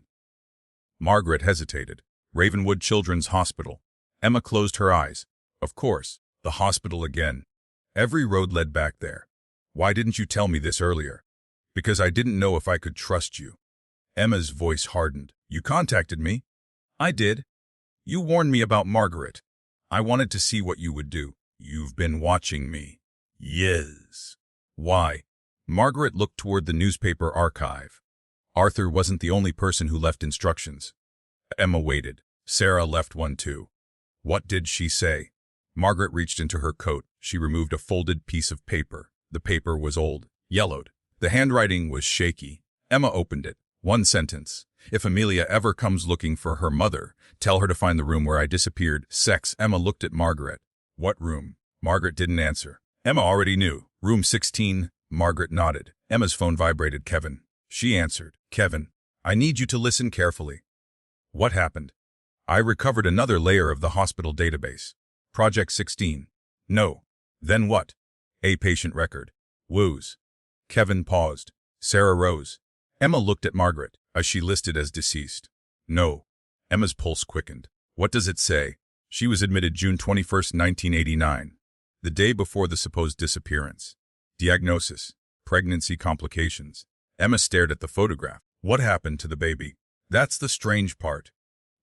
Margaret hesitated. Ravenwood Children's Hospital. Emma closed her eyes. Of course, the hospital again. Every road led back there. Why didn't you tell me this earlier? Because I didn't know if I could trust you. Emma's voice hardened. You contacted me? I did. You warned me about Margaret. I wanted to see what you would do. You've been watching me. Yes. Why? Margaret looked toward the newspaper archive. Arthur wasn't the only person who left instructions. Emma waited. Sarah left one too. What did she say? Margaret reached into her coat. She removed a folded piece of paper. The paper was old, yellowed. The handwriting was shaky. Emma opened it. One sentence. If Amelia ever comes looking for her mother, tell her to find the room where I disappeared. Sex. Emma looked at Margaret. What room? Margaret didn't answer. Emma already knew. Room 16. Margaret nodded. Emma's phone vibrated. Kevin. She answered. Kevin, I need you to listen carefully. What happened? I recovered another layer of the hospital database. Project 16. No. Then what? A patient record. Woos. Kevin paused. Sarah rose. Emma looked at Margaret. Is she listed as deceased? No. Emma's pulse quickened. What does it say? She was admitted June 21, 1989. The day before the supposed disappearance. Diagnosis. Pregnancy complications. Emma stared at the photograph. What happened to the baby? That's the strange part.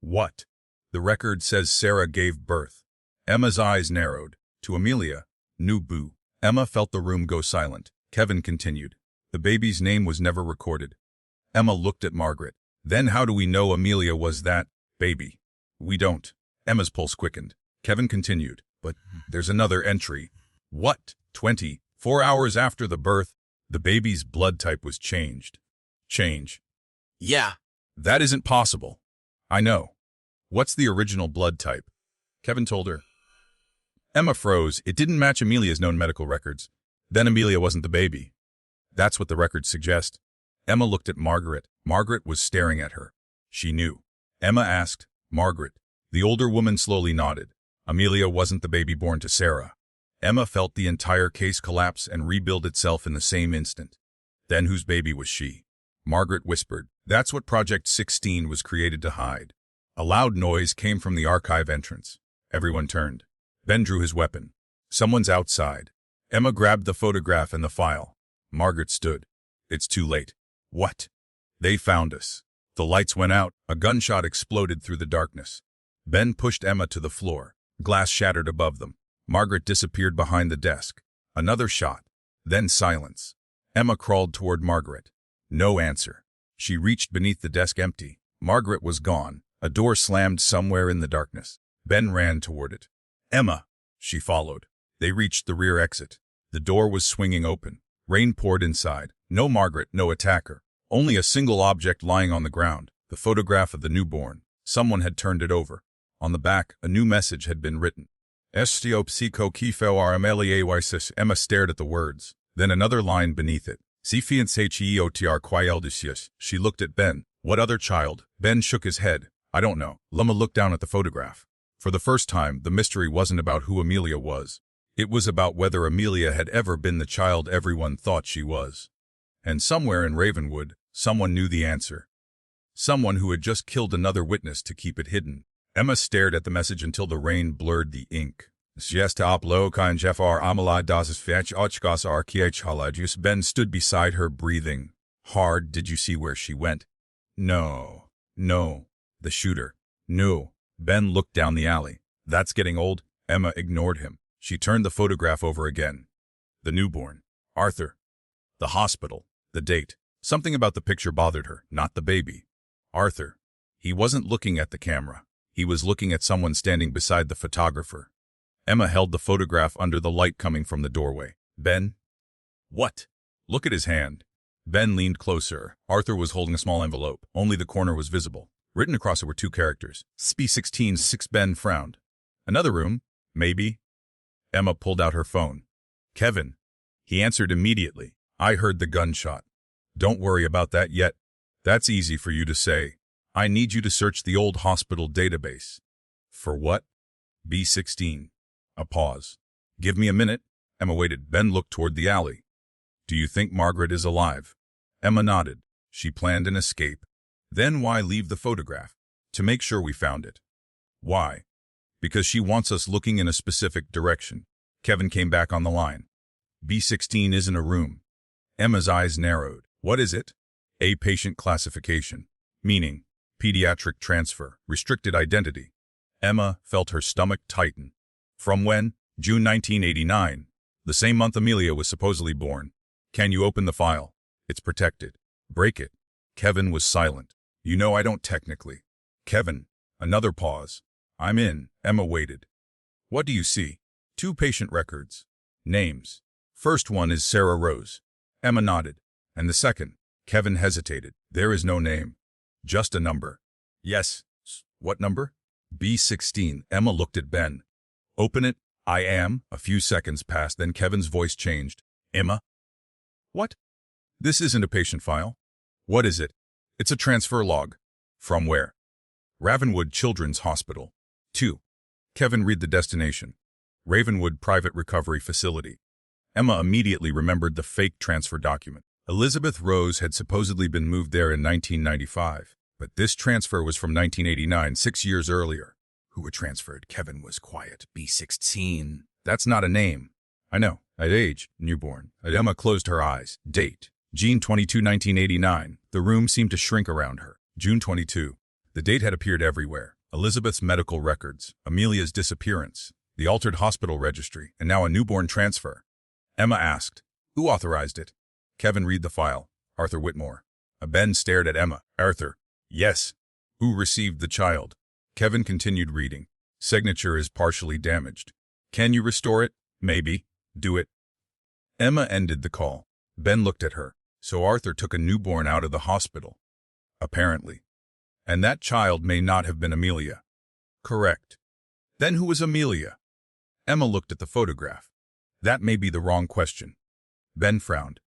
What? The record says Sarah gave birth. Emma's eyes narrowed. To Amelia. New boo. Emma felt the room go silent. Kevin continued. The baby's name was never recorded. Emma looked at Margaret. Then how do we know Amelia was that baby? We don't. Emma's pulse quickened. Kevin continued. But there's another entry. What? 24 hours after the birth, the baby's blood type was changed. Change. Yeah. That isn't possible. I know. What's the original blood type? Kevin told her. Emma froze. It didn't match Amelia's known medical records. Then Amelia wasn't the baby. That's what the records suggest. Emma looked at Margaret. Margaret was staring at her. She knew. Emma asked, Margaret. The older woman slowly nodded. Amelia wasn't the baby born to Sarah. Emma felt the entire case collapse and rebuild itself in the same instant. Then whose baby was she? Margaret whispered. That's what Project 16 was created to hide. A loud noise came from the archive entrance. Everyone turned. Ben drew his weapon. Someone's outside. Emma grabbed the photograph and the file. Margaret stood. It's too late. What? They found us. The lights went out. A gunshot exploded through the darkness. Ben pushed Emma to the floor. Glass shattered above them. Margaret disappeared behind the desk. Another shot. Then silence. Emma crawled toward Margaret. No answer. She reached beneath the desk empty. Margaret was gone. A door slammed somewhere in the darkness. Ben ran toward it. Emma. She followed. They reached the rear exit. The door was swinging open. Rain poured inside. No Margaret, no attacker. Only a single object lying on the ground. The photograph of the newborn. Someone had turned it over. On the back, a new message had been written. Estio psycho kifo armeliawisis. Emma stared at the words. Then another line beneath it. Sifian heotr quieldisius. She looked at Ben. What other child? Ben shook his head. I don't know. Lama looked down at the photograph. For the first time, the mystery wasn't about who Amelia was. It was about whether Amelia had ever been the child everyone thought she was. And somewhere in Ravenwood, someone knew the answer. Someone who had just killed another witness to keep it hidden. Emma stared at the message until the rain blurred the ink. Ben stood beside her, breathing hard. Did you see where she went? No. The shooter. No. Ben looked down the alley. That's getting old. Emma ignored him. She turned the photograph over again. The newborn. Arthur. The hospital. The date. Something about the picture bothered her, not the baby. Arthur. He wasn't looking at the camera. He was looking at someone standing beside the photographer. Emma held the photograph under the light coming from the doorway. Ben? What? Look at his hand. Ben leaned closer. Arthur was holding a small envelope. Only the corner was visible. Written across it were 2 characters. SP16-6. Ben frowned. Another room? Maybe. Emma pulled out her phone. Kevin. He answered immediately. I heard the gunshot. Don't worry about that yet. That's easy for you to say. I need you to search the old hospital database. For what? B16. A pause. Give me a minute. Emma waited. Ben looked toward the alley. Do you think Margaret is alive? Emma nodded. She planned an escape. Then why leave the photograph? To make sure we found it. Why? Because she wants us looking in a specific direction. Kevin came back on the line. B16 isn't a room. Emma's eyes narrowed. What is it? A patient classification. Meaning, pediatric transfer, restricted identity. Emma felt her stomach tighten. From when? June 1989. The same month Amelia was supposedly born. Can you open the file? It's protected. Break it. Kevin was silent. You know I don't technically. Kevin. Another pause. I'm in. Emma waited. What do you see? 2 patient records. Names. First one is Sarah Rose. Emma nodded. And the second? Kevin hesitated. There is no name. Just a number. Yes. What number? B16. Emma looked at Ben. Open it. I am. A few seconds passed, then Kevin's voice changed. Emma? What? This isn't a patient file. What is it? It's a transfer log. From where? Ravenwood Children's Hospital. 2. Kevin read the destination. Ravenwood Private Recovery Facility. Emma immediately remembered the fake transfer document. Elizabeth Rose had supposedly been moved there in 1995, but this transfer was from 1989, 6 years earlier. Who were transferred? Kevin was quiet. B16. That's not a name. I know. At age, newborn. Emma closed her eyes. Date. June 22, 1989. The room seemed to shrink around her. June 22. The date had appeared everywhere. Elizabeth's medical records, Amelia's disappearance, the altered hospital registry, and now a newborn transfer. Emma asked, who authorized it? Kevin read the file. Arthur Whitmore. Ben stared at Emma. Arthur. Yes. Who received the child? Kevin continued reading. Signature is partially damaged. Can you restore it? Maybe. Do it. Emma ended the call. Ben looked at her. So Arthur took a newborn out of the hospital. Apparently. And that child may not have been Amelia. Correct. Then who was Amelia? Emma looked at the photograph. That may be the wrong question. Ben frowned.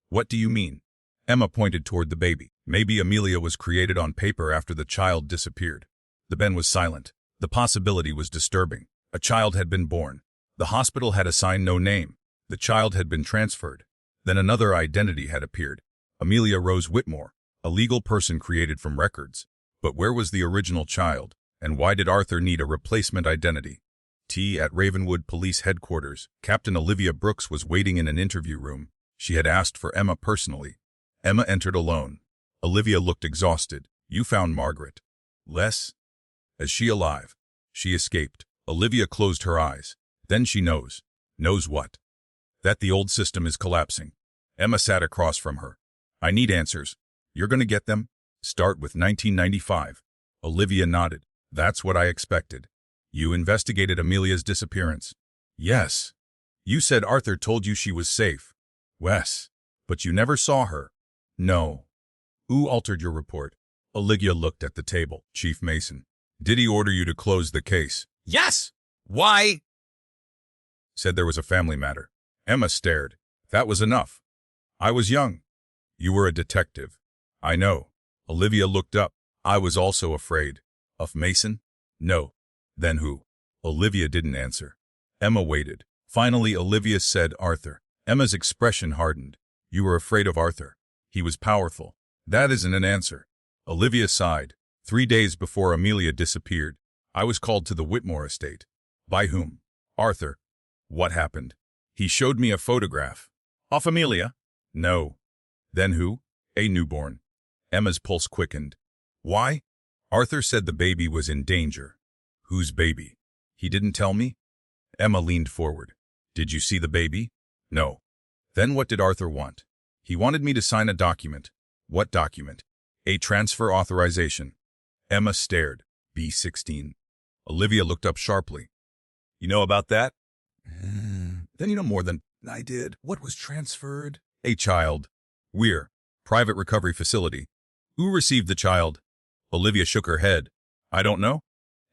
What do you mean? Emma pointed toward the baby. Maybe Amelia was created on paper after the child disappeared. The Ben was silent. The possibility was disturbing. A child had been born. The hospital had assigned no name. The child had been transferred. Then another identity had appeared. Amelia Rose Whitmore, a legal person created from records. But where was the original child? And why did Arthur need a replacement identity? At Ravenwood Police Headquarters, Captain Olivia Brooks was waiting in an interview room. She had asked for Emma personally. Emma entered alone. Olivia looked exhausted. You found Margaret. Les? Is she alive? She escaped. Olivia closed her eyes. Then she knows. Knows what? That the old system is collapsing. Emma sat across from her. I need answers. You're going to get them? Start with 1995. Olivia nodded. That's what I expected. You investigated Amelia's disappearance. Yes. You said Arthur told you she was safe. Wes. But you never saw her. No. Who altered your report? Olivia looked at the table. Chief Mason. Did he order you to close the case? Yes. Why? Said there was a family matter. Emma stared. That was enough. I was young. You were a detective. I know. Olivia looked up. I was also afraid. Of Mason? No. Then who? Olivia didn't answer. Emma waited. Finally, Olivia said, Arthur. Emma's expression hardened. You were afraid of Arthur. He was powerful. That isn't an answer. Olivia sighed. 3 days before Amelia disappeared, I was called to the Whitmore estate. By whom? Arthur. What happened? He showed me a photograph. Of Amelia? No. Then who? A newborn. Emma's pulse quickened. Why? Arthur said the baby was in danger. Whose baby? He didn't tell me? Emma leaned forward. Did you see the baby? No. Then what did Arthur want? He wanted me to sign a document. What document? A transfer authorization. Emma stared. B16. Olivia looked up sharply. You know about that? Then you know more than I did. What was transferred? A child. We're. Private recovery facility. Who received the child? Olivia shook her head. I don't know.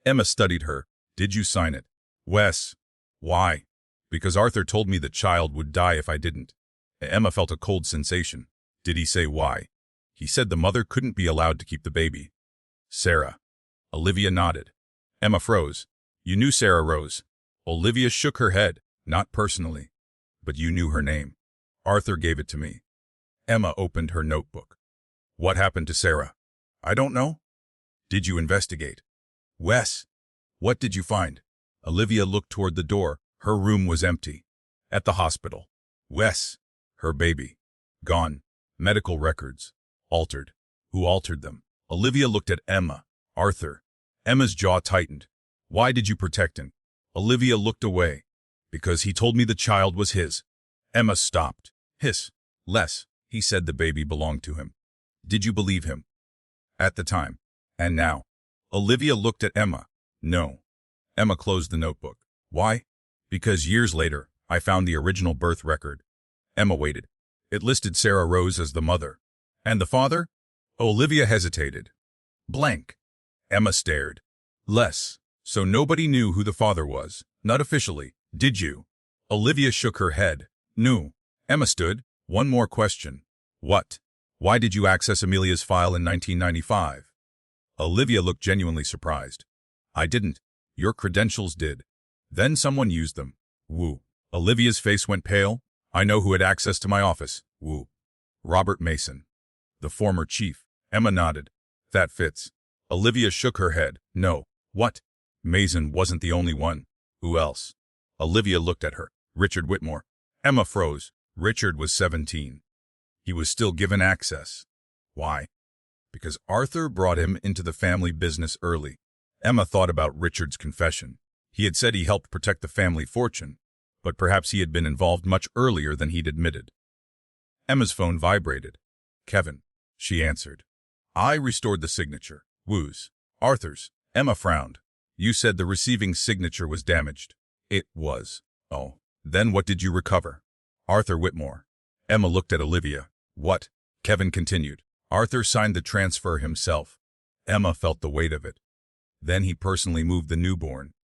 Emma studied her. Did you sign it? Wes. Why? Because Arthur told me the child would die if I didn't. Emma felt a cold sensation. Did he say why? He said the mother couldn't be allowed to keep the baby. Sarah. Olivia nodded. Emma froze. You knew Sarah Rose. Olivia shook her head. Not personally. But you knew her name. Arthur gave it to me. Emma opened her notebook. What happened to Sarah? I don't know. Did you investigate? Wes. What did you find? Olivia looked toward the door. Her room was empty. At the hospital. Wes. Her baby. Gone. Medical records. Altered. Who altered them? Olivia looked at Emma. Arthur. Emma's jaw tightened. Why did you protect him? Olivia looked away. Because he told me the child was his. Emma stopped. Les. He said the baby belonged to him. Did you believe him? At the time. And now? Olivia looked at Emma. No. Emma closed the notebook. Why? Because years later, I found the original birth record. Emma waited. It listed Sarah Rose as the mother. And the father? Olivia hesitated. Blank. Emma stared. Les. So nobody knew who the father was. Not officially. Did you? Olivia shook her head. No. Emma stood. One more question. What? Why did you access Amelia's file in 1995? Olivia looked genuinely surprised. I didn't. Your credentials did. Then someone used them. Woo. Olivia's face went pale. I know who had access to my office. Woo. Robert Mason. The former chief. Emma nodded. That fits. Olivia shook her head. No. What? Mason wasn't the only one. Who else? Olivia looked at her. Richard Whitmore. Emma froze. Richard was 17. He was still given access. Why? Because Arthur brought him into the family business early. Emma thought about Richard's confession. He had said he helped protect the family fortune, but perhaps he had been involved much earlier than he'd admitted. Emma's phone vibrated. Kevin, she answered. I restored the signature. Woo's. Arthur's. Emma frowned. You said the receiving signature was damaged. It was. Oh. Then what did you recover? Arthur Whitmore. Emma looked at Olivia. What? Kevin continued. Arthur signed the transfer himself. Emma felt the weight of it. Then he personally moved the newborn.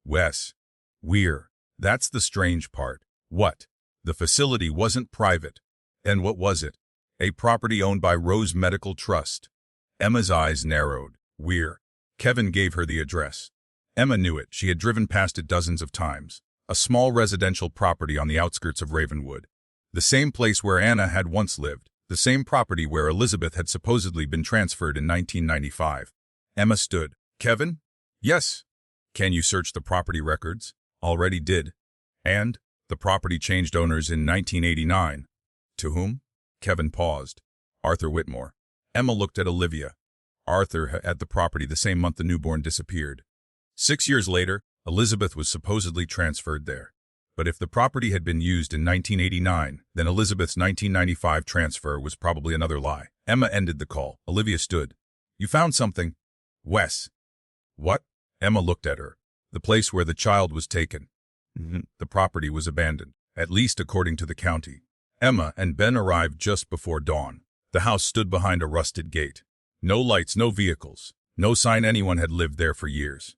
Wes. We're. That's the strange part. What? The facility wasn't private. And what was it? A property owned by Rose Medical Trust. Emma's eyes narrowed. We're. Kevin gave her the address. Emma knew it. She had driven past it dozens of times. A small residential property on the outskirts of Ravenwood. The same place where Anna had once lived. The same property where Elizabeth had supposedly been transferred in 1995. Emma stood. Kevin? Yes. Can you search the property records? Already did. And? The property changed owners in 1989. To whom? Kevin paused. Arthur Whitmore. Emma looked at Olivia. Arthur had the property the same month the newborn disappeared. 6 years later, Elizabeth was supposedly transferred there. But if the property had been used in 1989, then Elizabeth's 1995 transfer was probably another lie. Emma ended the call. Olivia stood. You found something? Wes. What? Emma looked at her. The place where the child was taken. The property was abandoned, at least according to the county. Emma and Ben arrived just before dawn. The house stood behind a rusted gate. No lights, no vehicles. No sign anyone had lived there for years.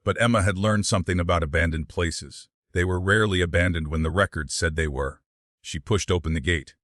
But Emma had learned something about abandoned places. They were rarely abandoned when the records said they were. She pushed open the gate.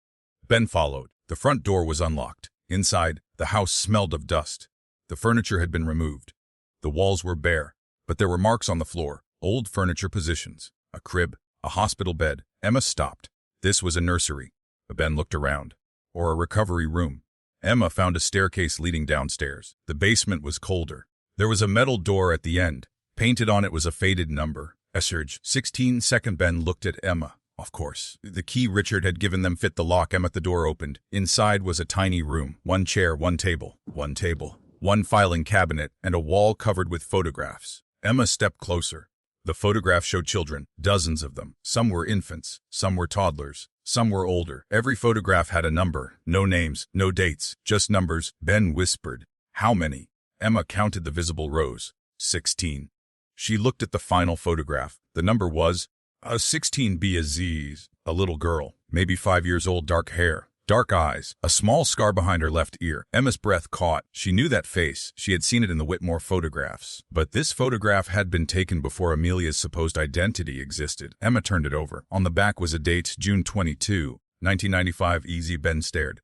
Ben followed. The front door was unlocked. Inside, the house smelled of dust. The furniture had been removed. The walls were bare, but there were marks on the floor, old furniture positions, a crib, A hospital bed. Emma stopped. This was a nursery. Ben looked around. Or a recovery room. Emma found a staircase leading downstairs. The basement was colder. There was a metal door at the end. Painted on it was a faded number. Surge 16. Ben looked at Emma. Of course. The key Richard had given them fit the lock. Emma, the door opened. Inside was a tiny room. One chair, one table, one filing cabinet, and a wall covered with photographs. Emma stepped closer. The photographs showed children, dozens of them. Some were infants, some were toddlers, some were older. Every photograph had a number. No names, no dates, just numbers. Ben whispered, "How many?" Emma counted the visible rows. 16. She looked at the final photograph. The number was 16B. Aziz, a little girl, maybe 5 years old, dark hair, dark eyes, a small scar behind her left ear. Emma's breath caught. She knew that face. She had seen it in the Whitmore photographs. But this photograph had been taken before Amelia's supposed identity existed. Emma turned it over. On the back was a date, June 22, 1995. Easy. Ben stared.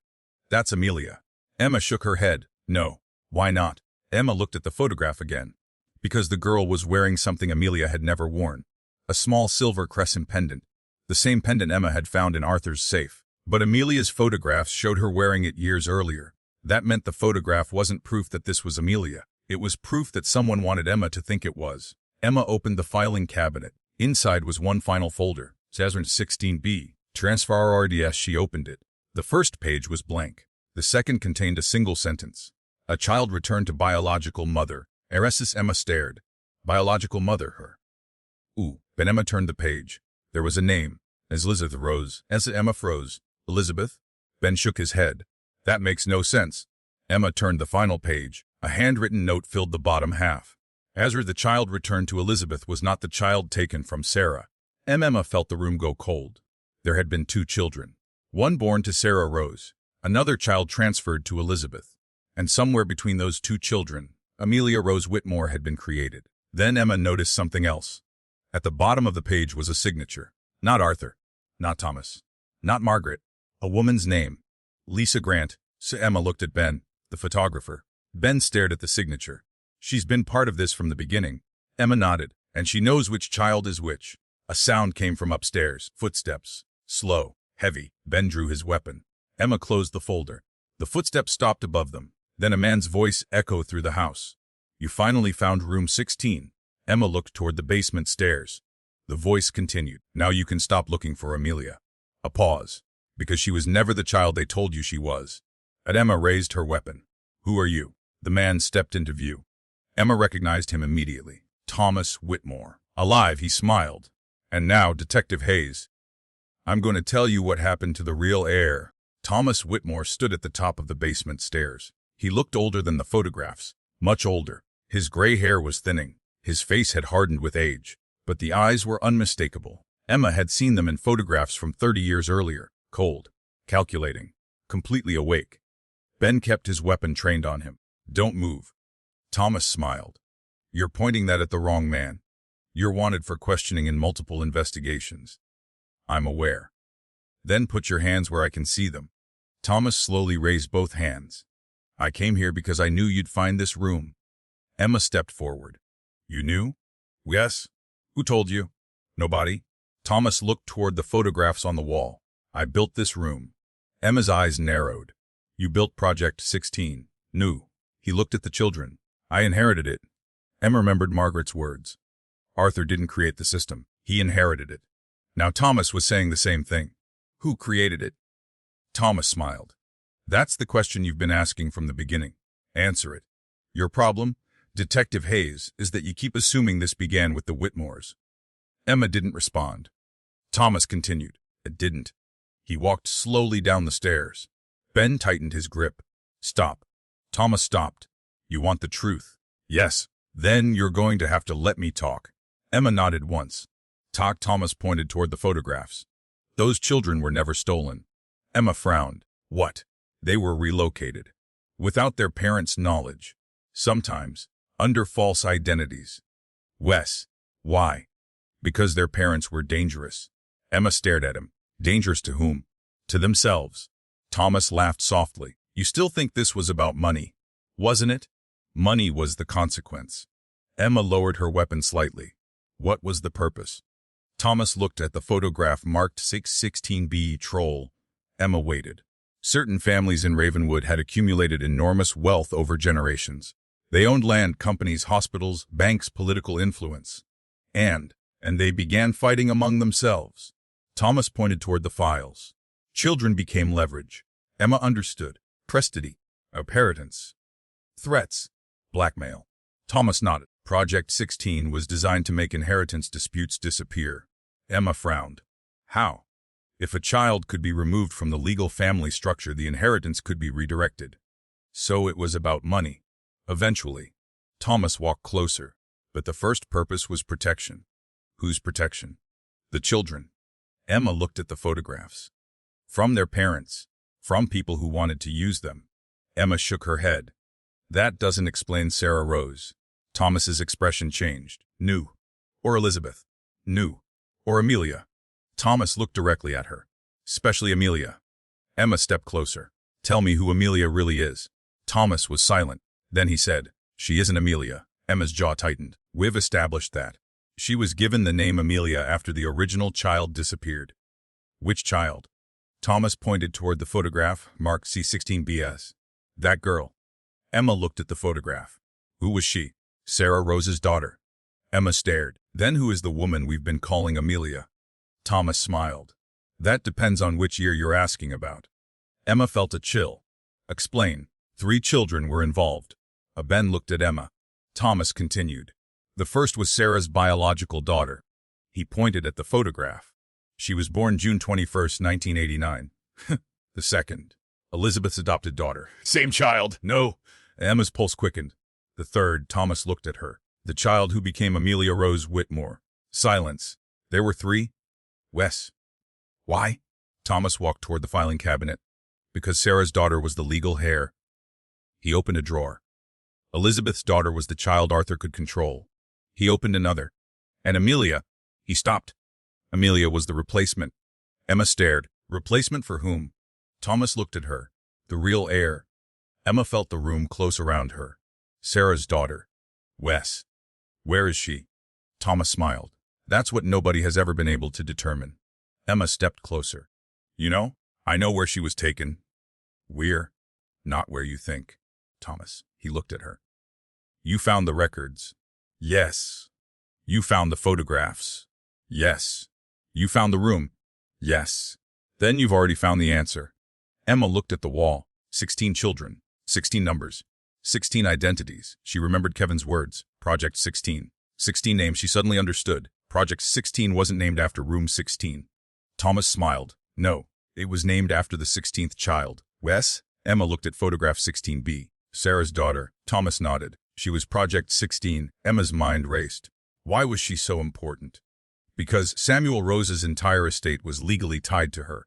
"That's Amelia." Emma shook her head. "No." "Why not?" Emma looked at the photograph again. Because the girl was wearing something Amelia had never worn. A small silver crescent pendant. The same pendant Emma had found in Arthur's safe. But Amelia's photographs showed her wearing it years earlier. That meant the photograph wasn't proof that this was Amelia. It was proof that someone wanted Emma to think it was. Emma opened the filing cabinet. Inside was one final folder. 16B. Transfer RDS. She opened it. The first page was blank. The second contained a single sentence. A child returned to biological mother. Eresis. Emma stared. Biological mother, her. Ooh. Ben. Emma turned the page. There was a name. As Elizabeth Rose. As Emma froze. Elizabeth? Ben shook his head. That makes no sense. Emma turned the final page. A handwritten note filled the bottom half. Ezra, the child returned to Elizabeth, was not the child taken from Sarah. Emma felt the room go cold. There had been 2 children. One born to Sarah Rose. Another child transferred to Elizabeth. And somewhere between those 2 children, Amelia Rose Whitmore had been created. Then Emma noticed something else. At the bottom of the page was a signature. Not Arthur. Not Thomas. Not Margaret. A woman's name. Lisa Grant. So Emma looked at Ben, the photographer. Ben stared at the signature. She's been part of this from the beginning. Emma nodded. And she knows which child is which. A sound came from upstairs. Footsteps. Slow. Heavy. Ben drew his weapon. Emma closed the folder. The footsteps stopped above them. Then a man's voice echoed through the house. "You finally found room 16. Emma looked toward the basement stairs. The voice continued. "Now you can stop looking for Amelia." A pause. Because she was never the child they told you she was. And Emma raised her weapon. "Who are you?" The man stepped into view. Emma recognized him immediately. Thomas Whitmore. Alive, he smiled. "And now, Detective Hayes, I'm going to tell you what happened to the real heir." Thomas Whitmore stood at the top of the basement stairs. He looked older than the photographs. Much older. His gray hair was thinning. His face had hardened with age. But the eyes were unmistakable. Emma had seen them in photographs from 30 years earlier. Cold. Calculating. Completely awake. Ben kept his weapon trained on him. "Don't move." Thomas smiled. "You're pointing that at the wrong man. You're wanted for questioning in multiple investigations." "I'm aware." "Then put your hands where I can see them." Thomas slowly raised both hands. "I came here because I knew you'd find this room." Emma stepped forward. "You knew?" "Yes." "Who told you?" "Nobody." Thomas looked toward the photographs on the wall. "I built this room." Emma's eyes narrowed. "You built Project 16. New." He looked at the children. "I inherited it." Emma remembered Margaret's words. Arthur didn't create the system. He inherited it. Now Thomas was saying the same thing. Who created it? Thomas smiled. "That's the question you've been asking from the beginning. Answer it. Your problem, Detective Hayes, is that you keep assuming this began with the Whitmores." Emma didn't respond. Thomas continued. "It didn't." He walked slowly down the stairs. Ben tightened his grip. "Stop." Thomas stopped. "You want the truth?" "Yes." "Then you're going to have to let me talk." Emma nodded once. Talk. Thomas pointed toward the photographs. "Those children were never stolen." Emma frowned. "What?" "They were relocated. Without their parents' knowledge. Sometimes. Under false identities." "Wes. Why?" "Because their parents were dangerous." Emma stared at him. "Dangerous to whom?" "To themselves." Thomas laughed softly. "You still think this was about money, wasn't it?" "Money was the consequence." Emma lowered her weapon slightly. "What was the purpose?" Thomas looked at the photograph marked 616B troll. Emma waited. Certain families in Ravenwood had accumulated enormous wealth over generations. They owned land, companies, hospitals, banks, political influence. And they began fighting among themselves. Thomas pointed toward the files. Children became leverage. Emma understood. Custody, inheritance, threats, blackmail. Thomas nodded. Project 16 was designed to make inheritance disputes disappear. Emma frowned. How? If a child could be removed from the legal family structure, the inheritance could be redirected. So it was about money. Eventually, Thomas walked closer, but the first purpose was protection. Whose protection? The children. Emma looked at the photographs. From their parents, from people who wanted to use them. Emma shook her head. That doesn't explain Sarah Rose. Thomas's expression changed. New. Or Elizabeth. New. Or Amelia. Thomas looked directly at her. Especially Amelia. Emma stepped closer. Tell me who Amelia really is. Thomas was silent. Then he said, she isn't Amelia. Emma's jaw tightened. We've established that. She was given the name Amelia after the original child disappeared. Which child? Thomas pointed toward the photograph, marked C16BS. That girl. Emma looked at the photograph. Who was she? Sarah Rose's daughter. Emma stared. Then who is the woman we've been calling Amelia? Thomas smiled. That depends on which year you're asking about. Emma felt a chill. Explain. 3 children were involved. Ben looked at Emma. Thomas continued. The first was Sarah's biological daughter. He pointed at the photograph. She was born June 21, 1989. The second, Elizabeth's adopted daughter. Same child. No. Emma's pulse quickened. The third, Thomas looked at her. The child who became Amelia Rose Whitmore. Silence. There were 3? Wes. Why? Thomas walked toward the filing cabinet. Because Sarah's daughter was the legal heir. He opened a drawer. Elizabeth's daughter was the child Arthur could control. He opened another. And Amelia. He stopped. Amelia was the replacement. Emma stared. Replacement for whom? Thomas looked at her. The real heir. Emma felt the room close around her. Sarah's daughter. Wes. Where is she? Thomas smiled. That's what nobody has ever been able to determine. Emma stepped closer. You know, I know where she was taken. Where? Not where you think. Thomas. He looked at her. You found the records. Yes. You found the photographs. Yes. You found the room. Yes. Then you've already found the answer. Emma looked at the wall. 16 children. 16 numbers. 16 identities. She remembered Kevin's words. Project 16. 16 names she suddenly understood. Project 16 wasn't named after room 16. Thomas smiled. No, it was named after the 16th child. Wes? Emma looked at photograph 16B. Sarah's daughter. Thomas nodded. She was Project 16. Emma's mind raced. Why was she so important? Because Samuel Rose's entire estate was legally tied to her.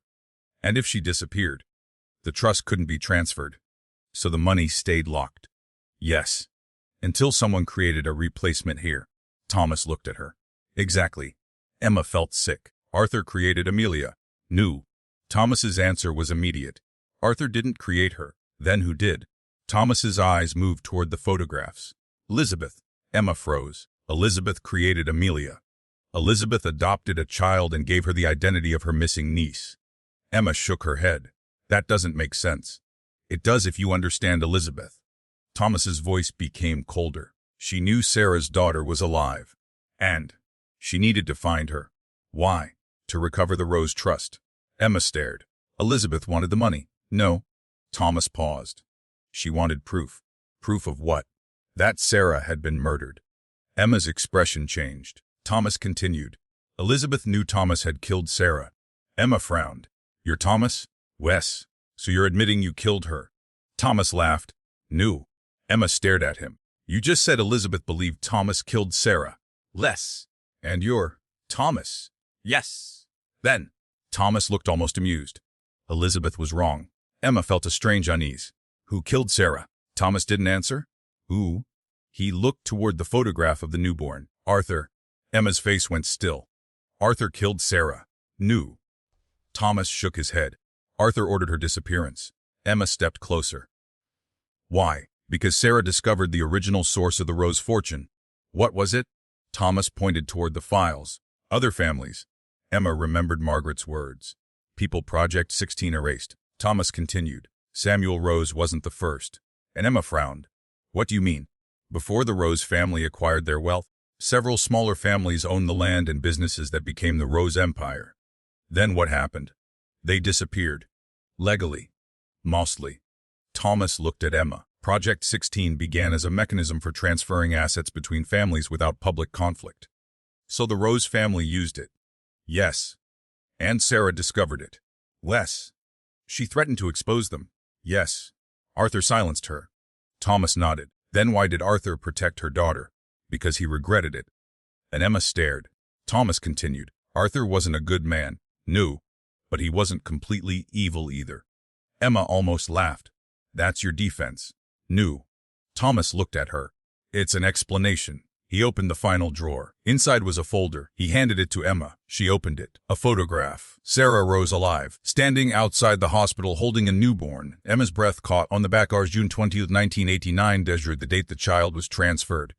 And if she disappeared, the trust couldn't be transferred. So the money stayed locked. Yes. Until someone created a replacement here. Thomas looked at her. Exactly. Emma felt sick. Arthur created Amelia. Knew. Thomas's answer was immediate. Arthur didn't create her. Then who did? Thomas's eyes moved toward the photographs. Elizabeth. Emma froze. Elizabeth created Amelia. Elizabeth adopted a child and gave her the identity of her missing niece. Emma shook her head. That doesn't make sense. It does if you understand Elizabeth. Thomas's voice became colder. She knew Sarah's daughter was alive. And she needed to find her. Why? To recover the Rose Trust. Emma stared. Elizabeth wanted the money. No. Thomas paused. She wanted proof. Proof of what? That Sarah had been murdered. Emma's expression changed. Thomas continued. Elizabeth knew Thomas had killed Sarah. Emma frowned. You're Thomas? Wes. So you're admitting you killed her? Thomas laughed. Knew. Emma stared at him. You just said Elizabeth believed Thomas killed Sarah. Les. And you're Thomas. Yes. Then. Thomas looked almost amused. Elizabeth was wrong. Emma felt a strange unease. Who killed Sarah? Thomas didn't answer. Who? He looked toward the photograph of the newborn. Arthur. Emma's face went still. Arthur killed Sarah. Knew. Thomas shook his head. Arthur ordered her disappearance. Emma stepped closer. Why? Because Sarah discovered the original source of the Rose fortune. What was it? Thomas pointed toward the files. Other families. Emma remembered Margaret's words. People Project 16 erased. Thomas continued. Samuel Rose wasn't the first. And Emma frowned. What do you mean? Before the Rose family acquired their wealth, several smaller families owned the land and businesses that became the Rose Empire. Then what happened? They disappeared. Legally. Mostly. Thomas looked at Emma. Project 16 began as a mechanism for transferring assets between families without public conflict. So the Rose family used it. Yes. And Sarah discovered it. Yes. She threatened to expose them. Yes. Arthur silenced her. Thomas nodded. Then why did Arthur protect her daughter? Because he regretted it. And Emma stared. Thomas continued. Arthur wasn't a good man. No. But he wasn't completely evil either. Emma almost laughed. That's your defense. No. Thomas looked at her. It's an explanation. He opened the final drawer. Inside was a folder. He handed it to Emma. She opened it. A photograph. Sarah Rose alive, standing outside the hospital holding a newborn. Emma's breath caught on the back of June 20th, 1989, the date the child was transferred.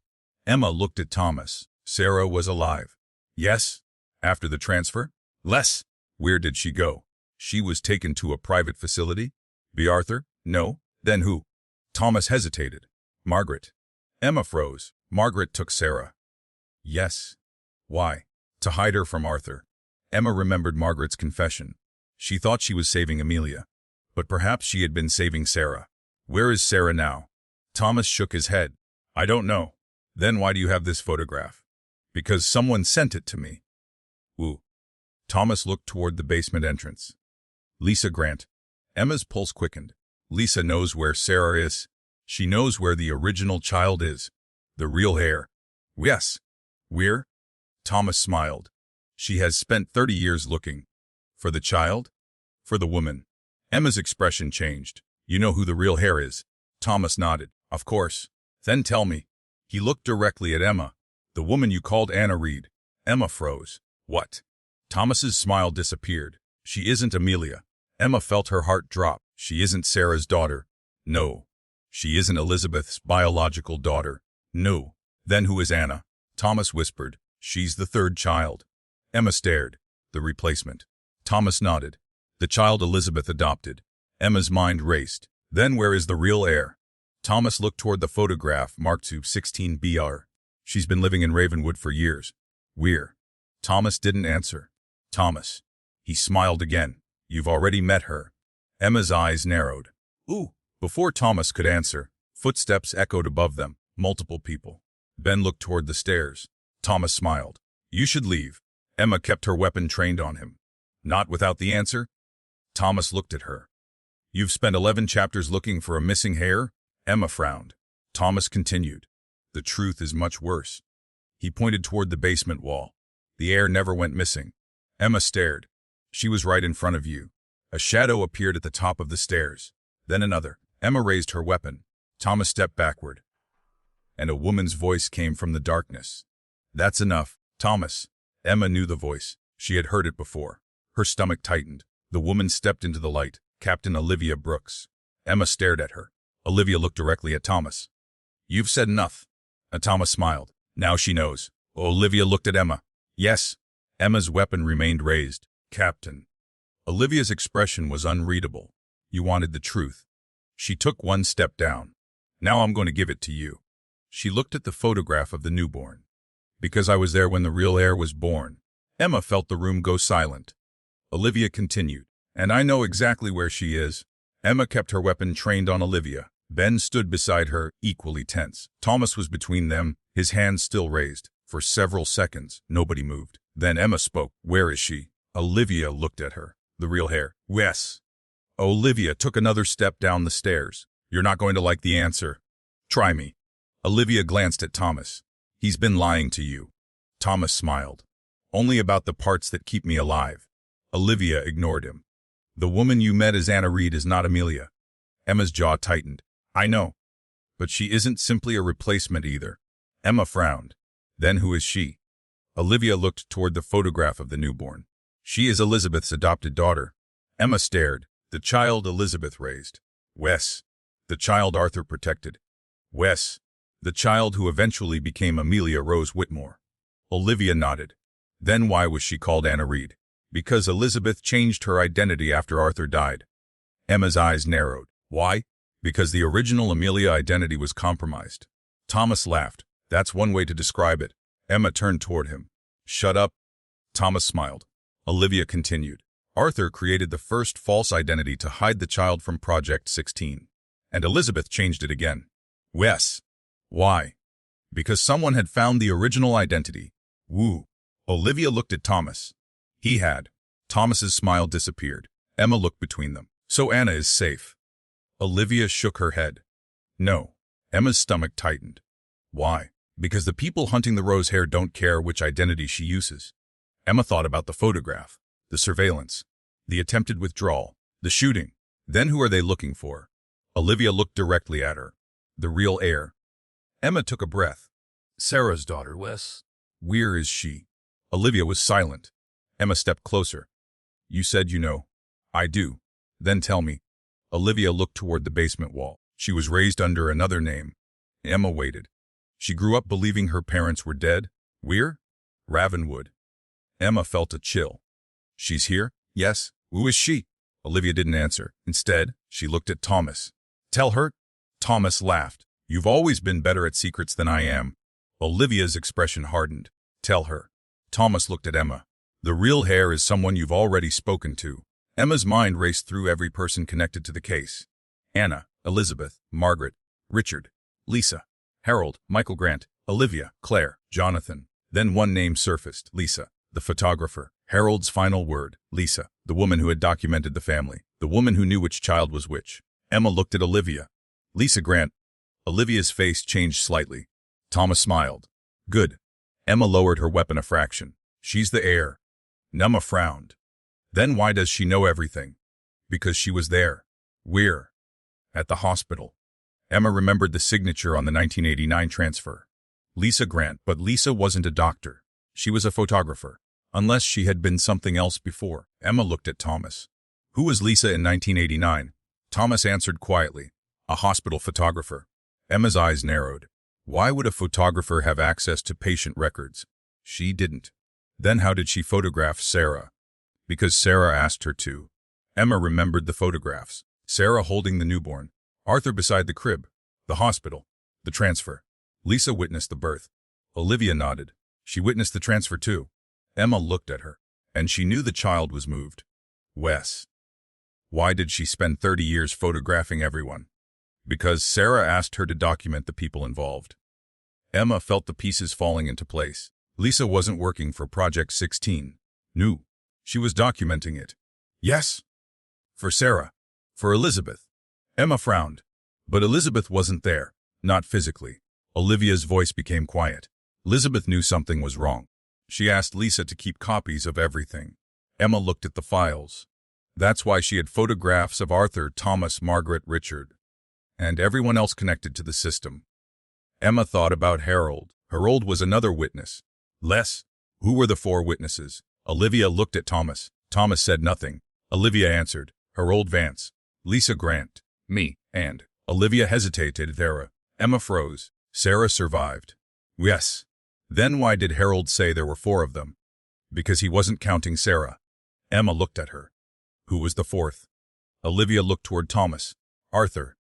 Emma looked at Thomas. Sarah was alive. Yes? After the transfer? Less. Where did she go? She was taken to a private facility? B. Arthur? No. Then who? Thomas hesitated. Margaret. Emma froze. Margaret took Sarah. Yes. Why? To hide her from Arthur. Emma remembered Margaret's confession. She thought she was saving Amelia. But perhaps she had been saving Sarah. Where is Sarah now? Thomas shook his head. I don't know. Then why do you have this photograph? Because someone sent it to me. Ooh. Thomas looked toward the basement entrance. Lisa Grant. Emma's pulse quickened. Lisa knows where Sarah is. She knows where the original child is. The real heir. Yes. Where? Thomas smiled. She has spent 30 years looking. For the child? For the woman. Emma's expression changed. You know who the real heir is? Thomas nodded. Of course. Then tell me. He looked directly at Emma. The woman you called Anna Reed. Emma froze. What? Thomas's smile disappeared. She isn't Amelia. Emma felt her heart drop. She isn't Sarah's daughter. No. She isn't Elizabeth's biological daughter. No. Then who is Anna? Thomas whispered. She's the third child. Emma stared. The replacement. Thomas nodded. The child Elizabeth adopted. Emma's mind raced. Then where is the real heir? Thomas looked toward the photograph marked to 16BR. She's been living in Ravenwood for years. Where? Thomas didn't answer. Thomas. He smiled again. You've already met her. Emma's eyes narrowed. Ooh. Before Thomas could answer, footsteps echoed above them. Multiple people. Ben looked toward the stairs. Thomas smiled. You should leave. Emma kept her weapon trained on him. Not without the answer? Thomas looked at her. You've spent 11 chapters looking for a missing heir? Emma frowned. Thomas continued. The truth is much worse. He pointed toward the basement wall. The heir never went missing. Emma stared. She was right in front of you. A shadow appeared at the top of the stairs. Then another. Emma raised her weapon. Thomas stepped backward. And a woman's voice came from the darkness. That's enough, Thomas. Emma knew the voice. She had heard it before. Her stomach tightened. The woman stepped into the light. Captain Olivia Brooks. Emma stared at her. Olivia looked directly at Thomas. You've said enough. Thomas smiled. Now she knows. Olivia looked at Emma. Yes. Emma's weapon remained raised. Captain. Olivia's expression was unreadable. You wanted the truth. She took one step down. Now I'm going to give it to you. She looked at the photograph of the newborn. Because I was there when the real heir was born. Emma felt the room go silent. Olivia continued. And I know exactly where she is. Emma kept her weapon trained on Olivia. Ben stood beside her, equally tense. Thomas was between them, his hands still raised. For several seconds, nobody moved. Then Emma spoke. Where is she? Olivia looked at her. The real heir. Yes. Olivia took another step down the stairs. You're not going to like the answer. Try me. Olivia glanced at Thomas. He's been lying to you. Thomas smiled. Only about the parts that keep me alive. Olivia ignored him. The woman you met as Anna Reed is not Amelia. Emma's jaw tightened. I know. But she isn't simply a replacement either. Emma frowned. Then who is she? Olivia looked toward the photograph of the newborn. She is Elizabeth's adopted daughter. Emma stared. The child Elizabeth raised. Wes. The child Arthur protected. Wes. The child who eventually became Amelia Rose Whitmore. Olivia nodded. Then why was she called Anna Reed? Because Elizabeth changed her identity after Arthur died. Emma's eyes narrowed. Why? Because the original Amelia identity was compromised. Thomas laughed. That's one way to describe it. Emma turned toward him. Shut up. Thomas smiled. Olivia continued. Arthur created the first false identity to hide the child from Project 16. And Elizabeth changed it again. Yes. Why? Because someone had found the original identity. Woo. Olivia looked at Thomas. He had. Thomas's smile disappeared. Emma looked between them. So Anna is safe. Olivia shook her head. No. Emma's stomach tightened. Why? Because the people hunting the rose hair don't care which identity she uses. Emma thought about the photograph, the surveillance, the attempted withdrawal, the shooting. Then who are they looking for? Olivia looked directly at her. The real heir. Emma took a breath. Sarah's daughter, Wes. Where is she? Olivia was silent. Emma stepped closer. You said you know. I do. Then tell me. Olivia looked toward the basement wall. She was raised under another name. Emma waited. She grew up believing her parents were dead. Where? Ravenwood. Emma felt a chill. She's here? Yes. Who is she? Olivia didn't answer. Instead, she looked at Thomas. Tell her? Thomas laughed. You've always been better at secrets than I am. Olivia's expression hardened. Tell her. Thomas looked at Emma. The real heir is someone you've already spoken to. Emma's mind raced through every person connected to the case. Anna, Elizabeth, Margaret, Richard, Lisa, Harold, Michael Grant, Olivia, Claire, Jonathan. Then one name surfaced, Lisa, the photographer. Harold's final word, Lisa, the woman who had documented the family, the woman who knew which child was which. Emma looked at Olivia. Lisa Grant. Olivia's face changed slightly. Thomas smiled. Good. Emma lowered her weapon a fraction. She's the heir. Emma frowned. Then why does she know everything? Because she was there. Where? At the hospital. Emma remembered the signature on the 1989 transfer. Lisa Grant, but Lisa wasn't a doctor. She was a photographer. Unless she had been something else before. Emma looked at Thomas. Who was Lisa in 1989? Thomas answered quietly. A hospital photographer. Emma's eyes narrowed. Why would a photographer have access to patient records? She didn't. Then how did she photograph Sarah? Because Sarah asked her to. Emma remembered the photographs. Sarah holding the newborn. Arthur beside the crib. The hospital. The transfer. Lisa witnessed the birth. Olivia nodded. She witnessed the transfer too. Emma looked at her. And she knew the child was moved. Wes. Why did she spend 30 years photographing everyone? Because Sarah asked her to document the people involved. Emma felt the pieces falling into place. Lisa wasn't working for Project 16. No. She was documenting it. Yes. For Sarah. For Elizabeth. Emma frowned. But Elizabeth wasn't there. Not physically. Olivia's voice became quiet. Elizabeth knew something was wrong. She asked Lisa to keep copies of everything. Emma looked at the files. That's why she had photographs of Arthur, Thomas, Margaret, Richard, and everyone else connected to the system. Emma thought about Harold. Harold was another witness. Les. Who were the 4 witnesses? Olivia looked at Thomas. Thomas said nothing. Olivia answered. Harold Vance. Lisa Grant. Me. And. Olivia hesitated there. Emma froze. Sarah survived. Yes. Then why did Harold say there were 4 of them? Because he wasn't counting Sarah. Emma looked at her. Who was the 4th? Olivia looked toward Thomas. Arthur.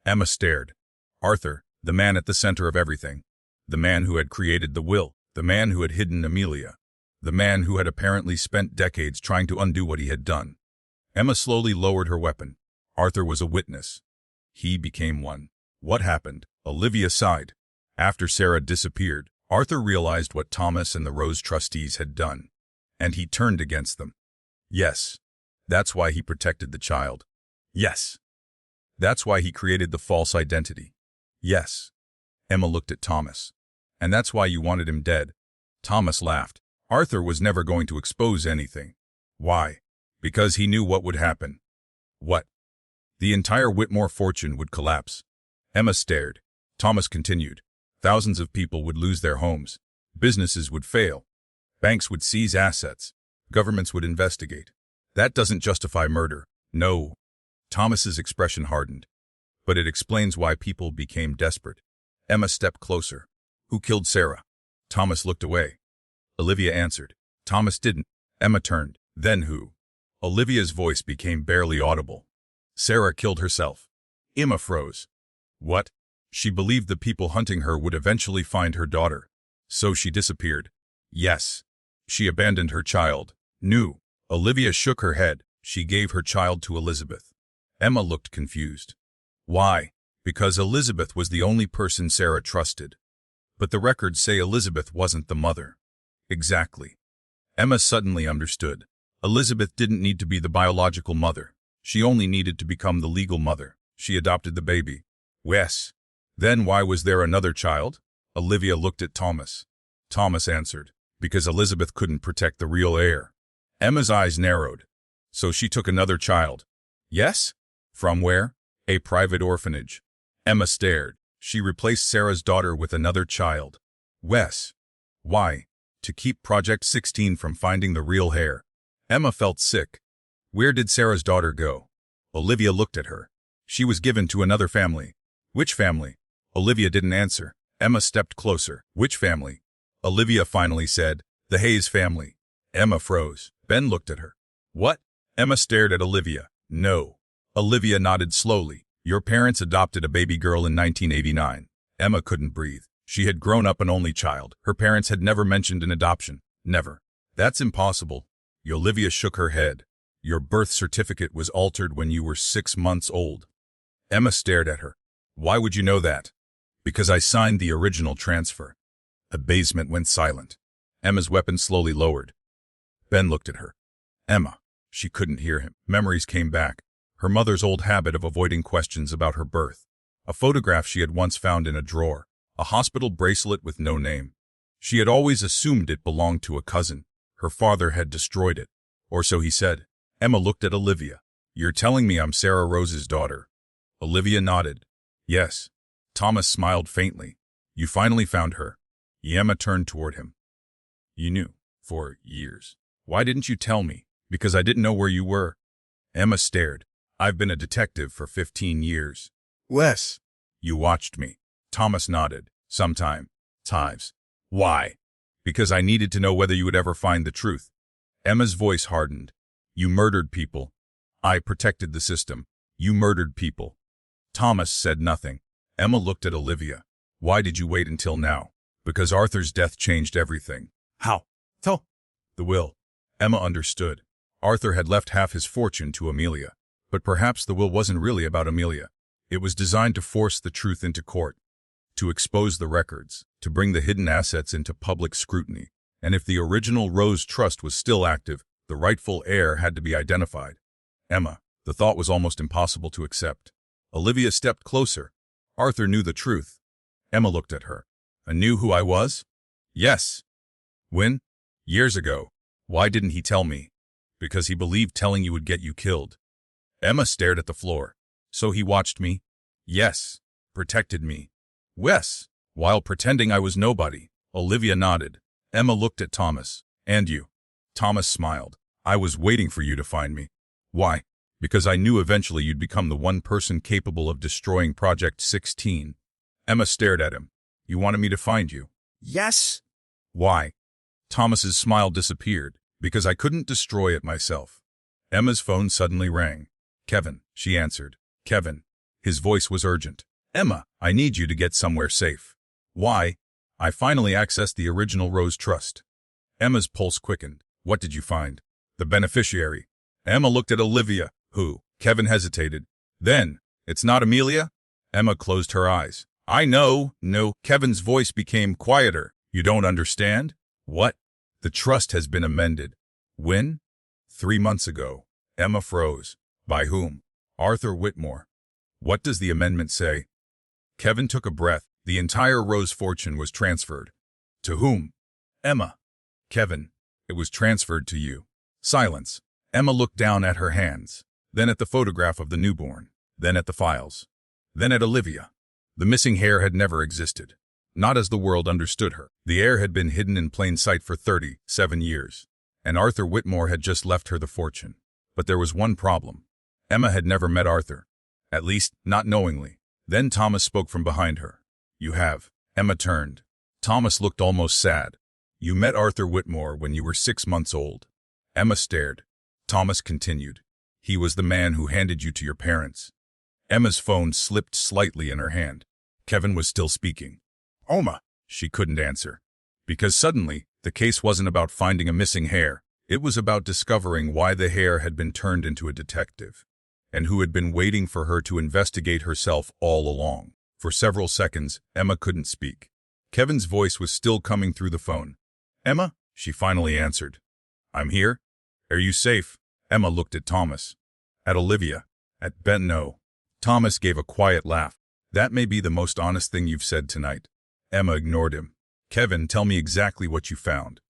Emma stared. Arthur, the man at the center of everything. The man who had created the will. The man who had hidden Amelia. The man who had apparently spent decades trying to undo what he had done. Emma slowly lowered her weapon. Arthur was a witness. He became one. What happened? Olivia sighed. After Sarah disappeared, Arthur realized what Thomas and the Rose trustees had done. And he turned against them. Yes. That's why he protected the child. Yes. That's why he created the false identity. Yes. Emma looked at Thomas. And that's why you wanted him dead. Thomas laughed. Arthur was never going to expose anything. Why? Because he knew what would happen. What? The entire Whitmore fortune would collapse. Emma stared. Thomas continued. Thousands of people would lose their homes. Businesses would fail. Banks would seize assets. Governments would investigate. That doesn't justify murder. No. Thomas's expression hardened. But it explains why people became desperate. Emma stepped closer. Who killed Sarah? Thomas looked away. Olivia answered. Thomas didn't. Emma turned. Then who? Olivia's voice became barely audible. Sarah killed herself. Emma froze. What? She believed the people hunting her would eventually find her daughter. So she disappeared. Yes. She abandoned her child. Knew. Olivia shook her head. She gave her child to Elizabeth. Emma looked confused. Why? Because Elizabeth was the only person Sarah trusted. But the records say Elizabeth wasn't the mother. Exactly. Emma suddenly understood. Elizabeth didn't need to be the biological mother. She only needed to become the legal mother. She adopted the baby. Yes. Then why was there another child? Olivia looked at Thomas. Thomas answered, because Elizabeth couldn't protect the real heir. Emma's eyes narrowed. So she took another child. Yes? From where? A private orphanage. Emma stared. She replaced Sarah's daughter with another child. Wes. Why? To keep Project 16 from finding the real heir. Emma felt sick. Where did Sarah's daughter go? Olivia looked at her. She was given to another family. Which family? Olivia didn't answer. Emma stepped closer. Which family? Olivia finally said, the Hayes family. Emma froze. Ben looked at her. What? Emma stared at Olivia. No. Olivia nodded slowly. Your parents adopted a baby girl in 1989. Emma couldn't breathe. She had grown up an only child. Her parents had never mentioned an adoption. Never. That's impossible. Olivia shook her head. Your birth certificate was altered when you were 6 months old. Emma stared at her. Why would you know that? Because I signed the original transfer. Abasement went silent. Emma's weapon slowly lowered. Ben looked at her. Emma. She couldn't hear him. Memories came back. Her mother's old habit of avoiding questions about her birth. A photograph she had once found in a drawer. A hospital bracelet with no name. She had always assumed it belonged to a cousin. Her father had destroyed it. Or so he said. Emma looked at Olivia. You're telling me I'm Sarah Rose's daughter? Olivia nodded. Yes. Thomas smiled faintly. You finally found her. Emma turned toward him. You knew. For years. Why didn't you tell me? Because I didn't know where you were. Emma stared. I've been a detective for 15 years. Wes. You watched me. Thomas nodded. Times. Why? Because I needed to know whether you would ever find the truth. Emma's voice hardened. You murdered people. I protected the system. You murdered people. Thomas said nothing. Emma looked at Olivia. Why did you wait until now? Because Arthur's death changed everything. How? Tell. The will. Emma understood. Arthur had left half his fortune to Amelia. But perhaps the will wasn't really about Amelia. It was designed to force the truth into court. To expose the records. To bring the hidden assets into public scrutiny. And if the original Rose Trust was still active, the rightful heir had to be identified. Emma. The thought was almost impossible to accept. Olivia stepped closer. Arthur knew the truth. Emma looked at her. I knew who I was? Yes. When? Years ago. Why didn't he tell me? Because he believed telling you would get you killed. Emma stared at the floor. So he watched me? Yes. Protected me. Wes. While pretending I was nobody. Olivia nodded. Emma looked at Thomas. And you? Thomas smiled. I was waiting for you to find me. Why? Because I knew eventually you'd become the one person capable of destroying Project 16. Emma stared at him. You wanted me to find you? Yes. Why? Thomas's smile disappeared. Because I couldn't destroy it myself. Emma's phone suddenly rang. Kevin, she answered. Kevin. His voice was urgent. Emma, I need you to get somewhere safe. Why? I finally accessed the original Rose Trust. Emma's pulse quickened. What did you find? The beneficiary. Emma looked at Olivia. Who? Kevin hesitated. Then, it's not Amelia? Emma closed her eyes. I know. No. Kevin's voice became quieter. You don't understand? What? The trust has been amended. When? 3 months ago. Emma froze. By whom? Arthur Whitmore. What does the amendment say? Kevin took a breath. The entire Rose fortune was transferred. To whom? Emma. Kevin. It was transferred to you. Silence. Emma looked down at her hands. Then at the photograph of the newborn. Then at the files. Then at Olivia. The missing heir had never existed. Not as the world understood her. The heir had been hidden in plain sight for 37 years. And Arthur Whitmore had just left her the fortune. But there was one problem. Emma had never met Arthur. At least, not knowingly. Then Thomas spoke from behind her. You have. Emma turned. Thomas looked almost sad. You met Arthur Whitmore when you were 6 months old. Emma stared. Thomas continued. He was the man who handed you to your parents. Emma's phone slipped slightly in her hand. Kevin was still speaking. Oma, she couldn't answer. Because suddenly, the case wasn't about finding a missing heir. It was about discovering why the heir had been turned into a detective, and who had been waiting for her to investigate herself all along. For several seconds, Emma couldn't speak. Kevin's voice was still coming through the phone. Emma, she finally answered. I'm here. Are you safe? Emma looked at Thomas. At Olivia. At Ben. No. Thomas gave a quiet laugh. That may be the most honest thing you've said tonight. Emma ignored him. Kevin, tell me exactly what you found.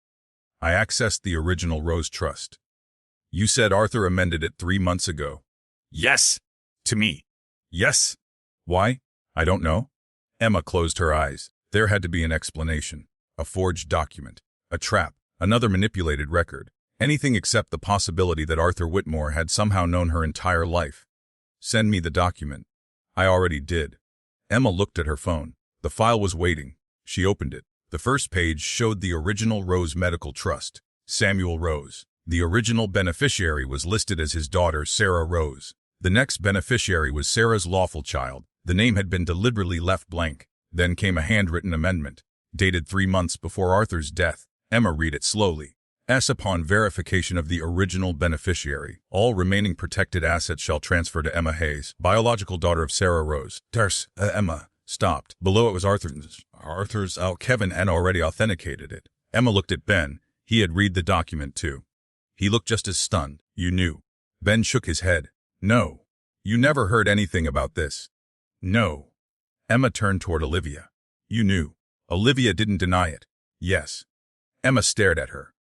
I accessed the original Rose Trust. You said Arthur amended it 3 months ago. Yes. To me. Yes. Why? I don't know. Emma closed her eyes. There had to be an explanation. A forged document. A trap. Another manipulated record. Anything except the possibility that Arthur Whitmore had somehow known her entire life. Send me the document. I already did. Emma looked at her phone. The file was waiting. She opened it. The first page showed the original Rose Medical Trust. Samuel Rose. The original beneficiary was listed as his daughter, Sarah Rose. The next beneficiary was Sarah's lawful child. The name had been deliberately left blank. Then came a handwritten amendment, dated 3 months before Arthur's death. Emma read it slowly. As upon verification of the original beneficiary, all remaining protected assets shall transfer to Emma Hayes, biological daughter of Sarah Rose. Emma stopped. Below it was Arthur's. Kevin had already authenticated it. Emma looked at Ben. He had read the document too. He looked just as stunned. You knew. Ben shook his head. No. You never heard anything about this. No. Emma turned toward Olivia. You knew. Olivia didn't deny it. Yes. Emma stared at her.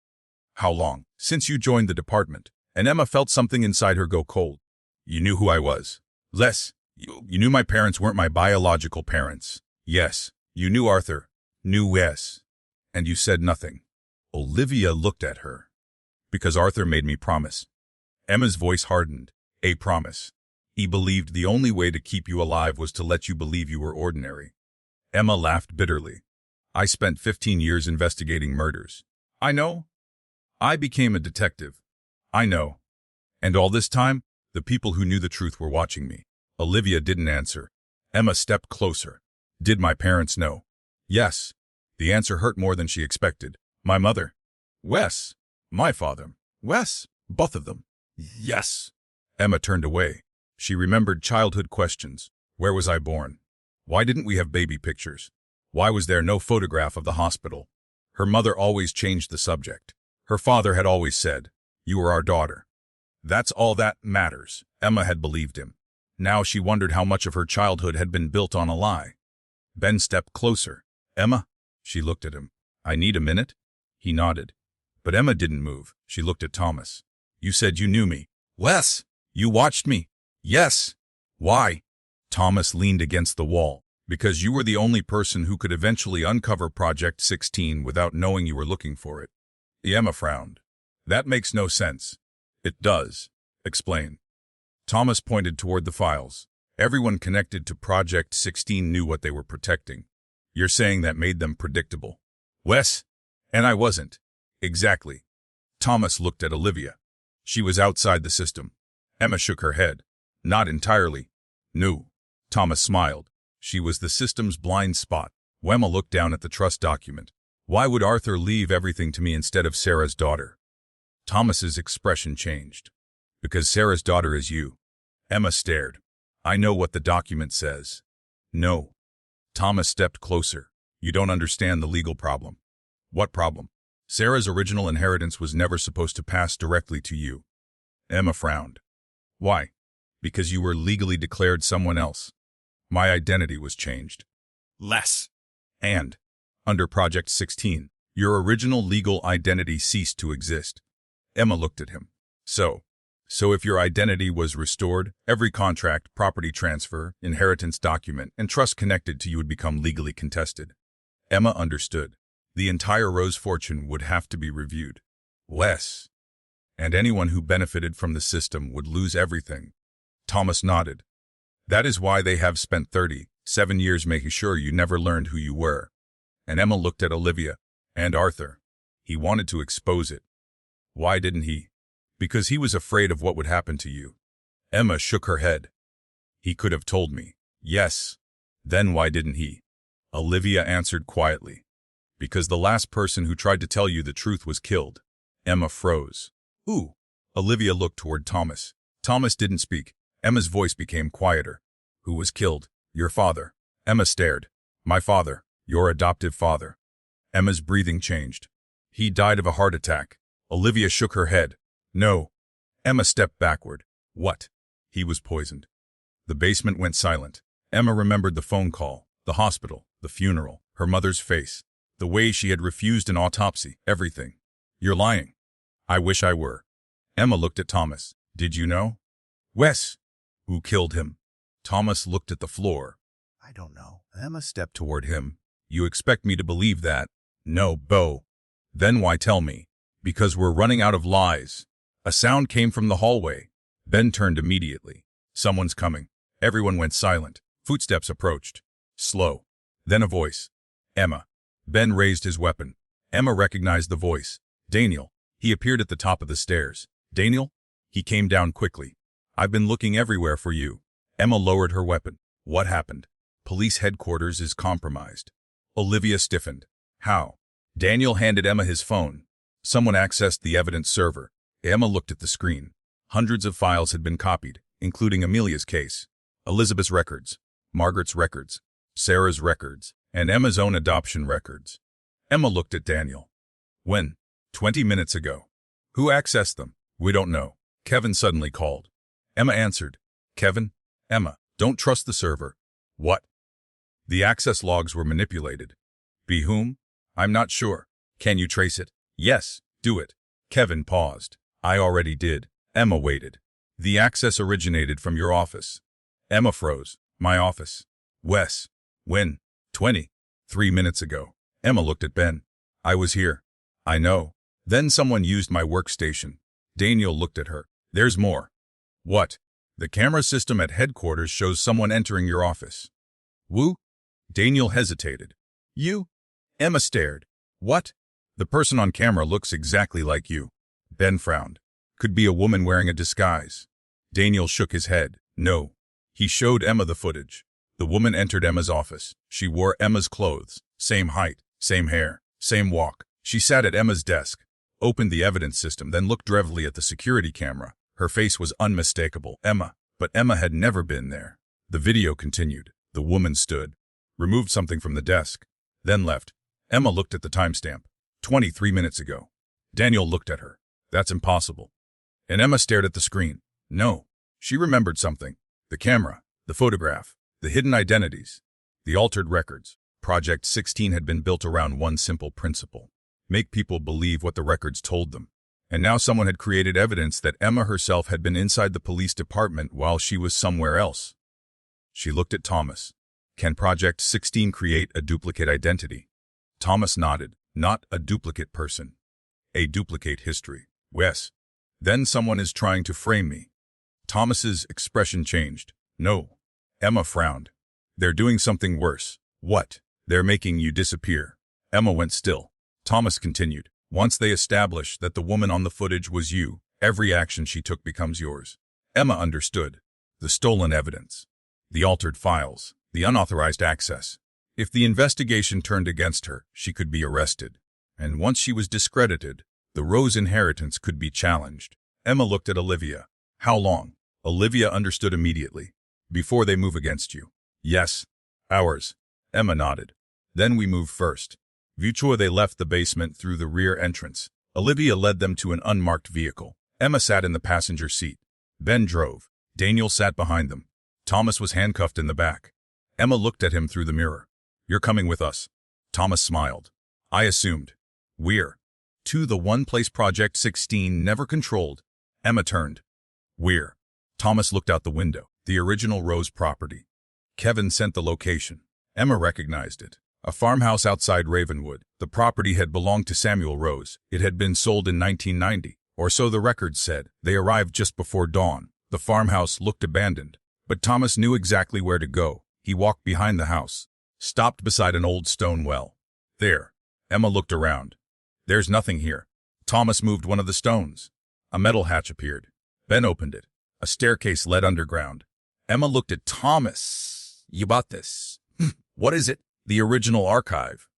How long? Since you joined the department. And Emma felt something inside her go cold. You knew who I was. Les, you knew my parents weren't my biological parents. Yes. You knew Arthur. Knew yes. And you said nothing. Olivia looked at her. Because Arthur made me promise. Emma's voice hardened. A promise. He believed the only way to keep you alive was to let you believe you were ordinary. Emma laughed bitterly. I spent 15 years investigating murders. I know. I became a detective. I know. And all this time, the people who knew the truth were watching me. Olivia didn't answer. Emma stepped closer. Did my parents know? Yes. The answer hurt more than she expected. My mother. Wes. My father. Wes. Both of them. Yes. Emma turned away. She remembered childhood questions. Where was I born? Why didn't we have baby pictures? Why was there no photograph of the hospital? Her mother always changed the subject. Her father had always said, you are our daughter. That's all that matters. Emma had believed him. Now she wondered how much of her childhood had been built on a lie. Ben stepped closer. Emma? She looked at him. I need a minute? He nodded. But Emma didn't move. She looked at Thomas. You said you knew me. Wes, you watched me. Yes. Why? Thomas leaned against the wall. Because you were the only person who could eventually uncover Project 16 without knowing you were looking for it. Emma frowned. That makes no sense. It does. Explain. Thomas pointed toward the files. Everyone connected to Project 16 knew what they were protecting. You're saying that made them predictable. Wes? And I wasn't. Exactly. Thomas looked at Olivia. She was outside the system. Emma shook her head. Not entirely. No. Thomas smiled. She was the system's blind spot. Emma looked down at the trust document. Why would Arthur leave everything to me instead of Sarah's daughter? Thomas's expression changed. Because Sarah's daughter is you. Emma stared. I know what the document says. No. Thomas stepped closer. You don't understand the legal problem. What problem? Sarah's original inheritance was never supposed to pass directly to you. Emma frowned. Why? Because you were legally declared someone else. My identity was changed. Less. And, under Project 16, your original legal identity ceased to exist. Emma looked at him. So if your identity was restored, every contract, property transfer, inheritance document, and trust connected to you would become legally contested. Emma understood. The entire Rose fortune would have to be reviewed. Less. And anyone who benefited from the system would lose everything. Thomas nodded. That is why they have spent 37 years making sure you never learned who you were. And Emma looked at Olivia and Arthur. He wanted to expose it. Why didn't he? Because he was afraid of what would happen to you. Emma shook her head. He could have told me. Yes. Then why didn't he? Olivia answered quietly. Because the last person who tried to tell you the truth was killed. Emma froze. Who? Olivia looked toward Thomas. Thomas didn't speak. Emma's voice became quieter. Who was killed? Your father. Emma stared. My father. Your adoptive father. Emma's breathing changed. He died of a heart attack. Olivia shook her head. No. Emma stepped backward. What? He was poisoned. The basement went silent. Emma remembered the phone call, the hospital, the funeral, her mother's face, the way she had refused an autopsy, everything. You're lying. I wish I were. Emma looked at Thomas. Did you know? Wes. Who killed him? Thomas looked at the floor. I don't know. Emma stepped toward him. You expect me to believe that? No, Bo. Then why tell me? Because we're running out of lies. A sound came from the hallway. Ben turned immediately. Someone's coming. Everyone went silent. Footsteps approached. Slow. Then a voice. Emma. Ben raised his weapon. Emma recognized the voice. Daniel. He appeared at the top of the stairs. Daniel? He came down quickly. I've been looking everywhere for you. Emma lowered her weapon. What happened? Police headquarters is compromised. Olivia stiffened. How? Daniel handed Emma his phone. Someone accessed the evidence server. Emma looked at the screen. Hundreds of files had been copied, including Amelia's case, Elizabeth's records, Margaret's records, Sarah's records, and Emma's own adoption records. Emma looked at Daniel. When? 20 minutes ago. Who accessed them? We don't know. Kevin suddenly called. Emma answered. Kevin? Emma, don't trust the server. What? The access logs were manipulated. Be whom? I'm not sure. Can you trace it? Yes, do it. Kevin paused. I already did. Emma waited. The access originated from your office. Emma froze. My office. Wes. When? 23 minutes ago. Emma looked at Ben. I was here. I know. Then someone used my workstation. Daniel looked at her. There's more. What? The camera system at headquarters shows someone entering your office. Woo? Daniel hesitated. You? Emma stared. What? The person on camera looks exactly like you. Ben frowned. Could be a woman wearing a disguise. Daniel shook his head. No. He showed Emma the footage. The woman entered Emma's office. She wore Emma's clothes. Same height, same hair, same walk. She sat at Emma's desk, opened the evidence system, then looked dreadfully at the security camera. Her face was unmistakable. Emma. But Emma had never been there. The video continued. The woman stood, removed something from the desk, then left. Emma looked at the timestamp. 23 minutes ago. Daniel looked at her. That's impossible. And Emma stared at the screen. No. She remembered something. The camera, the photograph, the hidden identities, the altered records. Project 16 had been built around one simple principle. Make people believe what the records told them. And now someone had created evidence that Emma herself had been inside the police department while she was somewhere else. She looked at Thomas. Can Project 16 create a duplicate identity? Thomas nodded. Not a duplicate person. A duplicate history. Wes. Then someone is trying to frame me. Thomas's expression changed. No. Emma frowned. They're doing something worse. What? They're making you disappear. Emma went still. Thomas continued. Once they establish that the woman on the footage was you, every action she took becomes yours. Emma understood. The stolen evidence. The altered files. The unauthorized access. If the investigation turned against her, she could be arrested. And once she was discredited, the Rose inheritance could be challenged. Emma looked at Olivia. How long? Olivia understood immediately. Before they move against you. Yes. Hours. Emma nodded. Then we move first. Before they left the basement through the rear entrance, Olivia led them to an unmarked vehicle. Emma sat in the passenger seat. Ben drove. Daniel sat behind them. Thomas was handcuffed in the back. Emma looked at him through the mirror. You're coming with us. Thomas smiled. I assumed. We're to the one place Project 16 never controlled. Emma turned. We're. Thomas looked out the window. The original Rose property. Kevin sent the location. Emma recognized it. A farmhouse outside Ravenwood. The property had belonged to Samuel Rose. It had been sold in 1990, or so the records said. They arrived just before dawn. The farmhouse looked abandoned, but Thomas knew exactly where to go. He walked behind the house, stopped beside an old stone well. There. Emma looked around. There's nothing here. Thomas moved one of the stones. A metal hatch appeared. Ben opened it. A staircase led underground. Emma looked at Thomas. You bought this. What is it? The original archive.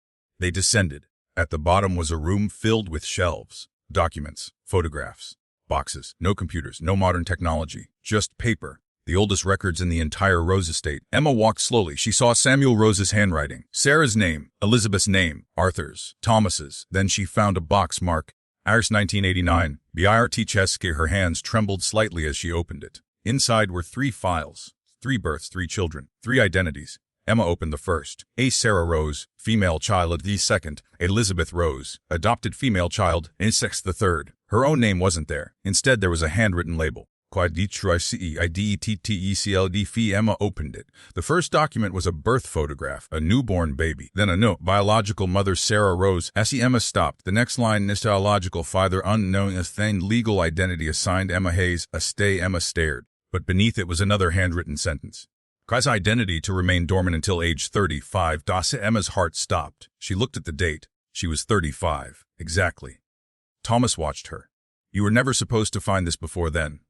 They descended. At the bottom was a room filled with shelves, documents, photographs, boxes, no computers, no modern technology, just paper. The oldest records in the entire Rose estate. Emma walked slowly. She saw Samuel Rose's handwriting, Sarah's name, Elizabeth's name, Arthur's, Thomas's. Then she found a box marked Ars 1989. Birt Cheske. Her hands trembled slightly as she opened it. Inside were 3 files, 3 births, 3 children, 3 identities. Emma opened the first. A. Sarah Rose, female child. The second. Elizabeth Rose, adopted female child. Sex. The third. Her own name wasn't there. Instead, there was a handwritten label. Emma opened it. The first document was a birth photograph, a newborn baby. Then a note, biological mother Sarah Rose. Emma stopped. The next line, biological father unknown. Legal identity assigned Emma Hayes. Emma stared. But beneath it was another handwritten sentence. Kai's identity to remain dormant until age 35. Emma's heart stopped. She looked at the date. She was 35. Exactly. Thomas watched her. You were never supposed to find this before then.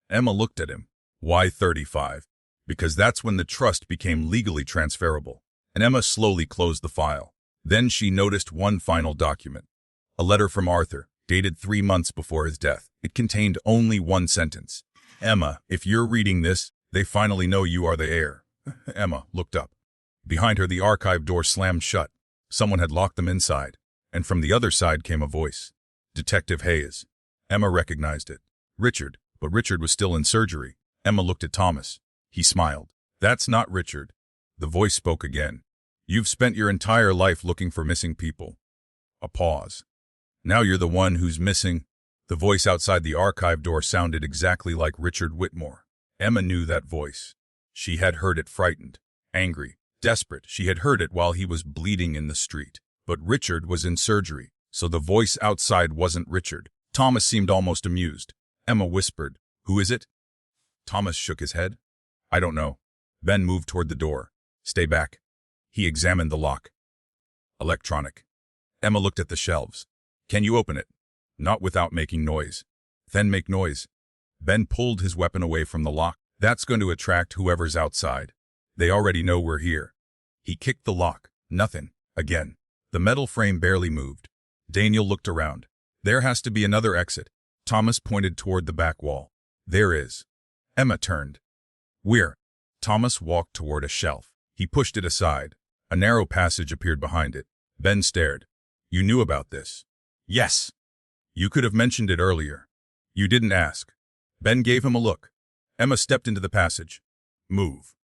Emma looked at him. Why 35? Because that's when the trust became legally transferable. And Emma slowly closed the file. Then she noticed one final document. A letter from Arthur, dated 3 months before his death. It contained only one sentence. Emma, if you're reading this, they finally know you are the heir. Emma looked up. Behind her, the archive door slammed shut. Someone had locked them inside. And from the other side came a voice. Detective Hayes. Emma recognized it. Richard. But Richard was still in surgery. Emma looked at Thomas. He smiled. That's not Richard. The voice spoke again. You've spent your entire life looking for missing people. A pause. Now you're the one who's missing. The voice outside the archive door sounded exactly like Richard Whitmore. Emma knew that voice. She had heard it frightened, angry, desperate. She had heard it while he was bleeding in the street. But Richard was in surgery, so the voice outside wasn't Richard. Thomas seemed almost amused. Emma whispered, Who is it? Thomas shook his head. I don't know. Ben moved toward the door. Stay back. He examined the lock. Electronic. Emma looked at the shelves. Can you open it? Not without making noise. Then make noise. Ben pulled his weapon away from the lock. That's going to attract whoever's outside. They already know we're here. He kicked the lock. Nothing. Again. The metal frame barely moved. Daniel looked around. There has to be another exit. Thomas pointed toward the back wall. There is. Emma turned. Where? Thomas walked toward a shelf. He pushed it aside. A narrow passage appeared behind it. Ben stared. You knew about this? Yes. You could have mentioned it earlier. You didn't ask. Ben gave him a look. Emma stepped into the passage. Move.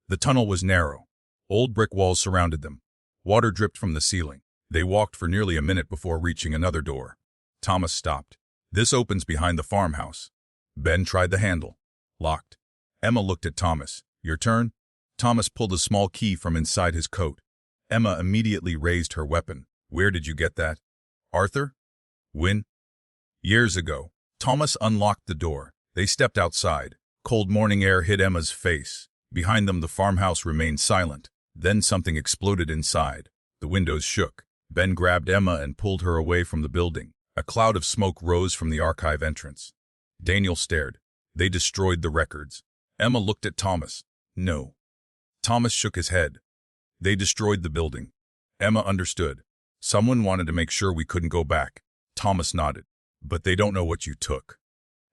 The tunnel was narrow. Old brick walls surrounded them. Water dripped from the ceiling. They walked for nearly a minute before reaching another door. Thomas stopped. This opens behind the farmhouse. Ben tried the handle. Locked. Emma looked at Thomas. Your turn? Thomas pulled a small key from inside his coat. Emma immediately raised her weapon. Where did you get that? Arthur? When? Years ago. Thomas unlocked the door. They stepped outside. Cold morning air hit Emma's face. Behind them, the farmhouse remained silent. Then something exploded inside. The windows shook. Ben grabbed Emma and pulled her away from the building. A cloud of smoke rose from the archive entrance. Daniel stared. They destroyed the records. Emma looked at Thomas. No. Thomas shook his head. They destroyed the building. Emma understood. Someone wanted to make sure we couldn't go back. Thomas nodded. But they don't know what you took.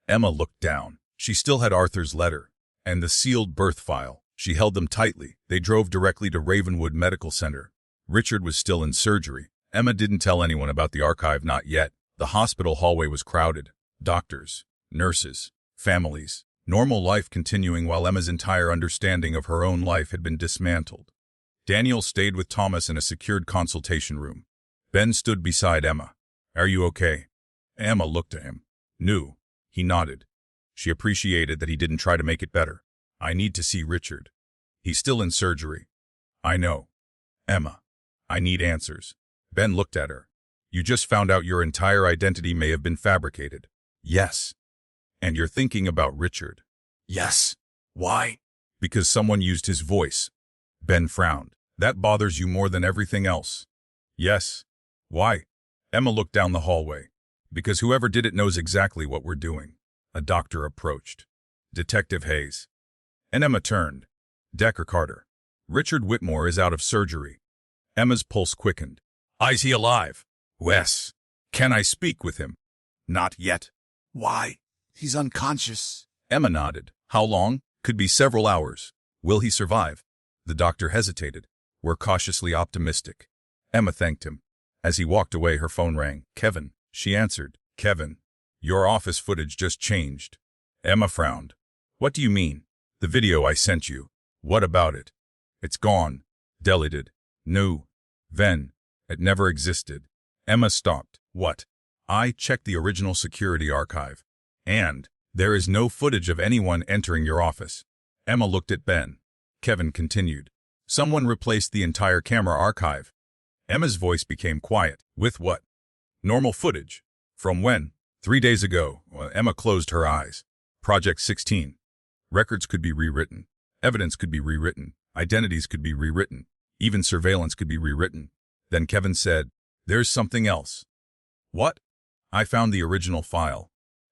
Emma looked down. She still had Arthur's letter and the sealed birth file. She held them tightly. They drove directly to Ravenwood Medical Center. Richard was still in surgery. Emma didn't tell anyone about the archive, not yet. The hospital hallway was crowded. Doctors, nurses, families. Normal life continuing while Emma's entire understanding of her own life had been dismantled. Daniel stayed with Thomas in a secured consultation room. Ben stood beside Emma. Are you okay? Emma looked at him. No. He nodded. She appreciated that he didn't try to make it better. I need to see Richard. He's still in surgery. I know. Emma, I need answers. Ben looked at her. You just found out your entire identity may have been fabricated. Yes. And you're thinking about Richard. Yes. Why? Because someone used his voice. Ben frowned. That bothers you more than everything else. Yes. Why? Emma looked down the hallway. Because whoever did it knows exactly what we're doing. A doctor approached. Detective Hayes. And Emma turned. Decker Carter. Richard Whitmore is out of surgery. Emma's pulse quickened. Is he alive? Wes. Can I speak with him? Not yet. Why? He's unconscious. Emma nodded. How long? Could be several hours. Will he survive? The doctor hesitated. We're cautiously optimistic. Emma thanked him. As he walked away, her phone rang. Kevin. She answered. Kevin. Your office footage just changed. Emma frowned. What do you mean? The video I sent you. What about it? It's gone. Deleted. No. Then. It never existed. Emma stopped. What? I checked the original security archive. And there is no footage of anyone entering your office. Emma looked at Ben. Kevin continued. Someone replaced the entire camera archive. Emma's voice became quiet. With what? Normal footage. From when? 3 days ago. Emma closed her eyes. Project 16. Records could be rewritten. Evidence could be rewritten. Identities could be rewritten. Even surveillance could be rewritten. Then Kevin said, There's something else. What? I found the original file.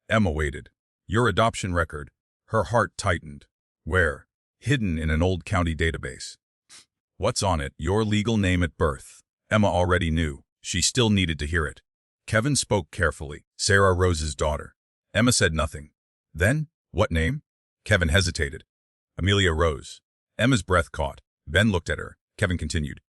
Emma waited. Your adoption record. Her heart tightened. Where? Hidden in an old county database. What's on it? Your legal name at birth. Emma already knew. She still needed to hear it. Kevin spoke carefully. Sarah Rose's daughter. Emma said nothing. Then, what name? Kevin hesitated. Amelia Rose. Emma's breath caught. Ben looked at her. Kevin continued.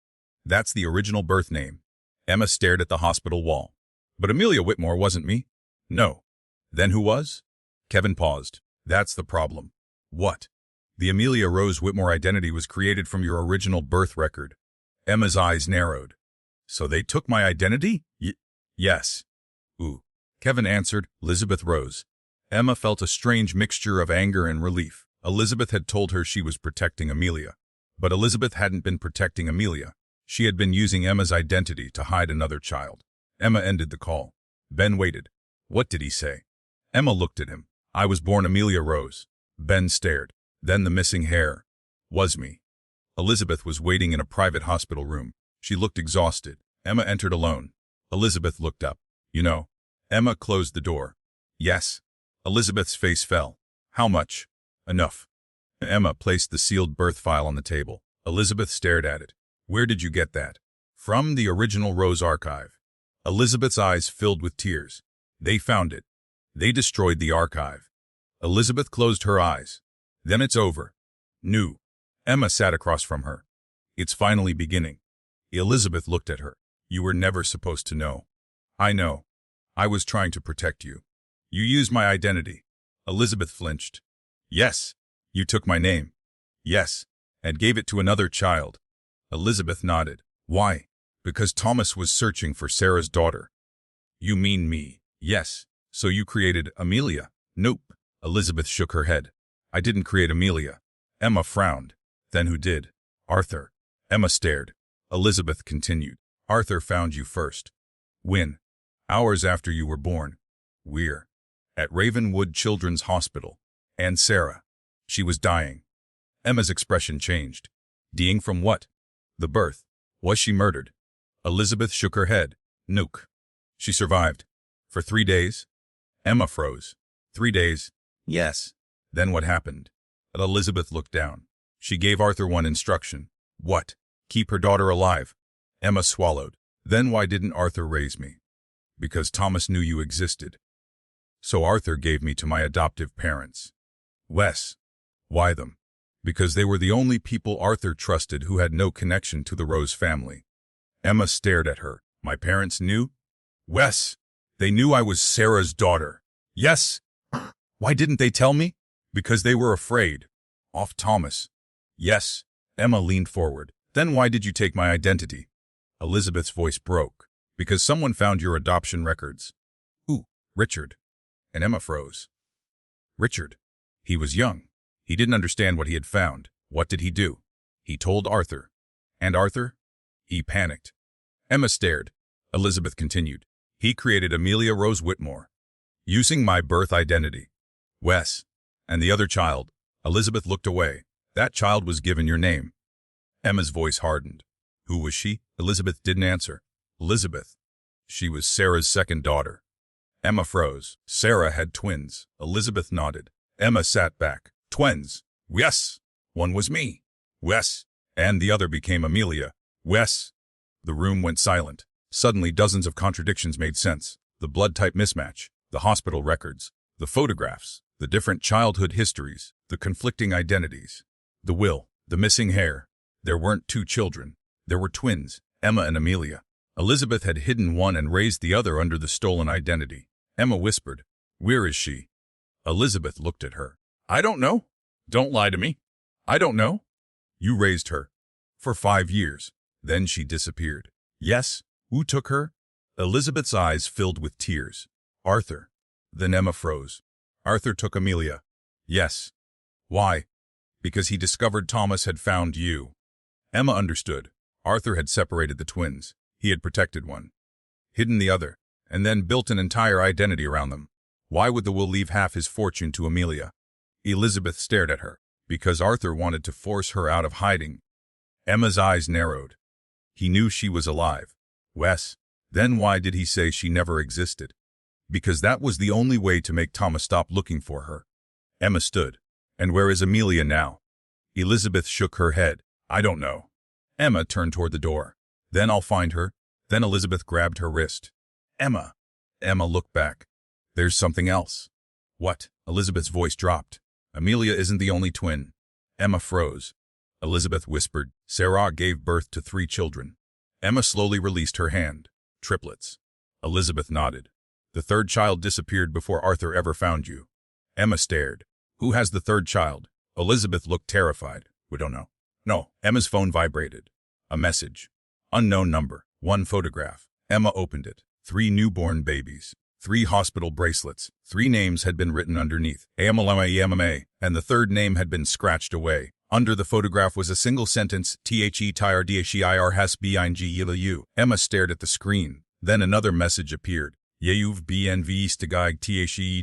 That's the original birth name. Emma stared at the hospital wall. But Amelia Whitmore wasn't me. No. Then who was? Kevin paused. That's the problem. What? The Amelia Rose Whitmore identity was created from your original birth record. Emma's eyes narrowed. So they took my identity? Yes. Ooh. Kevin answered, Elizabeth Rose. Emma felt a strange mixture of anger and relief. Elizabeth had told her she was protecting Amelia. But Elizabeth hadn't been protecting Amelia. She had been using Emma's identity to hide another child. Emma ended the call. Ben waited. What did he say? Emma looked at him. I was born Amelia Rose. Ben stared. Then the missing heir. Was me. Elizabeth was waiting in a private hospital room. She looked exhausted. Emma entered alone. Elizabeth looked up. You know. Emma closed the door. Yes. Elizabeth's face fell. How much? Enough. Emma placed the sealed birth file on the table. Elizabeth stared at it. Where did you get that? From the original Rose archive. Elizabeth's eyes filled with tears. They found it. They destroyed the archive. Elizabeth closed her eyes. Then it's over. New. Emma sat across from her. It's finally beginning. Elizabeth looked at her. You were never supposed to know. I know. I was trying to protect you. You used my identity. Elizabeth flinched. Yes. You took my name. Yes. And gave it to another child. Elizabeth nodded. Why? Because Thomas was searching for Sarah's daughter. You mean me? Yes. So you created Amelia? Nope. Elizabeth shook her head. I didn't create Amelia. Emma frowned. Then who did? Arthur. Emma stared. Elizabeth continued. Arthur found you first. When? Hours after you were born. We're at Ravenwood Children's Hospital. And Sarah. She was dying. Emma's expression changed. Dying from what? The birth. Was she murdered? Elizabeth shook her head. Nope. She survived. For 3 days? Emma froze. 3 days? Yes. Then what happened? Elizabeth looked down. She gave Arthur one instruction. What? Keep her daughter alive. Emma swallowed. Then why didn't Arthur raise me? Because Thomas knew you existed. So Arthur gave me to my adoptive parents. Wes. Why them? Because they were the only people Arthur trusted who had no connection to the Rose family. Emma stared at her. My parents knew? Wes. They knew I was Sarah's daughter. Yes. Why didn't they tell me? Because they were afraid. Off Thomas. Yes. Emma leaned forward. Then why did you take my identity? Elizabeth's voice broke. Because someone found your adoption records. Who? Richard. And Emma froze. Richard. He was young. He didn't understand what he had found. What did he do? He told Arthur. And Arthur? He panicked. Emma stared. Elizabeth continued. He created Amelia Rose Whitmore. Using my birth identity. Wes. And the other child. Elizabeth looked away. That child was given your name. Emma's voice hardened. Who was she? Elizabeth didn't answer. Elizabeth. She was Sarah's second daughter. Emma froze. Sarah had twins. Elizabeth nodded. Emma sat back. Twins. Yes. One was me. Yes. And the other became Amelia. Yes. The room went silent. Suddenly dozens of contradictions made sense. The blood type mismatch, the hospital records, the photographs, the different childhood histories, the conflicting identities, the will, the missing heir. There weren't two children. There were twins, Emma and Amelia. Elizabeth had hidden one and raised the other under the stolen identity. Emma whispered, "Where is she?" Elizabeth looked at her. "I don't know. Don't lie to me. I don't know." "You raised her. For 5 years. Then she disappeared." "Yes. Who took her?" Elizabeth's eyes filled with tears. "Arthur." Then Emma froze. "Arthur took Amelia." "Yes." "Why?" "Because he discovered Thomas had found you." Emma understood. Arthur had separated the twins. He had protected one, hidden the other, and then built an entire identity around them. Why would the will leave half his fortune to Amelia? Elizabeth stared at her. Because Arthur wanted to force her out of hiding. Emma's eyes narrowed. He knew she was alive. Wes. Then why did he say she never existed? Because that was the only way to make Thomas stop looking for her. Emma stood. "And where is Amelia now?" Elizabeth shook her head. "I don't know." Emma turned toward the door. "Then I'll find her." Then Elizabeth grabbed her wrist. "Emma." Emma looked back. "There's something else." "What?" Elizabeth's voice dropped. "Amelia isn't the only twin." Emma froze. Elizabeth whispered, "Sarah gave birth to 3 children." Emma slowly released her hand. "Triplets." Elizabeth nodded. "The third child disappeared before Arthur ever found you." Emma stared. "Who has the third child?" Elizabeth looked terrified. "We don't know." "No." Emma's phone vibrated. A message. Unknown number. 1 photograph. Emma opened it. 3 newborn babies. 3 hospital bracelets. 3 names had been written underneath. AMLMA, and the third name had been scratched away. Under the photograph was a single sentence, "THE TIRE DHEIR has BING. Emma stared at the screen. Then another message appeared. "You've BNV stigig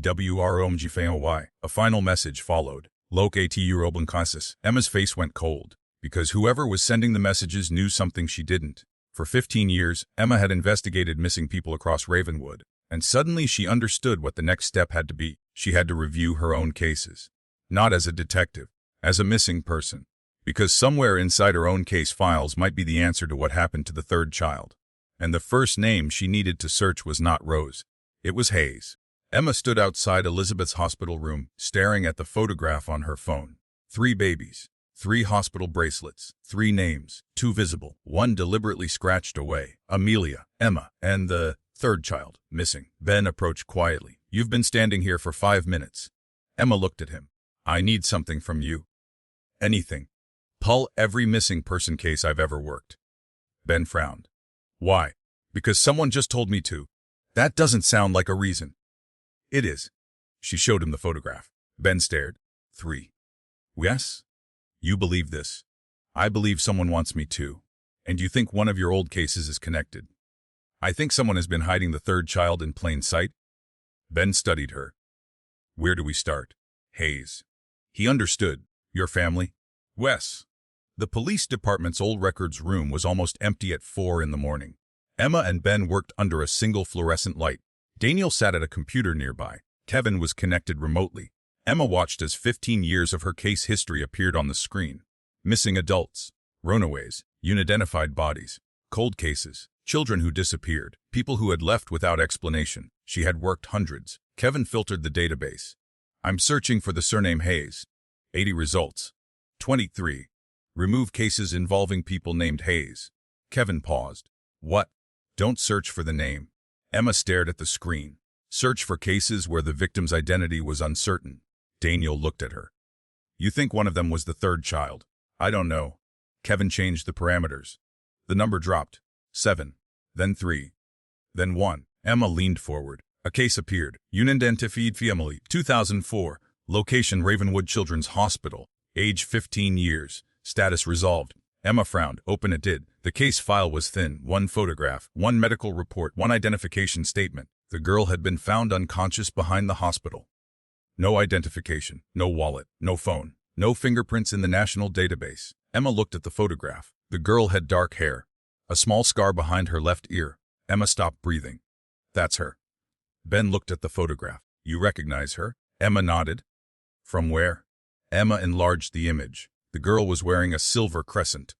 THEWROMGFAOY." A final message followed. "Locate Eurobancasis." Emma's face went cold. Because whoever was sending the messages knew something she didn't. For 15 years, Emma had investigated missing people across Ravenwood. And suddenly she understood what the next step had to be. She had to review her own cases. Not as a detective, as a missing person. Because somewhere inside her own case files might be the answer to what happened to the third child. And the first name she needed to search was not Rose. It was Hayes. Emma stood outside Elizabeth's hospital room, staring at the photograph on her phone. 3 babies. 3 hospital bracelets. 3 names. 2 visible. 1 deliberately scratched away. Amelia, Emma, and the third child, missing. Ben approached quietly. "You've been standing here for 5 minutes." Emma looked at him. "I need something from you." "Anything. Pull every missing person case I've ever worked." Ben frowned. "Why?" "Because someone just told me to." "That doesn't sound like a reason." "It is." She showed him the photograph. Ben stared. 3. "Yes? You believe this. I believe someone wants me to. And you think one of your old cases is connected. I think someone has been hiding the third child in plain sight." Ben studied her. "Where do we start?" "Hayes." He understood. "Your family?" "Wes." The police department's old records room was almost empty at 4 in the morning. Emma and Ben worked under a single fluorescent light. Daniel sat at a computer nearby. Kevin was connected remotely. Emma watched as 15 years of her case history appeared on the screen. Missing adults, runaways, unidentified bodies, cold cases, children who disappeared, people who had left without explanation. She had worked hundreds. Kevin filtered the database. "I'm searching for the surname Hayes." 80 results. 23. Remove cases involving people named Hayes. Kevin paused. "What?" "Don't search for the name." Emma stared at the screen. "Search for cases where the victim's identity was uncertain." Daniel looked at her. "You think one of them was the third child?" "I don't know." Kevin changed the parameters. The number dropped. 7. Then 3. Then 1. Emma leaned forward. A case appeared. Unidentified family, 2004. Location Ravenwood Children's Hospital. Age 15 years. Status resolved. Emma frowned. Open it did. The case file was thin. 1 photograph, 1 medical report, 1 identification statement. The girl had been found unconscious behind the hospital. No identification, no wallet, no phone, no fingerprints in the national database. Emma looked at the photograph. The girl had dark hair, a small scar behind her left ear, Emma stopped breathing. That's her. Ben looked at the photograph. You recognize her? Emma nodded. From where? Emma enlarged the image. The girl was wearing a silver crescent.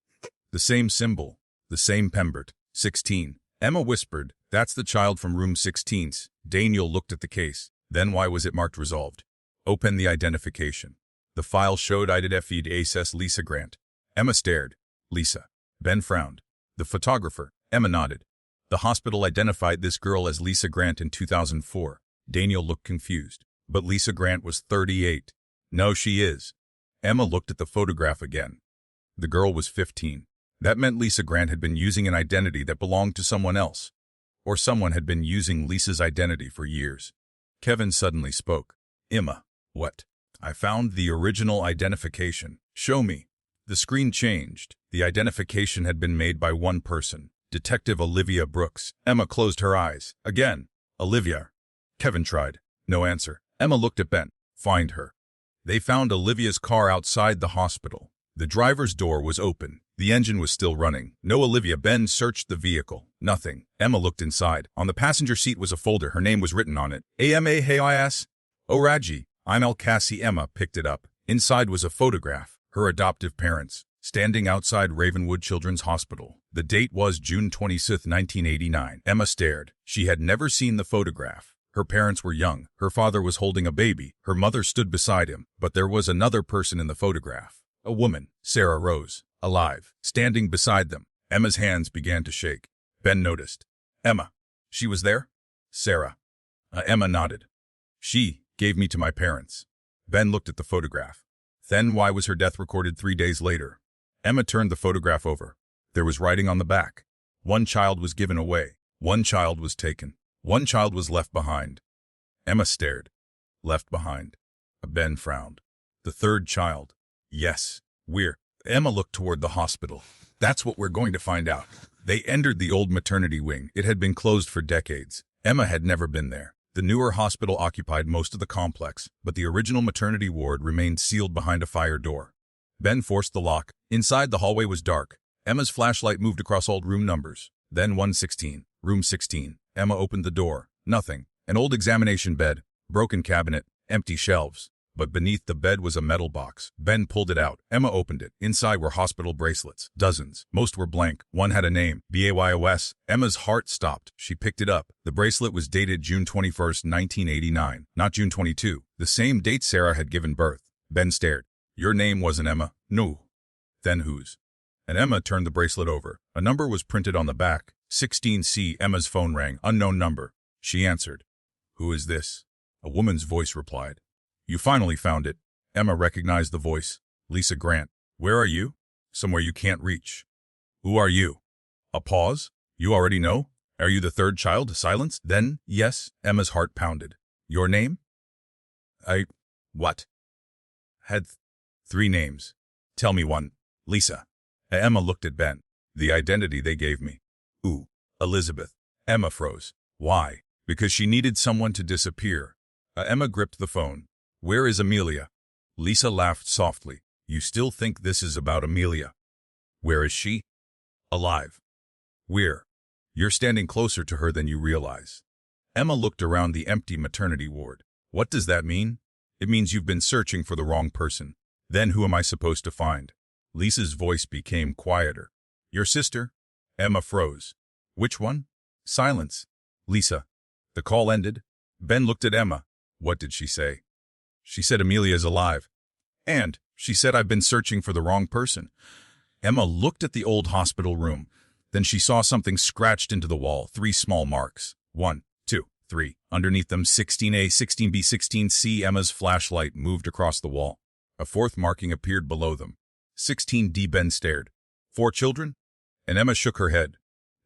The same symbol. The same pembert. 16. Emma whispered, that's the child from room 16. Daniel looked at the case. Then why was it marked resolved? Open the identification. The file showed identities Lisa Grant. Emma stared. Lisa. Ben frowned. The photographer. Emma nodded. The hospital identified this girl as Lisa Grant in 2004. Daniel looked confused. But Lisa Grant was 38. No, she is. Emma looked at the photograph again. The girl was 15. That meant Lisa Grant had been using an identity that belonged to someone else. Or someone had been using Lisa's identity for years. Kevin suddenly spoke. Emma. What? I found the original identification. Show me. The screen changed. The identification had been made by one person. Detective Olivia Brooks. Emma closed her eyes. Again. Olivia. Kevin tried. No answer. Emma looked at Ben. Find her. They found Olivia's car outside the hospital. The driver's door was open. The engine was still running. No Olivia. Ben searched the vehicle. Nothing. Emma looked inside. On the passenger seat was a folder. Her name was written on it. Amahis. Oraji. I'm El Cassie. Emma picked it up. Inside was a photograph. Her adoptive parents, standing outside Ravenwood Children's Hospital. The date was June 25, 1989. Emma stared. She had never seen the photograph. Her parents were young. Her father was holding a baby. Her mother stood beside him. But there was another person in the photograph. A woman, Sarah Rose, alive, standing beside them. Emma's hands began to shake. Ben noticed. Emma. She was there? Sarah. Emma nodded. She gave me to my parents. Ben looked at the photograph. Then why was her death recorded 3 days later? Emma turned the photograph over. There was writing on the back. One child was given away. One child was taken. One child was left behind. Emma stared. Left behind. Ben frowned. The third child. Yes, we're. Emma looked toward the hospital. That's what we're going to find out. They entered the old maternity wing. It had been closed for decades. Emma had never been there. The newer hospital occupied most of the complex, but the original maternity ward remained sealed behind a fire door. Ben forced the lock. Inside, the hallway was dark. Emma's flashlight moved across old room numbers. Then 116, room 16. Emma opened the door. Nothing. An old examination bed, broken cabinet, empty shelves. But beneath the bed was a metal box. Ben pulled it out. Emma opened it. Inside were hospital bracelets. Dozens. Most were blank. One had a name. BAYOS. Emma's heart stopped. She picked it up. The bracelet was dated June 21st, 1989. Not June 22. The same date Sarah had given birth. Ben stared. Your name wasn't Emma. No. Then whose? And Emma turned the bracelet over. A number was printed on the back. 16C. Emma's phone rang. Unknown number. She answered. Who is this? A woman's voice replied. You finally found it. Emma recognized the voice. Lisa Grant. Where are you? Somewhere you can't reach. Who are you? A pause. You already know? Are you the third child? Silence. Then, yes. Emma's heart pounded. Your name? What? Had 3 names. Tell me one. Lisa. Emma looked at Ben. The identity they gave me. Ooh. Elizabeth. Emma froze. Why? Because she needed someone to disappear. Emma gripped the phone. Where is Amelia? Lisa laughed softly. You still think this is about Amelia? Where is she? Alive. Where? You're standing closer to her than you realize. Emma looked around the empty maternity ward. What does that mean? It means you've been searching for the wrong person. Then who am I supposed to find? Lisa's voice became quieter. Your sister? Emma froze. Which one? Silence. Lisa. The call ended. Ben looked at Emma. What did she say? She said Amelia's alive. And she said I've been searching for the wrong person. Emma looked at the old hospital room. Then she saw something scratched into the wall, 3 small marks. 1, 2, 3. Underneath them 16A, 16B, 16C. Emma's flashlight moved across the wall. A 4th marking appeared below them. 16D. Ben stared. 4 children? And Emma shook her head.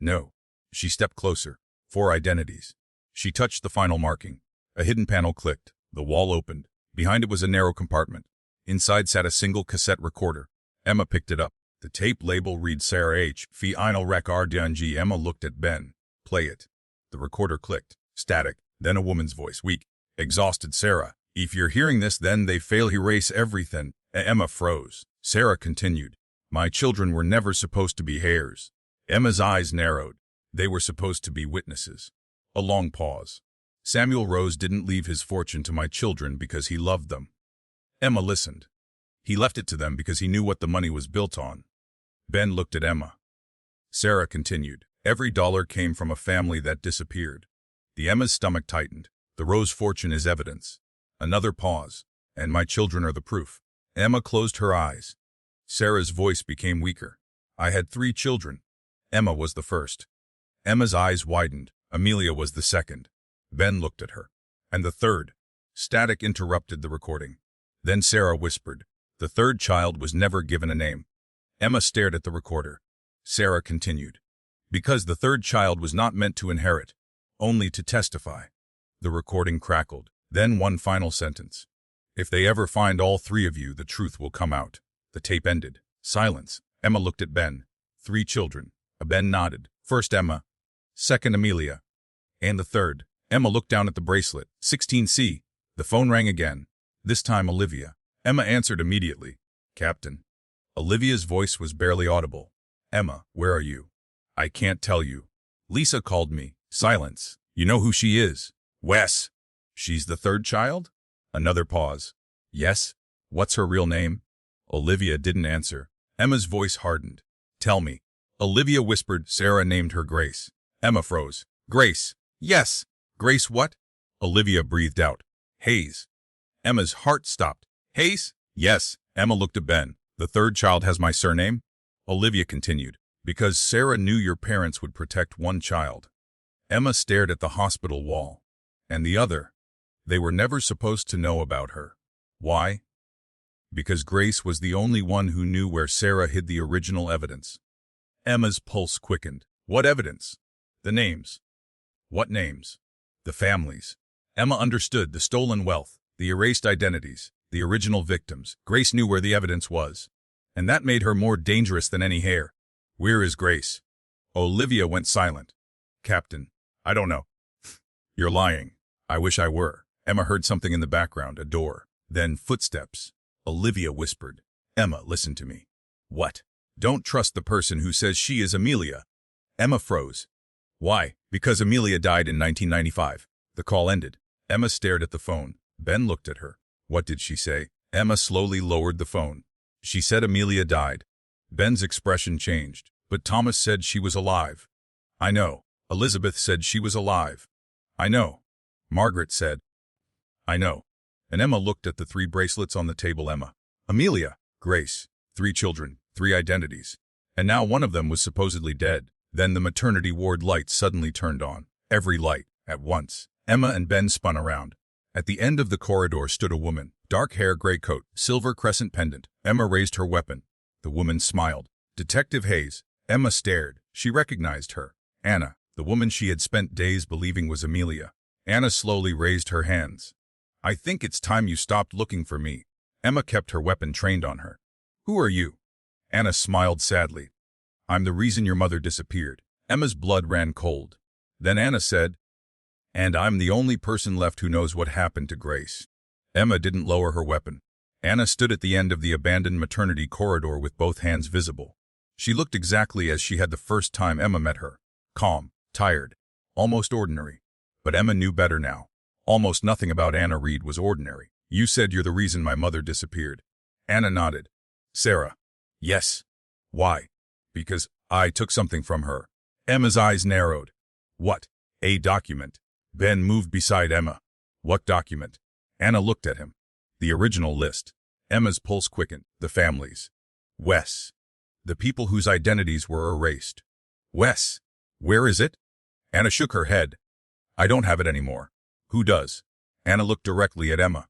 No. She stepped closer. 4 identities. She touched the final marking. A hidden panel clicked. The wall opened. Behind it was a narrow compartment. Inside sat a single cassette recorder. Emma picked it up. The tape label read Sarah H. Fi Einal Rec RDNG. Emma looked at Ben. Play it. The recorder clicked. Static. Then a woman's voice. Weak. Exhausted. Sarah. If you're hearing this, then they fail erase everything. Emma froze. Sarah continued. My children were never supposed to be heirs. Emma's eyes narrowed. They were supposed to be witnesses. A long pause. Samuel Rose didn't leave his fortune to my children because he loved them. Emma listened. He left it to them because he knew what the money was built on. Ben looked at Emma. Sarah continued. Every dollar came from a family that disappeared. Emma's stomach tightened. The Rose fortune is evidence. Another pause. And my children are the proof. Emma closed her eyes. Sarah's voice became weaker. I had 3 children. Emma was the first. Emma's eyes widened. Amelia was the second. Ben looked at her. And the third. Static interrupted the recording. Then Sarah whispered. The third child was never given a name. Emma stared at the recorder. Sarah continued. Because the third child was not meant to inherit, only to testify. The recording crackled. Then one final sentence. If they ever find all 3 of you, the truth will come out. The tape ended. Silence. Emma looked at Ben. 3 children. Ben nodded. First Emma. Second Amelia. And the third. Emma looked down at the bracelet. 16C. The phone rang again. This time Olivia. Emma answered immediately. Captain. Olivia's voice was barely audible. Emma, where are you? I can't tell you. Lisa called me. Silence. You know who she is. Wes. She's the third child? Another pause. Yes? What's her real name? Olivia didn't answer. Emma's voice hardened. Tell me. Olivia whispered. Sarah named her Grace. Emma froze. Grace. Yes. Grace what? Olivia breathed out. Hayes. Emma's heart stopped. Hayes? Yes. Emma looked at Ben. The third child has my surname? Olivia continued. Because Sarah knew your parents would protect one child. Emma stared at the hospital wall. And the other? They were never supposed to know about her. Why? Because Grace was the only one who knew where Sarah hid the original evidence. Emma's pulse quickened. What evidence? The names. What names? The families. Emma understood the stolen wealth, the erased identities, the original victims. Grace knew where the evidence was. And that made her more dangerous than any heir. Where is Grace? Olivia went silent. Captain, I don't know. You're lying. I wish I were. Emma heard something in the background, a door. Then footsteps. Olivia whispered. Emma, listen to me. What? Don't trust the person who says she is Amelia. Emma froze. Why? Because Amelia died in 1995. The call ended. Emma stared at the phone. Ben looked at her. What did she say? Emma slowly lowered the phone. She said Amelia died. Ben's expression changed. But Thomas said she was alive. I know. Elizabeth said she was alive. I know. Margaret said. I know. And Emma looked at the 3 bracelets on the table. Emma. Amelia. Grace. 3 children. 3 identities. And now one of them was supposedly dead. Then the maternity ward lights suddenly turned on. Every light. At once. Emma and Ben spun around. At the end of the corridor stood a woman. Dark hair, gray coat, silver crescent pendant. Emma raised her weapon. The woman smiled. Detective Hayes. Emma stared. She recognized her. Anna, the woman she had spent days believing was Amelia. Anna slowly raised her hands. I think it's time you stopped looking for me. Emma kept her weapon trained on her. Who are you? Anna smiled sadly. I'm the reason your mother disappeared. Emma's blood ran cold. Then Anna said, and I'm the only person left who knows what happened to Grace. Emma didn't lower her weapon. Anna stood at the end of the abandoned maternity corridor with both hands visible. She looked exactly as she had the first time Emma met her. Calm, tired, almost ordinary. But Emma knew better now. Almost nothing about Anna Reed was ordinary. You said you're the reason my mother disappeared. Anna nodded. Sarah. Yes. Why? Because I took something from her. Emma's eyes narrowed. What? A document. Ben moved beside Emma. What document? Anna looked at him. The original list. Emma's pulse quickened. The families. Wes. The people whose identities were erased. Wes. Where is it? Anna shook her head. I don't have it anymore. Who does? Anna looked directly at Emma.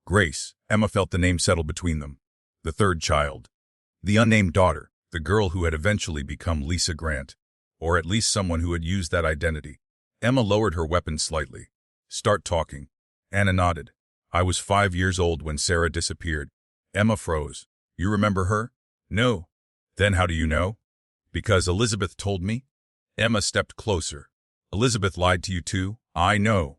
Grace. Emma felt the name settle between them. The third child. The unnamed daughter. The girl who had eventually become Lisa Grant. Or at least someone who had used that identity. Emma lowered her weapon slightly. Start talking. Anna nodded. I was 5 years old when Sarah disappeared. Emma froze. You remember her? No. Then how do you know? Because Elizabeth told me. Emma stepped closer. Elizabeth lied to you too? I know.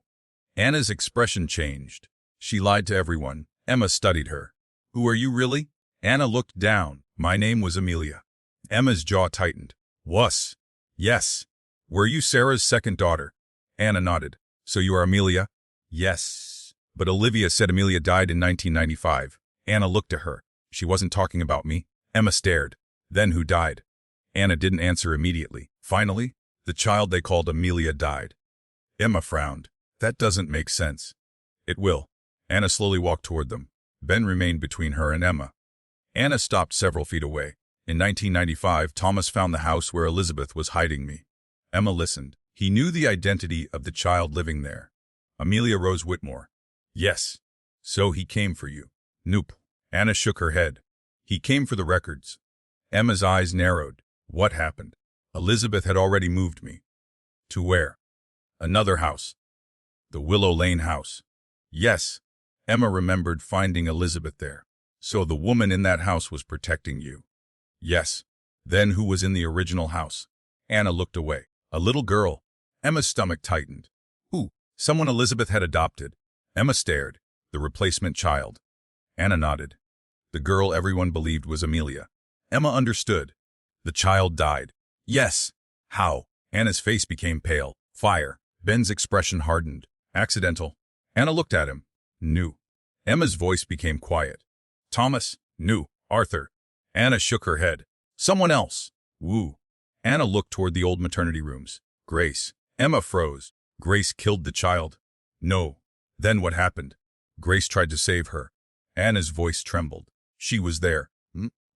Anna's expression changed. She lied to everyone. Emma studied her. Who are you really? Anna looked down. My name was Amelia. Emma's jaw tightened. Was. Yes. Were you Sarah's second daughter? Anna nodded. So you are Amelia? Yes. But Olivia said Amelia died in 1995. Anna looked at her. She wasn't talking about me. Emma stared. Then who died? Anna didn't answer immediately. Finally, the child they called Amelia died. Emma frowned. That doesn't make sense. It will. Anna slowly walked toward them. Ben remained between her and Emma. Anna stopped several feet away. In 1995, Thomas found the house where Elizabeth was hiding me. Emma listened. He knew the identity of the child living there. Amelia Rose Whitmore. Yes. So he came for you. Nope. Anna shook her head. He came for the records. Emma's eyes narrowed. What happened? Elizabeth had already moved me. To where? Another house. The Willow Lane house. Yes. Emma remembered finding Elizabeth there. So the woman in that house was protecting you. Yes. Then who was in the original house? Anna looked away. A little girl. Emma's stomach tightened. Who? Someone Elizabeth had adopted. Emma stared. The replacement child. Anna nodded. The girl everyone believed was Amelia. Emma understood. The child died. Yes. How? Anna's face became pale. Fire. Ben's expression hardened. Accidental. Anna looked at him. Knew. Emma's voice became quiet. Thomas. Knew. Arthur. Anna shook her head. Someone else. Woo. Anna looked toward the old maternity rooms. Grace. Emma froze. Grace killed the child. No. Then what happened? Grace tried to save her. Anna's voice trembled. She was there.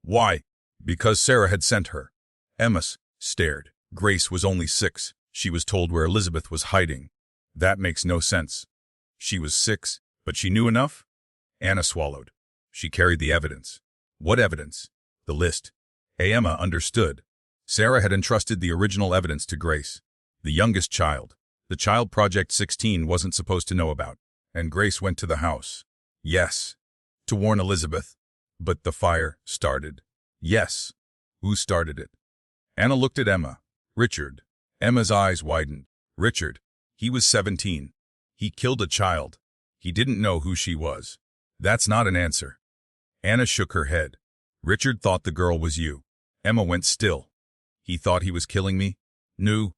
Why? Because Sarah had sent her. Emma stared. Grace was only 6. She was told where Elizabeth was hiding. That makes no sense. She was 6, but she knew enough? Anna swallowed. She carried the evidence. What evidence? The list. Emma understood. Sarah had entrusted the original evidence to Grace, the youngest child. The child Project 16 wasn't supposed to know about. And Grace went to the house. Yes. To warn Elizabeth. But the fire started. Yes. Who started it? Anna looked at Emma. Richard. Emma's eyes widened. Richard. He was 17. He killed a child. He didn't know who she was. That's not an answer. Anna shook her head. Richard thought the girl was you. Emma went still. He thought he was killing me? Knew.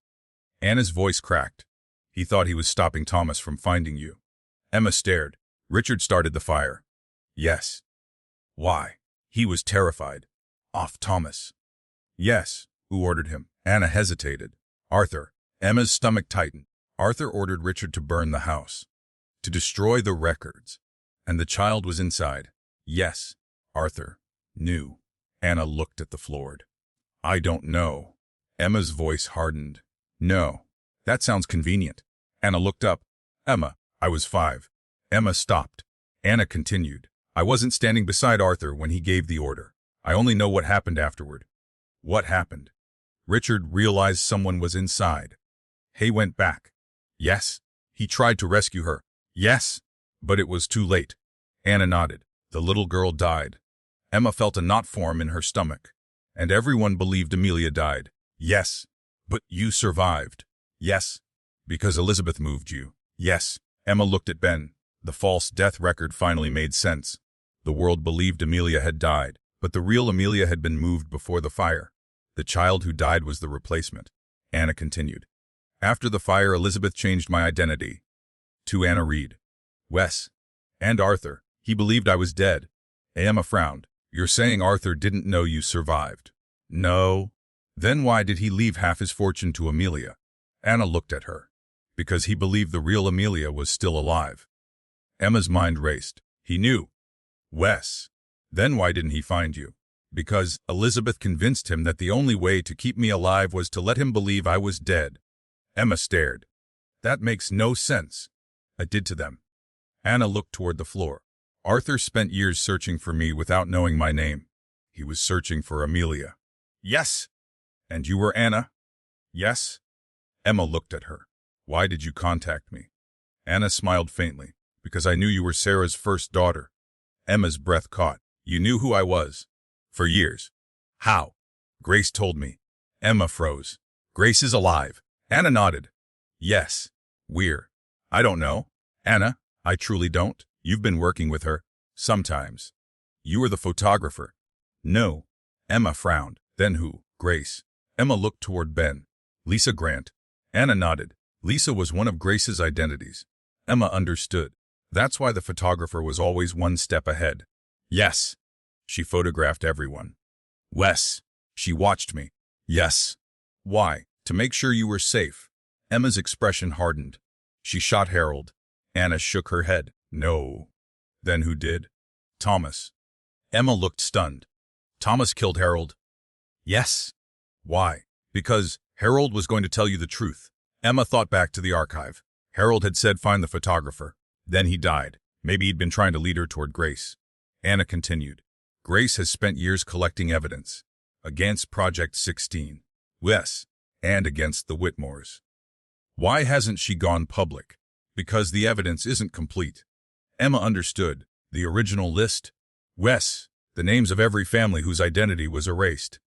Anna's voice cracked. He thought he was stopping Thomas from finding you. Emma stared. Richard started the fire. Yes. Why? He was terrified. Off Thomas. Yes. Who ordered him? Anna hesitated. Arthur. Emma's stomach tightened. Arthur ordered Richard to burn the house. To destroy the records. And the child was inside. Yes. Arthur. Knew. Anna looked at the floor. I don't know. Emma's voice hardened. No. That sounds convenient. Anna looked up. Emma. I was 5. Emma stopped. Anna continued. I wasn't standing beside Arthur when he gave the order. I only know what happened afterward. What happened? Richard realized someone was inside. Hay went back. Yes. He tried to rescue her. Yes. But it was too late. Anna nodded. The little girl died. Emma felt a knot form in her stomach. And everyone believed Amelia died. Yes. But you survived. Yes. Because Elizabeth moved you. Yes. Emma looked at Ben. The false death record finally made sense. The world believed Amelia had died, but the real Amelia had been moved before the fire. The child who died was the replacement. Anna continued. After the fire, Elizabeth changed my identity. To Anna Reed. Wes. And Arthur. He believed I was dead. Emma frowned. You're saying Arthur didn't know you survived? No. Then why did he leave half his fortune to Amelia? Anna looked at her. Because he believed the real Amelia was still alive. Emma's mind raced. He knew. Wes. Then why didn't he find you? Because Elizabeth convinced him that the only way to keep me alive was to let him believe I was dead. Emma stared. That makes no sense. I did to them. Anna looked toward the floor. Arthur spent years searching for me without knowing my name. He was searching for Amelia. Yes. And you were Anna? Yes. Emma looked at her. Why did you contact me? Anna smiled faintly. Because I knew you were Sarah's first daughter. Emma's breath caught. You knew who I was. For years. How? Grace told me. Emma froze. Grace is alive. Anna nodded. Yes. We're. I don't know. Anna, I truly don't. You've been working with her. Sometimes. You were the photographer. No. Emma frowned. Then who? Grace. Emma looked toward Ben. Lisa Grant. Anna nodded. Lisa was one of Grace's identities. Emma understood. That's why the photographer was always one step ahead. Yes. She photographed everyone. Wes. She watched me. Yes. Why? To make sure you were safe. Emma's expression hardened. She shot Harold. Anna shook her head. No. Then who did? Thomas. Emma looked stunned. Thomas killed Harold? Yes. Why? Because Harold was going to tell you the truth. Emma thought back to the archive. Harold had said find the photographer. Then he died. Maybe he'd been trying to lead her toward Grace. Anna continued. Grace has spent years collecting evidence. Against Project 16. Yes. And against the Whitmores. Why hasn't she gone public? Because the evidence isn't complete. Emma understood. The original list? Wes. The names of every family whose identity was erased.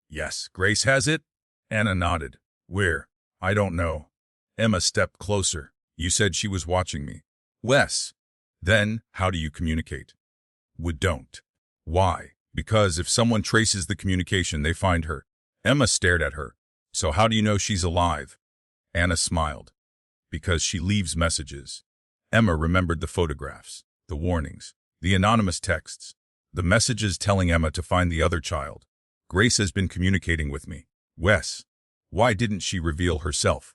Yes, Grace has it? Anna nodded. Where? I don't know. Emma stepped closer. You said she was watching me. Wes. Then, how do you communicate? We don't. Why? Because if someone traces the communication, they find her. Emma stared at her. So how do you know she's alive? Anna smiled. Because she leaves messages. Emma remembered the photographs, the warnings, the anonymous texts, the messages telling Emma to find the other child. Grace has been communicating with me. Wes. Why didn't she reveal herself?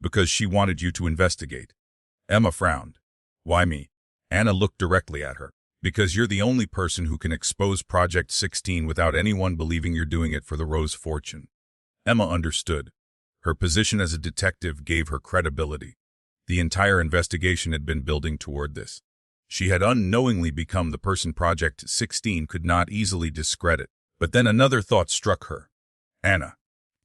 Because she wanted you to investigate. Emma frowned. Why me? Anna looked directly at her. Because you're the only person who can expose Project 16 without anyone believing you're doing it for the Rose fortune. Emma understood. Her position as a detective gave her credibility. The entire investigation had been building toward this. She had unknowingly become the person Project 16 could not easily discredit. But then another thought struck her. Anna.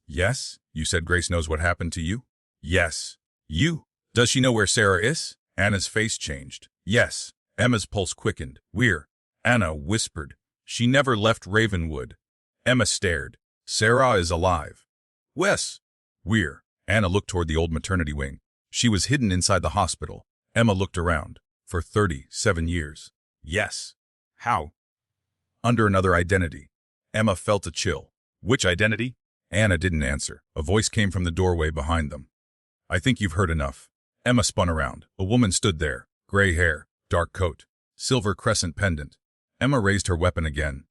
Yes? You said Grace knows what happened to you? Yes. You? Does she know where Sarah is? Anna's face changed. Yes. Emma's pulse quickened. Where? Anna whispered. She never left Ravenwood. Emma stared. Sarah is alive. Wes. Where? Anna looked toward the old maternity wing. She was hidden inside the hospital. Emma looked around. For 37 years. Yes. How? Under another identity. Emma felt a chill. Which identity? Anna didn't answer. A voice came from the doorway behind them. I think you've heard enough. Emma spun around. A woman stood there. Gray hair, dark coat, silver crescent pendant. Emma raised her weapon again.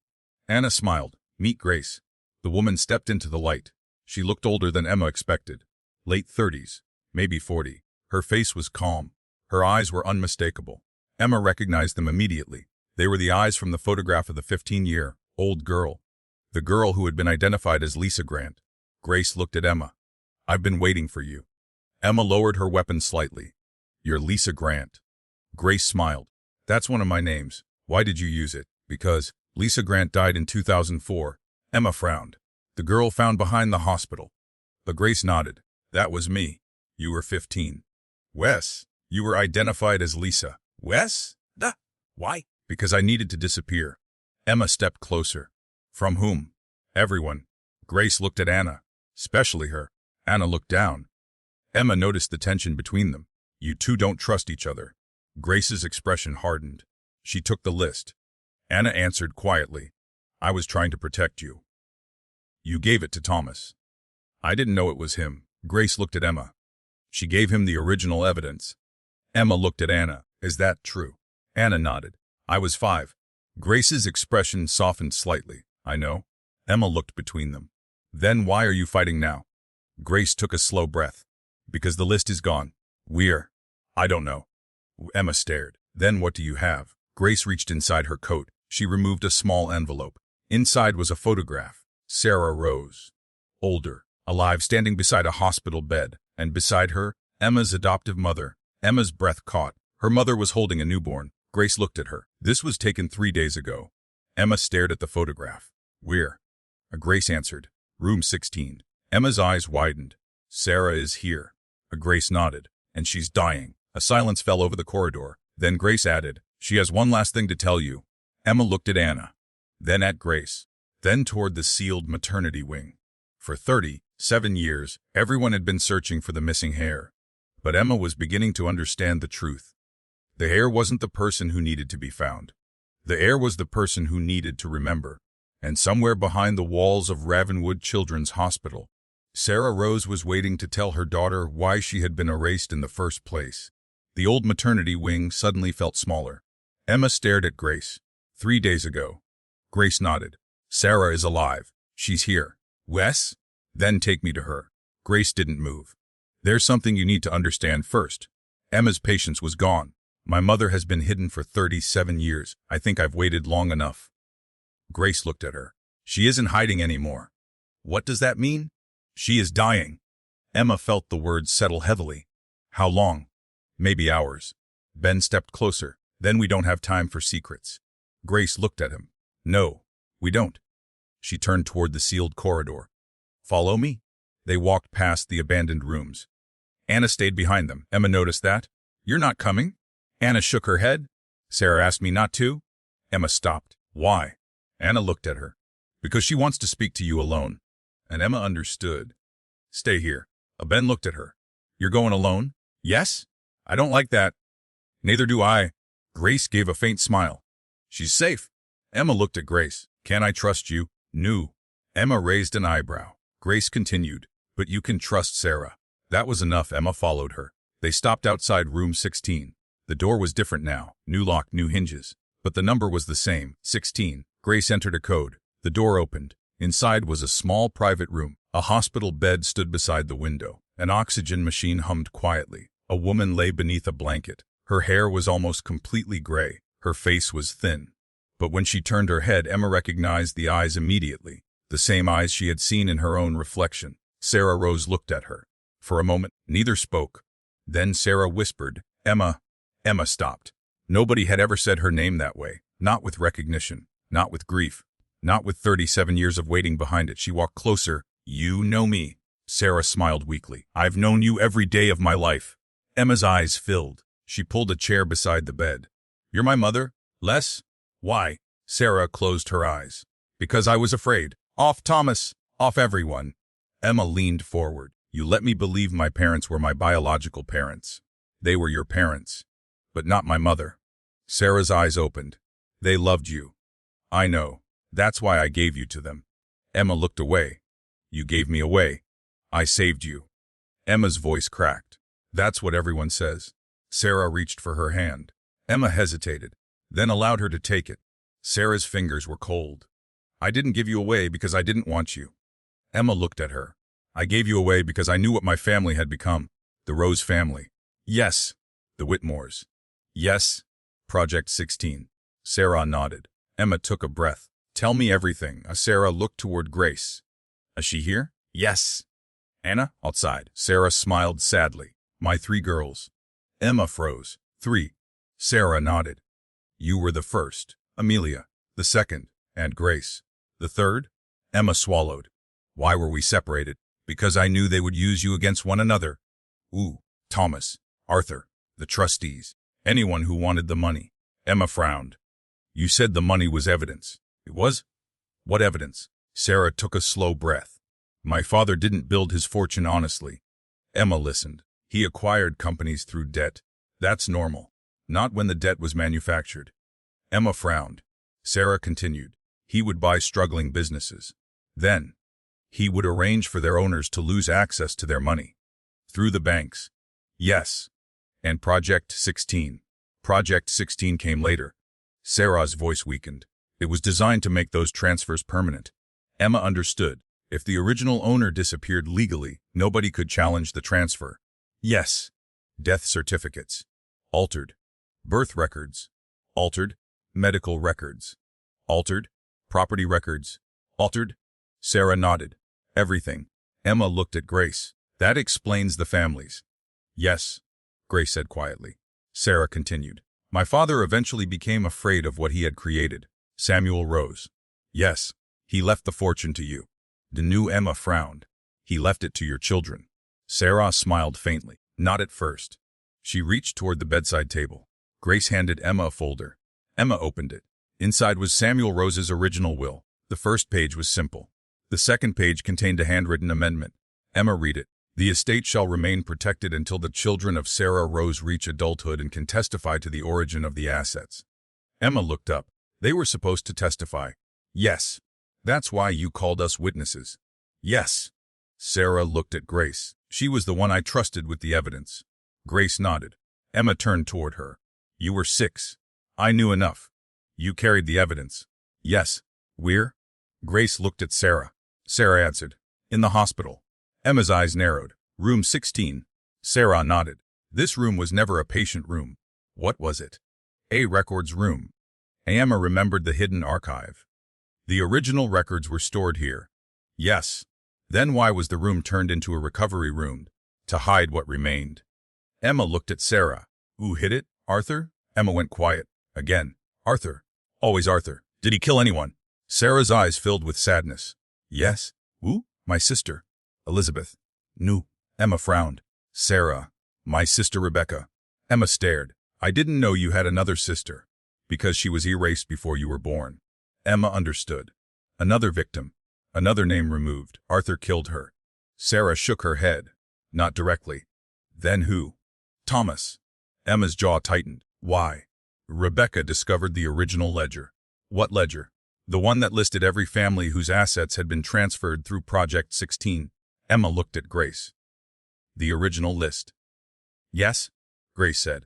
Anna smiled. Meet Grace. The woman stepped into the light. She looked older than Emma expected. Late 30s, maybe 40. Her face was calm. Her eyes were unmistakable. Emma recognized them immediately. They were the eyes from the photograph of the 15-year-old girl. The girl who had been identified as Lisa Grant. Grace looked at Emma. I've been waiting for you. Emma lowered her weapon slightly. You're Lisa Grant. Grace smiled. That's one of my names. Why did you use it? Because Lisa Grant died in 2004. Emma frowned. The girl found behind the hospital. But Grace nodded. That was me. You were 15. Wes, you were identified as Lisa. Wes? Duh. Why? Because I needed to disappear. Emma stepped closer. From whom? Everyone. Grace looked at Anna. Especially her. Anna looked down. Emma noticed the tension between them. You two don't trust each other. Grace's expression hardened. She took the list. Anna answered quietly. I was trying to protect you. You gave it to Thomas. I didn't know it was him. Grace looked at Emma. She gave him the original evidence. Emma looked at Anna. Is that true? Anna nodded. I was 5. Grace's expression softened slightly. I know. Emma looked between them. Then why are you fighting now? Grace took a slow breath. Because the list is gone. I don't know. Emma stared. Then what do you have? Grace reached inside her coat. She removed a small envelope. Inside was a photograph. Sarah Rose. Older, alive, standing beside a hospital bed. And beside her, Emma's adoptive mother. Emma's breath caught. Her mother was holding a newborn. Grace looked at her. This was taken 3 days ago. Emma stared at the photograph. Where? Grace answered. Room 16. Emma's eyes widened. Sarah is here. Grace nodded. And she's dying. A silence fell over the corridor. Then Grace added, she has one last thing to tell you. Emma looked at Anna. Then at Grace. Then toward the sealed maternity wing. For 37 years, everyone had been searching for the missing heir. But Emma was beginning to understand the truth. The heir wasn't the person who needed to be found. The heir was the person who needed to remember. And somewhere behind the walls of Ravenwood Children's Hospital, Sarah Rose was waiting to tell her daughter why she had been erased in the first place. The old maternity wing suddenly felt smaller. Emma stared at Grace. 3 days ago. Grace nodded. Sarah is alive. She's here. Wes? Then take me to her. Grace didn't move. There's something you need to understand first. Emma's patience was gone. My mother has been hidden for 37 years. I think I've waited long enough. Grace looked at her. She isn't hiding anymore. What does that mean? She is dying. Emma felt the words settle heavily. How long? Maybe hours. Ben stepped closer. Then we don't have time for secrets. Grace looked at him. No, we don't. She turned toward the sealed corridor. Follow me. They walked past the abandoned rooms. Anna stayed behind them. Emma noticed that. You're not coming? Anna shook her head. Sarah asked me not to. Emma stopped. Why? Anna looked at her. Because she wants to speak to you alone. And Emma understood. Stay here. Ben looked at her. You're going alone? Yes? I don't like that. Neither do I. Grace gave a faint smile. She's safe. Emma looked at Grace. Can I trust you? No. Emma raised an eyebrow. Grace continued. But you can trust Sarah. That was enough. Emma followed her. They stopped outside room 16. The door was different now. New lock, new hinges. But the number was the same, 16. Grace entered a code. The door opened. Inside was a small private room. A hospital bed stood beside the window. An oxygen machine hummed quietly. A woman lay beneath a blanket. Her hair was almost completely gray. Her face was thin. But when she turned her head, Emma recognized the eyes immediately. The same eyes she had seen in her own reflection. Sarah Rose looked at her. For a moment, neither spoke. Then Sarah whispered, Emma. Emma stopped. Nobody had ever said her name that way. Not with recognition. Not with grief. Not with 37 years of waiting behind it. She walked closer. You know me. Sarah smiled weakly. I've known you every day of my life. Emma's eyes filled. She pulled a chair beside the bed. You're my mother? Les? Why? Sarah closed her eyes. Because I was afraid. Off Thomas. Off everyone. Emma leaned forward. You let me believe my parents were my biological parents. They were your parents. But not my mother. Sarah's eyes opened. They loved you. I know. That's why I gave you to them. Emma looked away. You gave me away. I saved you. Emma's voice cracked. That's what everyone says. Sarah reached for her hand. Emma hesitated, then allowed her to take it. Sarah's fingers were cold. I didn't give you away because I didn't want you. Emma looked at her. I gave you away because I knew what my family had become. The Rose family. Yes. The Whitmores. Yes. Project 16. Sarah nodded. Emma took a breath. Tell me everything. Sarah looked toward Grace. Is she here? Yes. Anna? Outside. Sarah smiled sadly. My 3 girls. Emma froze. 3. Sarah nodded. You were the first. Amelia. The second. And Grace. The third? Emma swallowed. Why were we separated? Because I knew they would use you against one another. Ooh. Thomas. Arthur. The trustees. Anyone who wanted the money. Emma frowned. You said the money was evidence. It was? What evidence? Sarah took a slow breath. My father didn't build his fortune honestly. Emma listened. He acquired companies through debt. That's normal. Not when the debt was manufactured. Emma frowned. Sarah continued. He would buy struggling businesses. Then, he would arrange for their owners to lose access to their money. Through the banks. Yes. And Project 16. Project 16 came later. Sarah's voice weakened. It was designed to make those transfers permanent. Emma understood. If the original owner disappeared legally, nobody could challenge the transfer. Yes. Death certificates. Altered. Birth records. Altered. Medical records. Altered. Property records. Altered. Sarah nodded. Everything. Emma looked at Grace. That explains the families. Yes. Grace said quietly. Sarah continued. My father eventually became afraid of what he had created. Samuel Rose. Yes. He left the fortune to you. The new Emma frowned. He left it to your children. Sarah smiled faintly. Not at first. She reached toward the bedside table. Grace handed Emma a folder. Emma opened it. Inside was Samuel Rose's original will. The first page was simple. The second page contained a handwritten amendment. Emma read it. The estate shall remain protected until the children of Sarah Rose reach adulthood and can testify to the origin of the assets. Emma looked up. They were supposed to testify. Yes. That's why you called us witnesses. Yes. Sarah looked at Grace. She was the one I trusted with the evidence. Grace nodded. Emma turned toward her. You were 6. I knew enough. You carried the evidence. Yes. Where? Grace looked at Sarah. Sarah answered. In the hospital. Emma's eyes narrowed. Room 16. Sarah nodded. This room was never a patient room. What was it? A records room. Emma remembered the hidden archive. The original records were stored here. Yes. Then why was the room turned into a recovery room? To hide what remained. Emma looked at Sarah. Who hid it? Arthur? Emma went quiet. Again. Arthur. Always Arthur. Did he kill anyone? Sarah's eyes filled with sadness. Yes. Who? My sister. Elizabeth. No. Emma frowned. Sarah. My sister Rebecca. Emma stared. I didn't know you had another sister. Because she was erased before you were born. Emma understood. Another victim. Another name removed. Arthur killed her. Sarah shook her head. Not directly. Then who? Thomas. Emma's jaw tightened. Why? Rebecca discovered the original ledger. What ledger? The one that listed every family whose assets had been transferred through Project 16. Emma looked at Grace. The original list. Yes, Grace said.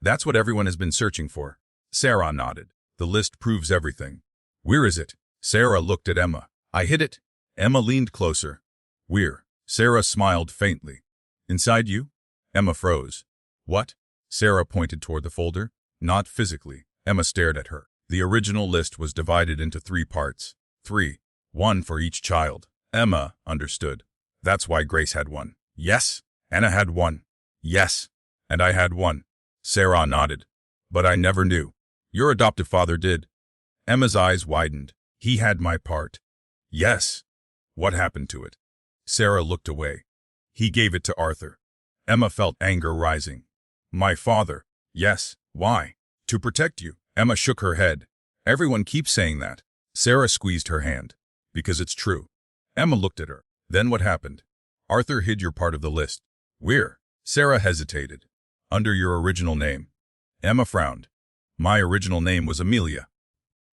That's what everyone has been searching for. Sarah nodded. The list proves everything. Where is it? Sarah looked at Emma. I hid it. Emma leaned closer. Where? Sarah smiled faintly. Inside you? Emma froze. What? Sarah pointed toward the folder. Not physically. Emma stared at her. The original list was divided into 3 parts. 3. 1 for each child. Emma understood. That's why Grace had 1. Yes. Anna had 1. Yes. And I had 1. Sarah nodded. But I never knew. Your adoptive father did. Emma's eyes widened. He had my part. Yes. What happened to it? Sarah looked away. He gave it to Arthur. Emma felt anger rising. My father. Yes. Why? To protect you. Emma shook her head. Everyone keeps saying that. Sarah squeezed her hand. Because it's true. Emma looked at her. Then what happened? Arthur hid your part of the list. Where? Sarah hesitated. Under your original name. Emma frowned. My original name was Amelia.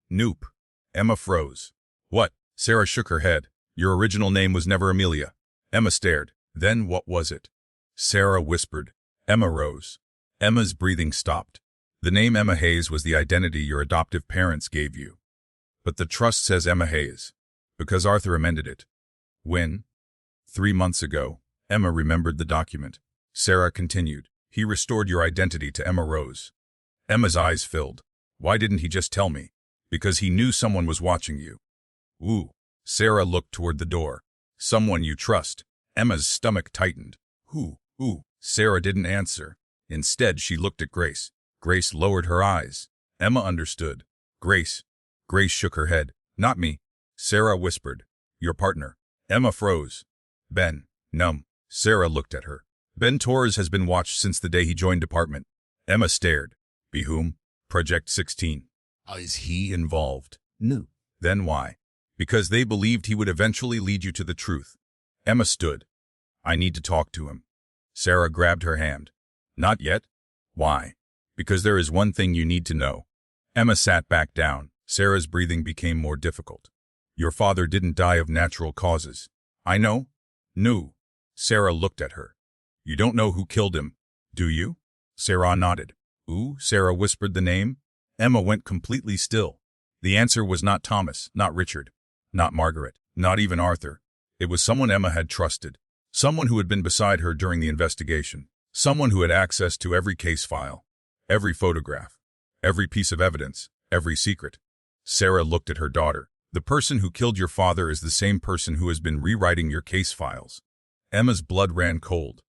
Nope. Emma froze. What? Sarah shook her head. Your original name was never Amelia. Emma stared. Then what was it? Sarah whispered. Emma rose. Emma's breathing stopped. The name Emma Hayes was the identity your adoptive parents gave you. But the trust says Emma Hayes. Because Arthur amended it. When? 3 months ago. Emma remembered the document. Sarah continued. He restored your identity to Emma Rose. Emma's eyes filled. Why didn't he just tell me? Because he knew someone was watching you. Ooh. Sarah looked toward the door. Someone you trust. Emma's stomach tightened. Who? Ooh. Sarah didn't answer. Instead, she looked at Grace. Grace lowered her eyes. Emma understood. Grace. Grace shook her head. Not me. Sarah whispered. Your partner. Emma froze. Ben. Numb. Sarah looked at her. Ben Torres has been watched since the day he joined department. Emma stared. Be whom? Project 16. Is he involved? No. Then why? Because they believed he would eventually lead you to the truth. Emma stood. I need to talk to him. Sarah grabbed her hand. Not yet. Why? Because there is one thing you need to know. Emma sat back down. Sarah's breathing became more difficult. Your father didn't die of natural causes. I know. No. Sarah looked at her. You don't know who killed him, do you? Sarah nodded. Ooh, Sarah whispered the name. Emma went completely still. The answer was not Thomas, not Richard, not Margaret, not even Arthur. It was someone Emma had trusted. Someone who had been beside her during the investigation. Someone who had access to every case file, every photograph, every piece of evidence, every secret. Sarah looked at her daughter. The person who killed your father is the same person who has been rewriting your case files. Emma's blood ran cold.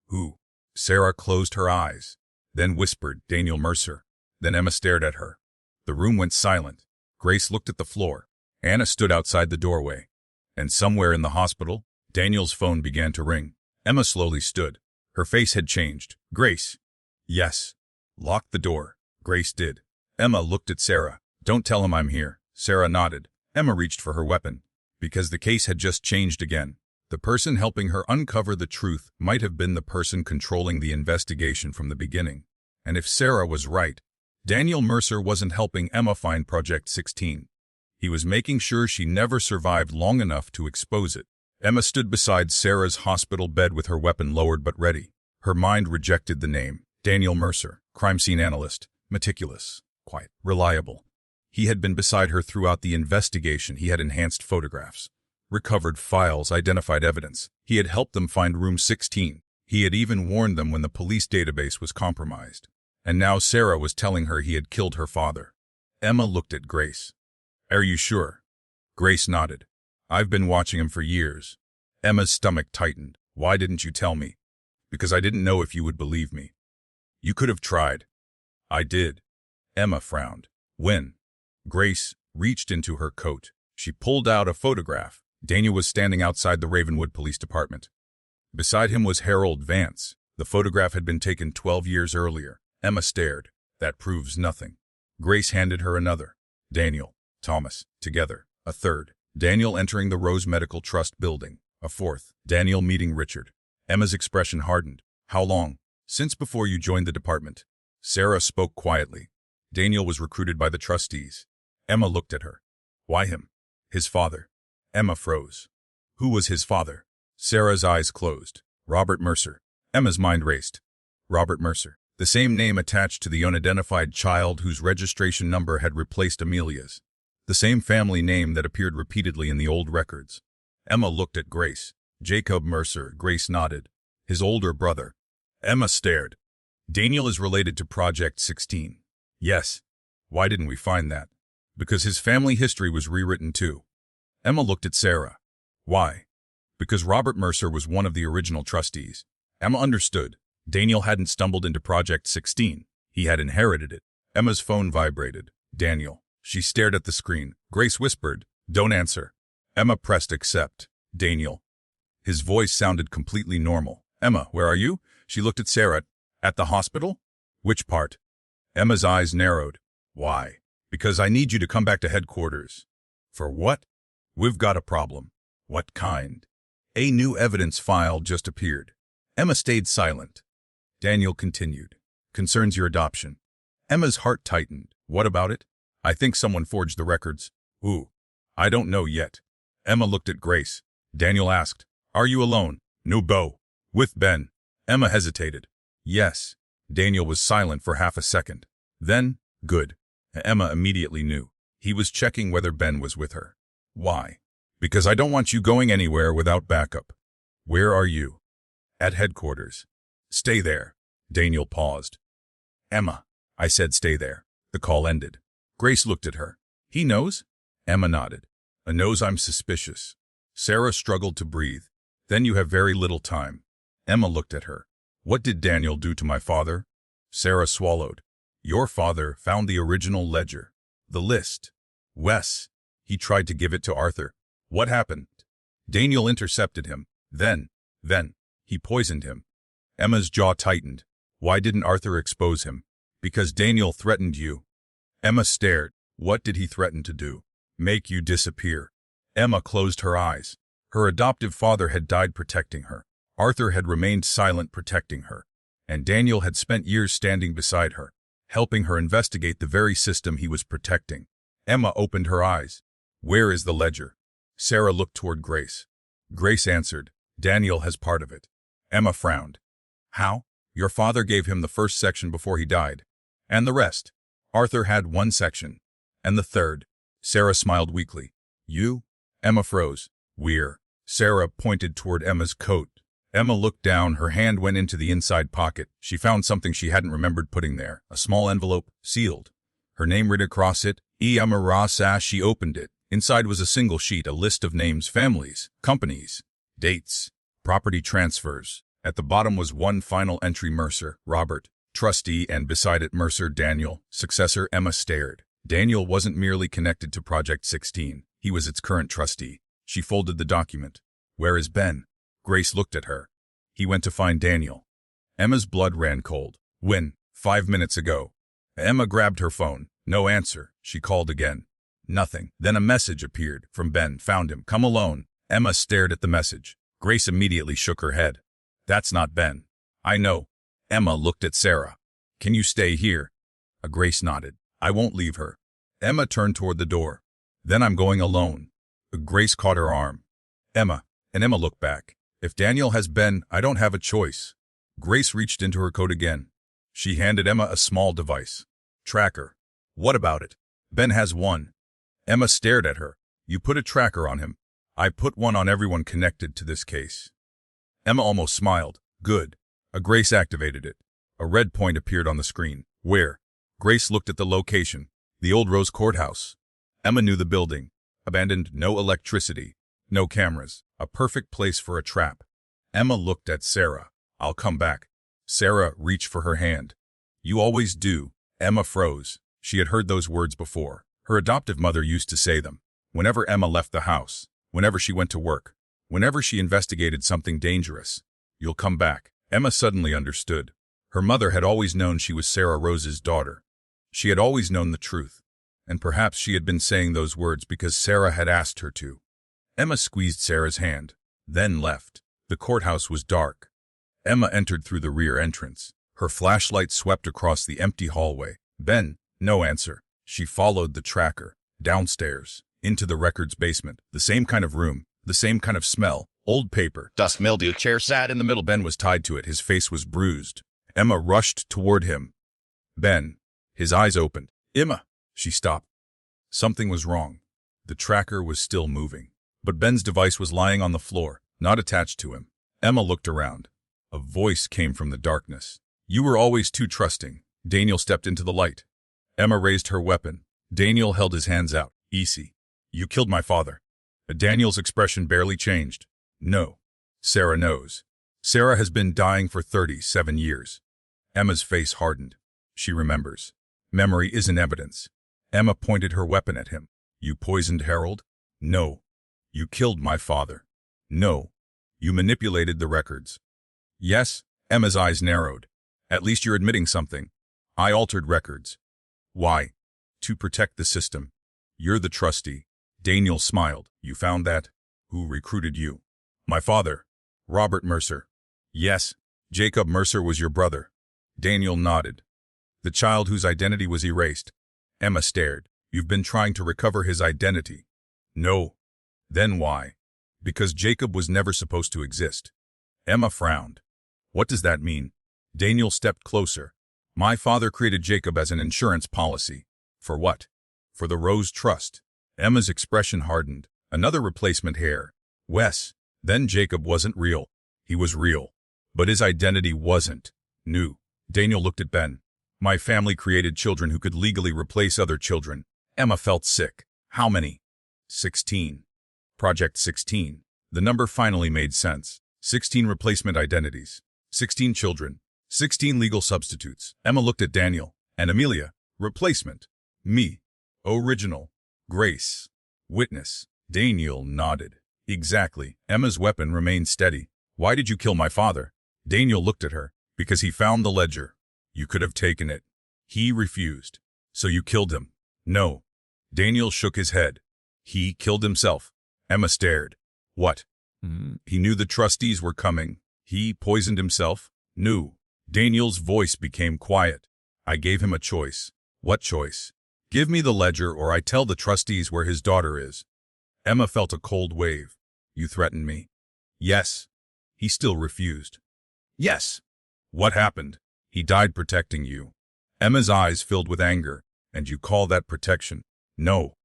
Who? Sarah closed her eyes, then whispered, Daniel Mercer. Then Emma stared at her. The room went silent. Grace looked at the floor. Anna stood outside the doorway. And somewhere in the hospital, Daniel's phone began to ring. Emma slowly stood. Her face had changed. Grace. Yes. Lock the door. Grace did. Emma looked at Sarah. Don't tell him I'm here. Sarah nodded. Emma reached for her weapon. Because the case had just changed again. The person helping her uncover the truth might have been the person controlling the investigation from the beginning. And if Sarah was right, Daniel Mercer wasn't helping Emma find Project 16. He was making sure she never survived long enough to expose it. Emma stood beside Sarah's hospital bed with her weapon lowered but ready. Her mind rejected the name. Daniel Mercer, crime scene analyst, meticulous, quiet, reliable. He had been beside her throughout the investigation. He had enhanced photographs, recovered files, identified evidence. He had helped them find room 16. He had even warned them when the police database was compromised. And now Sarah was telling her he had killed her father. Emma looked at Grace. "Are you sure?" Grace nodded. "I've been watching him for years." Emma's stomach tightened. "Why didn't you tell me?" "Because I didn't know if you would believe me." "You could have tried." "I did." Emma frowned. "When?" Grace reached into her coat. She pulled out a photograph. Daniel was standing outside the Ravenwood Police Department. Beside him was Harold Vance. The photograph had been taken 12 years earlier. Emma stared. "That proves nothing." Grace handed her another. Daniel, Thomas, together. A third. Daniel entering the Rose Medical Trust building. A fourth. Daniel meeting Richard. Emma's expression hardened. "How long?" "Since before you joined the department." Sarah spoke quietly. "Daniel was recruited by the trustees." Emma looked at her. "Why him?" "His father." Emma froze. "Who was his father?" Sarah's eyes closed. "Robert Mercer." Emma's mind raced. Robert Mercer. The same name attached to the unidentified child whose registration number had replaced Amelia's. The same family name that appeared repeatedly in the old records. Emma looked at Grace. "Jacob Mercer." Grace nodded. "His older brother." Emma stared. "Daniel is related to Project 16. "Yes." "Why didn't we find that?" "Because his family history was rewritten too." Emma looked at Sarah. "Why?" "Because Robert Mercer was one of the original trustees." Emma understood. Daniel hadn't stumbled into Project 16. He had inherited it. Emma's phone vibrated. "Daniel." She stared at the screen. Grace whispered, "Don't answer." Emma pressed accept. "Daniel." His voice sounded completely normal. "Emma, where are you?" She looked at Sarah. "At the hospital?" "Which part?" Emma's eyes narrowed. "Why?" "Because I need you to come back to headquarters." "For what?" "We've got a problem." "What kind?" "A new evidence file just appeared." Emma stayed silent. Daniel continued. "Concerns your adoption." Emma's heart tightened. "What about it?" "I think someone forged the records." "Who?" "I don't know yet." Emma looked at Grace. Daniel asked, "Are you alone?" "No, Bo." "With Ben?" Emma hesitated. "Yes." Daniel was silent for half a second. Then, "Good." Emma immediately knew. He was checking whether Ben was with her. "Why?" "Because I don't want you going anywhere without backup." "Where are you?" "At headquarters." "Stay there." Daniel paused. "Emma." I said stay there. The call ended. Grace looked at her. "He knows?" Emma nodded. "Knows I'm suspicious." Sarah struggled to breathe. "Then you have very little time." Emma looked at her. "What did Daniel do to my father?" Sarah swallowed. "Your father found the original ledger. The list. Wes. He tried to give it to Arthur." "What happened?" "Daniel intercepted him. Then, he poisoned him." Emma's jaw tightened. "Why didn't Arthur expose him?" "Because Daniel threatened you." Emma stared. "What did he threaten to do?" "Make you disappear." Emma closed her eyes. Her adoptive father had died protecting her. Arthur had remained silent protecting her. And Daniel had spent years standing beside her, helping her investigate the very system he was protecting. Emma opened her eyes. "Where is the ledger?" Sarah looked toward Grace. Grace answered, "Daniel has part of it." Emma frowned. "How?" "Your father gave him the first section before he died. And the rest." "Arthur had one section." "And the third." Sarah smiled weakly. "You?" Emma froze. "We're." Sarah pointed toward Emma's coat. Emma looked down. Her hand went into the inside pocket. She found something she hadn't remembered putting there. A small envelope, sealed. Her name written across it. Emma Ross. She opened it. Inside was a single sheet, a list of names, families, companies, dates, property transfers. At the bottom was one final entry: Mercer, Robert, trustee, and beside it Mercer, Daniel, successor. Emma stared. Daniel wasn't merely connected to Project 16. He was its current trustee. She folded the document. "Where is Ben?" Grace looked at her. "He went to find Daniel." Emma's blood ran cold. "When?" 5 minutes ago." Emma grabbed her phone. No answer. She called again. Nothing. Then a message appeared from Ben. "Found him. Come alone." Emma stared at the message. Grace immediately shook her head. "That's not Ben." "I know." Emma looked at Sarah. "Can you stay here?" Grace nodded. "I won't leave her." Emma turned toward the door. "Then I'm going alone." Grace caught her arm. "Emma." And Emma looked back. If Daniel has Ben, I don't have a choice. Grace reached into her coat again. She handed Emma a small device. Tracker. What about it? Ben has one. Emma stared at her. You put a tracker on him. I put one on everyone connected to this case. Emma almost smiled. Good. Grace activated it. A red point appeared on the screen. Where? Grace looked at the location. The old Rose Courthouse. Emma knew the building. Abandoned, no electricity, no cameras. A perfect place for a trap. Emma looked at Sarah. I'll come back. Sarah reached for her hand. You always do. Emma froze. She had heard those words before. Her adoptive mother used to say them. Whenever Emma left the house, whenever she went to work, whenever she investigated something dangerous. You'll come back. Emma suddenly understood. Her mother had always known she was Sarah Rose's daughter. She had always known the truth. And perhaps she had been saying those words because Sarah had asked her to. Emma squeezed Sarah's hand, then left. The courthouse was dark. Emma entered through the rear entrance. Her flashlight swept across the empty hallway. Ben, no answer. She followed the tracker, downstairs, into the records basement. The same kind of room, the same kind of smell, old paper. Dust mildew chair sat in the middle. Ben was tied to it. His face was bruised. Emma rushed toward him. Ben. His eyes opened. Emma. She stopped. Something was wrong. The tracker was still moving. But Ben's device was lying on the floor, not attached to him. Emma looked around. A voice came from the darkness. You were always too trusting. Daniel stepped into the light. Emma raised her weapon. Daniel held his hands out. Easy. You killed my father. Daniel's expression barely changed. No. Sarah knows. Sarah has been dying for 37 years. Emma's face hardened. She remembers. Memory isn't evidence. Emma pointed her weapon at him. You poisoned Harold? No. You killed my father. No. You manipulated the records. Yes. Emma's eyes narrowed. At least you're admitting something. I altered records. Why? To protect the system. You're the trustee. Daniel smiled. You found that? Who recruited you? My father. Robert Mercer. Yes. Jacob Mercer was your brother. Daniel nodded. The child whose identity was erased. Emma stared. You've been trying to recover his identity. No. Then why? Because Jacob was never supposed to exist. Emma frowned. What does that mean? Daniel stepped closer. My father created Jacob as an insurance policy. For what? For the Rose Trust. Emma's expression hardened. Another replacement heir. Wes. Then Jacob wasn't real. He was real. But his identity wasn't. New. Daniel looked at Ben. My family created children who could legally replace other children. Emma felt sick. How many? 16. Project 16. The number finally made sense. 16 replacement identities. 16 children. 16 legal substitutes. Emma looked at Daniel. And Amelia. Replacement. Me. Original. Grace. Witness. Daniel nodded. Exactly. Emma's weapon remained steady. Why did you kill my father? Daniel looked at her. Because he found the ledger. You could have taken it. He refused. So you killed him. No. Daniel shook his head. He killed himself. Emma stared. What? He knew the trustees were coming. He poisoned himself? Knew. Daniel's voice became quiet. I gave him a choice. What choice? Give me the ledger or I tell the trustees where his daughter is. Emma felt a cold wave. You threatened me. Yes. He still refused. Yes. What happened? He died protecting you. Emma's eyes filled with anger. And you call that protection? No.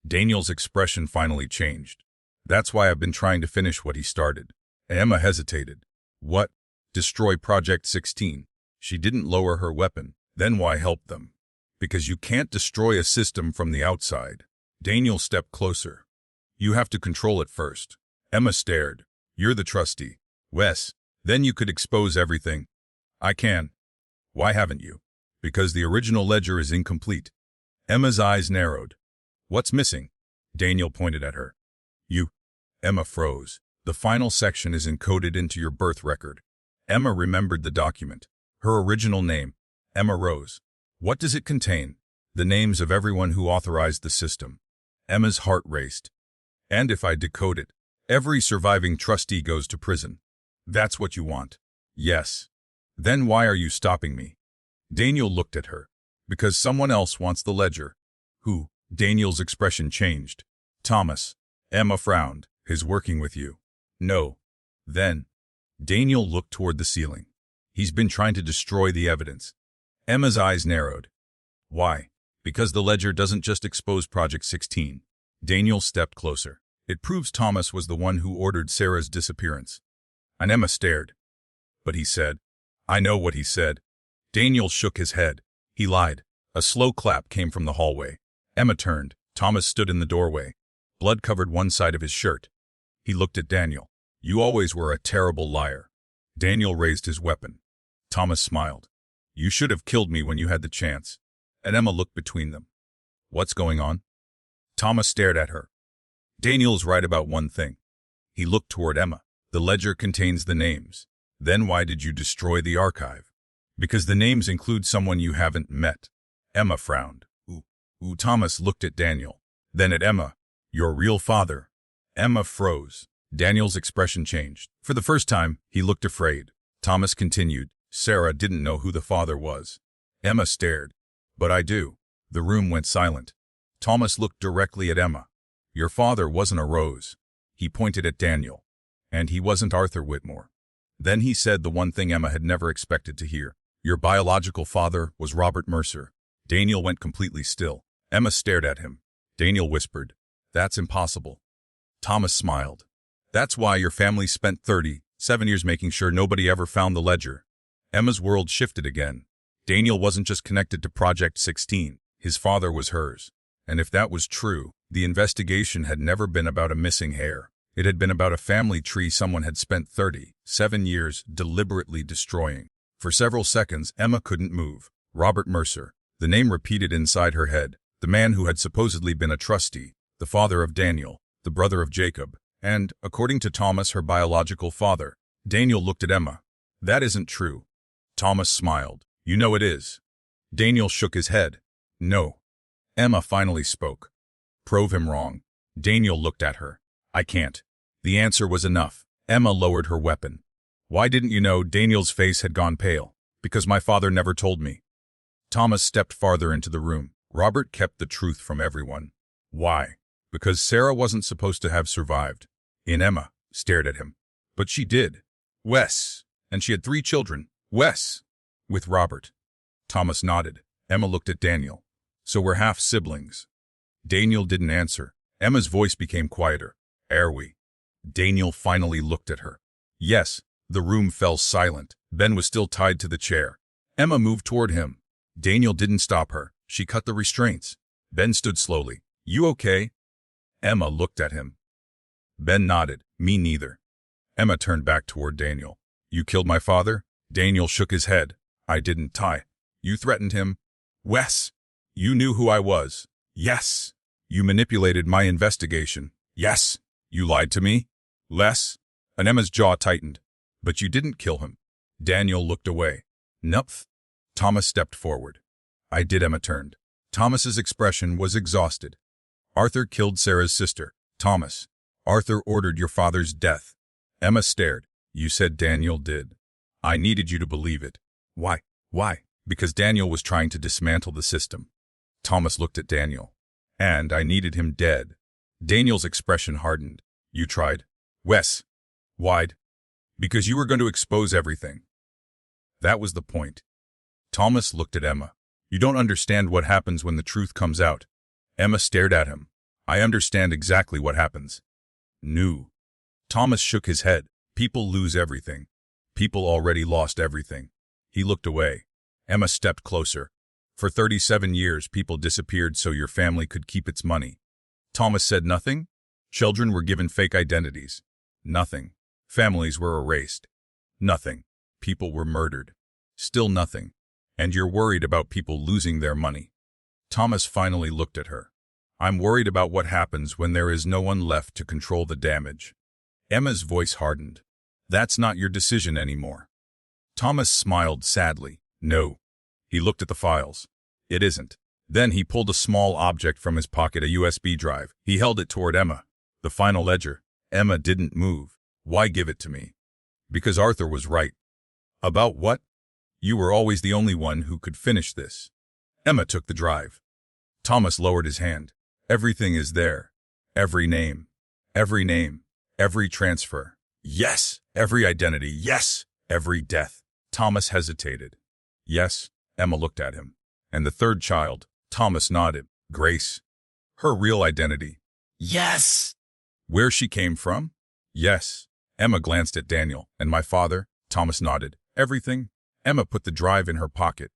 Daniel's expression finally changed. That's why I've been trying to finish what he started. Emma hesitated. What? Destroy Project 16. She didn't lower her weapon. Then why help them? Because you can't destroy a system from the outside. Daniel stepped closer. You have to control it first. Emma stared. You're the trustee. Wes, then you could expose everything. I can. Why haven't you? Because the original ledger is incomplete. Emma's eyes narrowed. What's missing? Daniel pointed at her. You. Emma froze. The final section is encoded into your birth record. Emma remembered the document. Her original name, Emma Rose. What does it contain? The names of everyone who authorized the system. Emma's heart raced. And if I decode it, every surviving trustee goes to prison. That's what you want. Yes. Then why are you stopping me? Daniel looked at her. Because someone else wants the ledger. Who? Daniel's expression changed. Thomas. Emma frowned. His working with you. No. Then, Daniel looked toward the ceiling. He's been trying to destroy the evidence. Emma's eyes narrowed. Why? Because the ledger doesn't just expose Project 16. Daniel stepped closer. It proves Thomas was the one who ordered Sarah's disappearance. And Emma stared. But he said, I know what he said. Daniel shook his head. He lied. A slow clap came from the hallway. Emma turned. Thomas stood in the doorway. Blood covered one side of his shirt. He looked at Daniel. You always were a terrible liar. Daniel raised his weapon. Thomas smiled. You should have killed me when you had the chance. And Emma looked between them. What's going on? Thomas stared at her. Daniel's right about one thing. He looked toward Emma. The ledger contains the names. Then why did you destroy the archive? Because the names include someone you haven't met. Emma frowned. Ooh. Thomas looked at Daniel. Then at Emma. Your real father. Emma froze. Daniel's expression changed. For the first time, he looked afraid. Thomas continued. Sarah didn't know who the father was. Emma stared. But I do. The room went silent. Thomas looked directly at Emma. Your father wasn't a Rose. He pointed at Daniel. And he wasn't Arthur Whitmore. Then he said the one thing Emma had never expected to hear. Your biological father was Robert Mercer. Daniel went completely still. Emma stared at him. Daniel whispered, That's impossible. Thomas smiled. That's why your family spent 37 years making sure nobody ever found the ledger. Emma's world shifted again. Daniel wasn't just connected to Project 16. His father was hers. And if that was true, the investigation had never been about a missing heir. It had been about a family tree someone had spent 37 years deliberately destroying. For several seconds, Emma couldn't move. Robert Mercer. The name repeated inside her head. The man who had supposedly been a trustee. The father of Daniel. The brother of Jacob. And, according to Thomas, her biological father. Daniel looked at Emma. That isn't true. Thomas smiled. You know it is. Daniel shook his head. No. Emma finally spoke. Prove him wrong. Daniel looked at her. I can't. The answer was enough. Emma lowered her weapon. Why didn't you know? Daniel's face had gone pale. Because my father never told me. Thomas stepped farther into the room. Robert kept the truth from everyone. Why? Because Sarah wasn't supposed to have survived. Emma stared at him. But she did. Wes. And she had 3 children. Wes. With Robert. Thomas nodded. Emma looked at Daniel. So we're half siblings. Daniel didn't answer. Emma's voice became quieter. Are we? Daniel finally looked at her. Yes. The room fell silent. Ben was still tied to the chair. Emma moved toward him. Daniel didn't stop her. She cut the restraints. Ben stood slowly. You okay? Emma looked at him. Ben nodded. Me neither. Emma turned back toward Daniel. You killed my father? Daniel shook his head. I didn't tie. You threatened him? Wes. You knew who I was. Yes. You manipulated my investigation. Yes. You lied to me? Les. And Emma's jaw tightened. But you didn't kill him. Daniel looked away. Nope. Thomas stepped forward. I did. Emma turned. Thomas's expression was exhausted. Arthur killed Sarah's sister. Thomas. Arthur ordered your father's death. Emma stared. You said Daniel did. I needed you to believe it. Why? Why? Because Daniel was trying to dismantle the system. Thomas looked at Daniel. And I needed him dead. Daniel's expression hardened. You tried. Wes. Why'd? Because you were going to expose everything. That was the point. Thomas looked at Emma. You don't understand what happens when the truth comes out. Emma stared at him. I understand exactly what happens. New. Thomas shook his head. People lose everything. People already lost everything. He looked away. Emma stepped closer. For 37 years, people disappeared so your family could keep its money. Thomas said nothing? Children were given fake identities. Nothing. Families were erased. Nothing. People were murdered. Still nothing. And you're worried about people losing their money. Thomas finally looked at her. I'm worried about what happens when there is no one left to control the damage. Emma's voice hardened. That's not your decision anymore. Thomas smiled sadly. No. He looked at the files. It isn't. Then he pulled a small object from his pocket, a USB drive. He held it toward Emma. The final ledger. Emma didn't move. Why give it to me? Because Arthur was right. About what? You were always the only one who could finish this. Emma took the drive. Thomas lowered his hand. Everything is there. Every name. Every name. Every transfer. Yes, every identity, yes, every death. Thomas hesitated. Yes, Emma looked at him. And the third child, Thomas nodded. Grace. Her real identity. Yes. Where she came from? Yes. Emma glanced at Daniel. And my father? Thomas nodded. Everything? Emma put the drive in her pocket.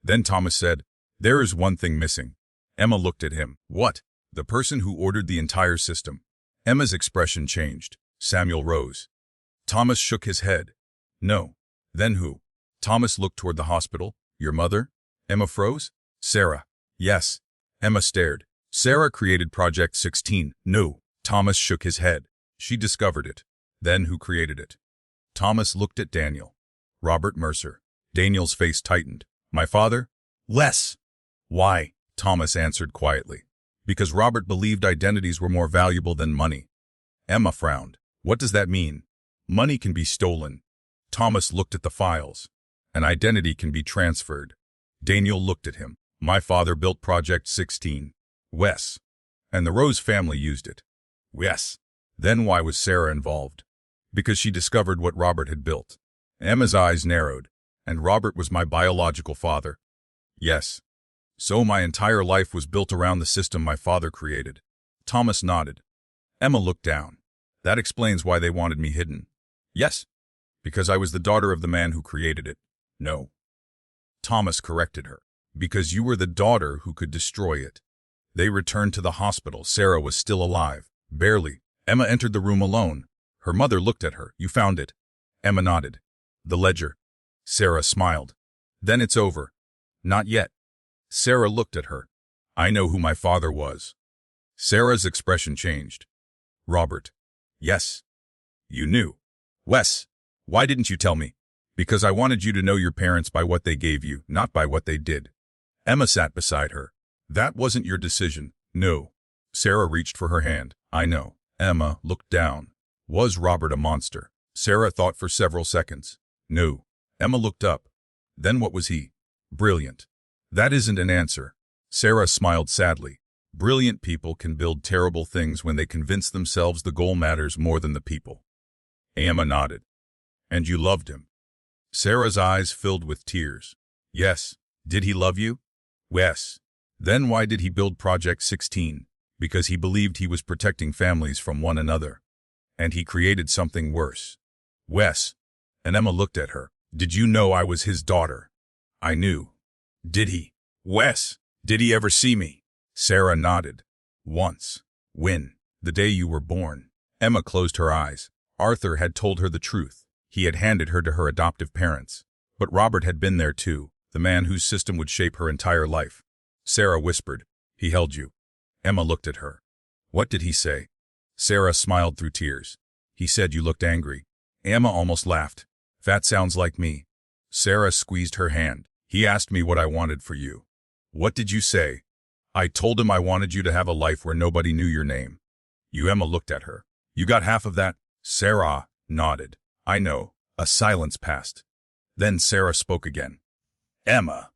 Then Thomas said, there is one thing missing. Emma looked at him. What? The person who ordered the entire system. Emma's expression changed. Samuel rose. Thomas shook his head. No. Then who? Thomas looked toward the hospital. Your mother? Emma froze. Sarah. Yes. Emma stared. Sarah created Project 16. No. Thomas shook his head. She discovered it. Then who created it? Thomas looked at Daniel. Robert Mercer. Daniel's face tightened. My father? Less. Why? Thomas answered quietly. Because Robert believed identities were more valuable than money. Emma frowned. What does that mean? Money can be stolen. Thomas looked at the files. An identity can be transferred. Daniel looked at him. My father built Project 16. Wes. And the Rose family used it. Yes. Then why was Sarah involved? Because she discovered what Robert had built. Emma's eyes narrowed. And Robert was my biological father. Yes. So my entire life was built around the system my father created. Thomas nodded. Emma looked down. That explains why they wanted me hidden. Yes. Because I was the daughter of the man who created it. No. Thomas corrected her. Because you were the daughter who could destroy it. They returned to the hospital. Sarah was still alive. Barely. Emma entered the room alone. Her mother looked at her. You found it. Emma nodded. The ledger. Sarah smiled. Then it's over. Not yet. Sarah looked at her. I know who my father was. Sarah's expression changed. Robert. Yes. You knew. Wes. Why didn't you tell me? Because I wanted you to know your parents by what they gave you, not by what they did. Emma sat beside her. That wasn't your decision. No. Sarah reached for her hand. I know. Emma looked down. Was Robert a monster? Sarah thought for several seconds. No. Emma looked up. Then what was he? Brilliant. That isn't an answer. Sarah smiled sadly. Brilliant people can build terrible things when they convince themselves the goal matters more than the people. Emma nodded. And you loved him. Sarah's eyes filled with tears. Yes. Did he love you? Yes. Then why did he build Project 16? Because he believed he was protecting families from one another. And he created something worse. Wes. And Emma looked at her. Did you know I was his daughter? I knew. Did he? Wes. Did he ever see me? Sarah nodded. Once. When? The day you were born. Emma closed her eyes. Arthur had told her the truth. He had handed her to her adoptive parents. But Robert had been there too, the man whose system would shape her entire life. Sarah whispered, he held you. Emma looked at her. What did he say? Sarah smiled through tears. He said you looked angry. Emma almost laughed. That sounds like me. Sarah squeezed her hand. He asked me what I wanted for you. What did you say? I told him I wanted you to have a life where nobody knew your name. Emma looked at her. You got half of that? Sarah nodded. I know. A silence passed. Then Sarah spoke again. Emma.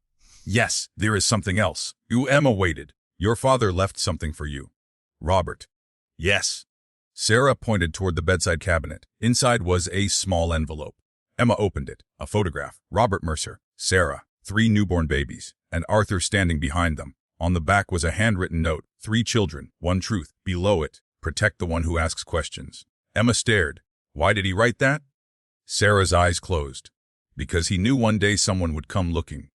Yes, there is something else. Emma waited. Your father left something for you. Robert. Yes. Sarah pointed toward the bedside cabinet. Inside was a small envelope. Emma opened it. A photograph. Robert Mercer, Sarah, 3 newborn babies, and Arthur standing behind them. On the back was a handwritten note. 3 children, 1 truth. Below it, protect the one who asks questions. Emma stared. Why did he write that? Sarah's eyes closed. Because he knew one day someone would come looking.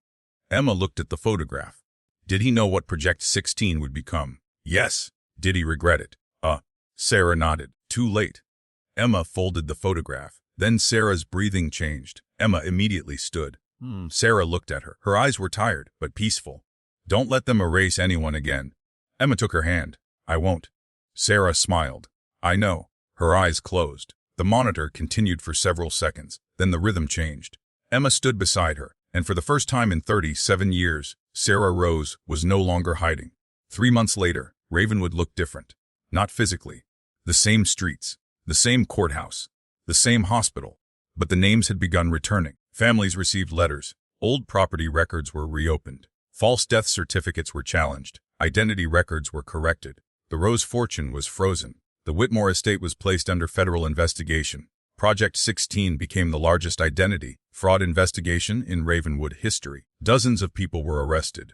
Emma looked at the photograph. Did he know what Project 16 would become? Yes. Did he regret it? Sarah nodded. Too late. Emma folded the photograph. Then Sarah's breathing changed. Emma immediately stood. Sarah looked at her. Her eyes were tired, but peaceful. Don't let them erase anyone again. Emma took her hand. I won't. Sarah smiled. I know. Her eyes closed. The monitor continued for several seconds. Then the rhythm changed. Emma stood beside her, and for the first time in 37 years, Sarah Rose was no longer hiding. 3 months later, Ravenwood looked different. Not physically. The same streets, the same courthouse, the same hospital. But the names had begun returning. Families received letters. Old property records were reopened. False death certificates were challenged. Identity records were corrected. The Rose fortune was frozen. The Whitmore estate was placed under federal investigation. Project 16 became the largest identity fraud investigation in Ravenwood history. Dozens of people were arrested.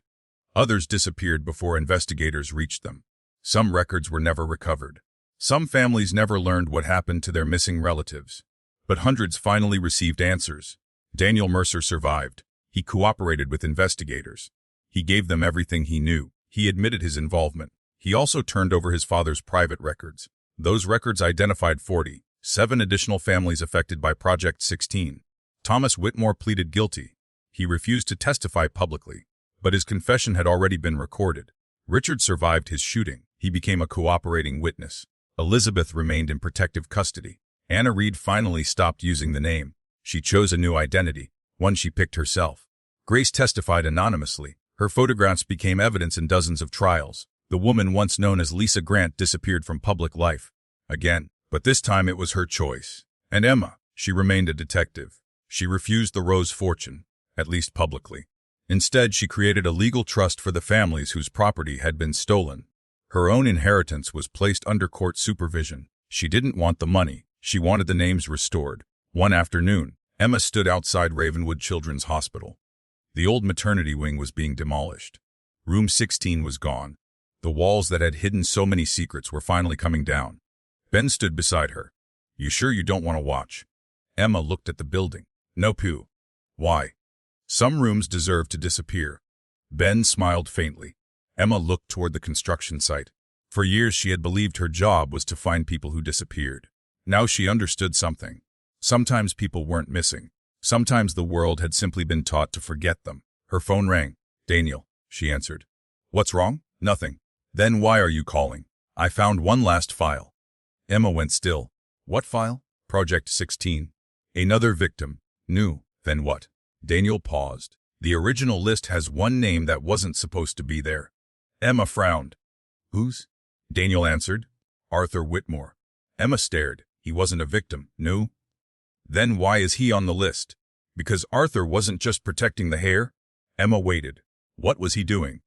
Others disappeared before investigators reached them. Some records were never recovered. Some families never learned what happened to their missing relatives. But hundreds finally received answers. Daniel Mercer survived. He cooperated with investigators. He gave them everything he knew. He admitted his involvement. He also turned over his father's private records. Those records identified 47 additional families affected by Project 16. Thomas Whitmore pleaded guilty. He refused to testify publicly, but his confession had already been recorded. Richard survived his shooting. He became a cooperating witness. Elizabeth remained in protective custody. Anna Reed finally stopped using the name. She chose a new identity, one she picked herself. Grace testified anonymously. Her photographs became evidence in dozens of trials. The woman once known as Lisa Grant disappeared from public life. Again, but this time it was her choice. And Emma, she remained a detective. She refused the Rose fortune, at least publicly. Instead, she created a legal trust for the families whose property had been stolen. Her own inheritance was placed under court supervision. She didn't want the money. She wanted the names restored. One afternoon, Emma stood outside Ravenwood Children's Hospital. The old maternity wing was being demolished. Room 16 was gone. The walls that had hidden so many secrets were finally coming down. Ben stood beside her. "You sure you don't want to watch?" Emma looked at the building. "No poo." "Why?" "Some rooms deserve to disappear." Ben smiled faintly. Emma looked toward the construction site. For years she had believed her job was to find people who disappeared. Now she understood something. Sometimes people weren't missing. Sometimes the world had simply been taught to forget them. Her phone rang. "Daniel," she answered. "What's wrong?" "Nothing." "Then why are you calling?" "I found one last file." Emma went still. "What file?" "Project 16. Another victim. New." "Then what?" Daniel paused. "The original list has one name that wasn't supposed to be there." Emma frowned. "Whose?" Daniel answered. "Arthur Whitmore." Emma stared. "He wasn't a victim, new?" "Then why is he on the list?" "Because Arthur wasn't just protecting the heir." Emma waited. "What was he doing?"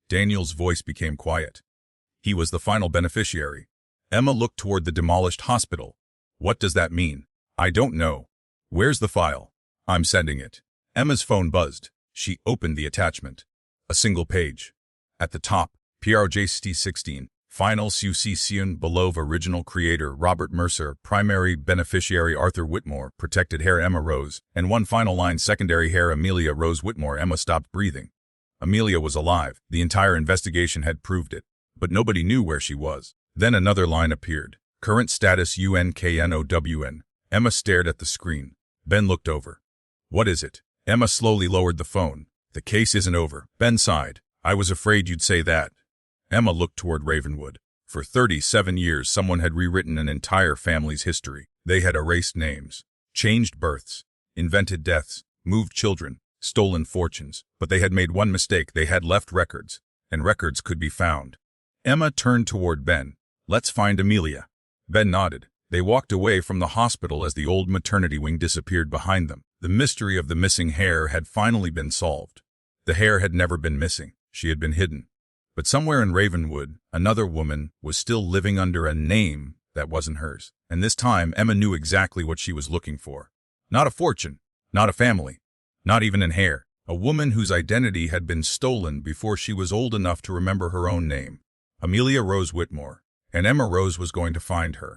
Daniel's voice became quiet. "He was the final beneficiary." Emma looked toward the demolished hospital. "What does that mean?" "I don't know." "Where's the file?" "I'm sending it." Emma's phone buzzed. She opened the attachment. A single page. At the top, Project 16. Final succession below original creator Robert Mercer, primary beneficiary Arthur Whitmore, protected heir Emma Rose, and one final line secondary heir Amelia Rose Whitmore. Emma stopped breathing. Amelia was alive. The entire investigation had proved it. But nobody knew where she was. Then another line appeared. Current status UNKNOWN. Emma stared at the screen. Ben looked over. "What is it?" Emma slowly lowered the phone. "The case isn't over." Ben sighed. "I was afraid you'd say that." Emma looked toward Ravenwood. For 37 years, someone had rewritten an entire family's history. They had erased names, changed births, invented deaths, moved children, stolen fortunes. But they had made one mistake. They had left records, and records could be found. Emma turned toward Ben. "Let's find Amelia." Ben nodded. They walked away from the hospital as the old maternity wing disappeared behind them. The mystery of the missing heir had finally been solved. The heir had never been missing. She had been hidden. But somewhere in Ravenwood, another woman was still living under a name that wasn't hers. And this time, Emma knew exactly what she was looking for. Not a fortune, not a family, not even an heir. A woman whose identity had been stolen before she was old enough to remember her own name. Amelia Rose Whitmore. And Emma Rose was going to find her.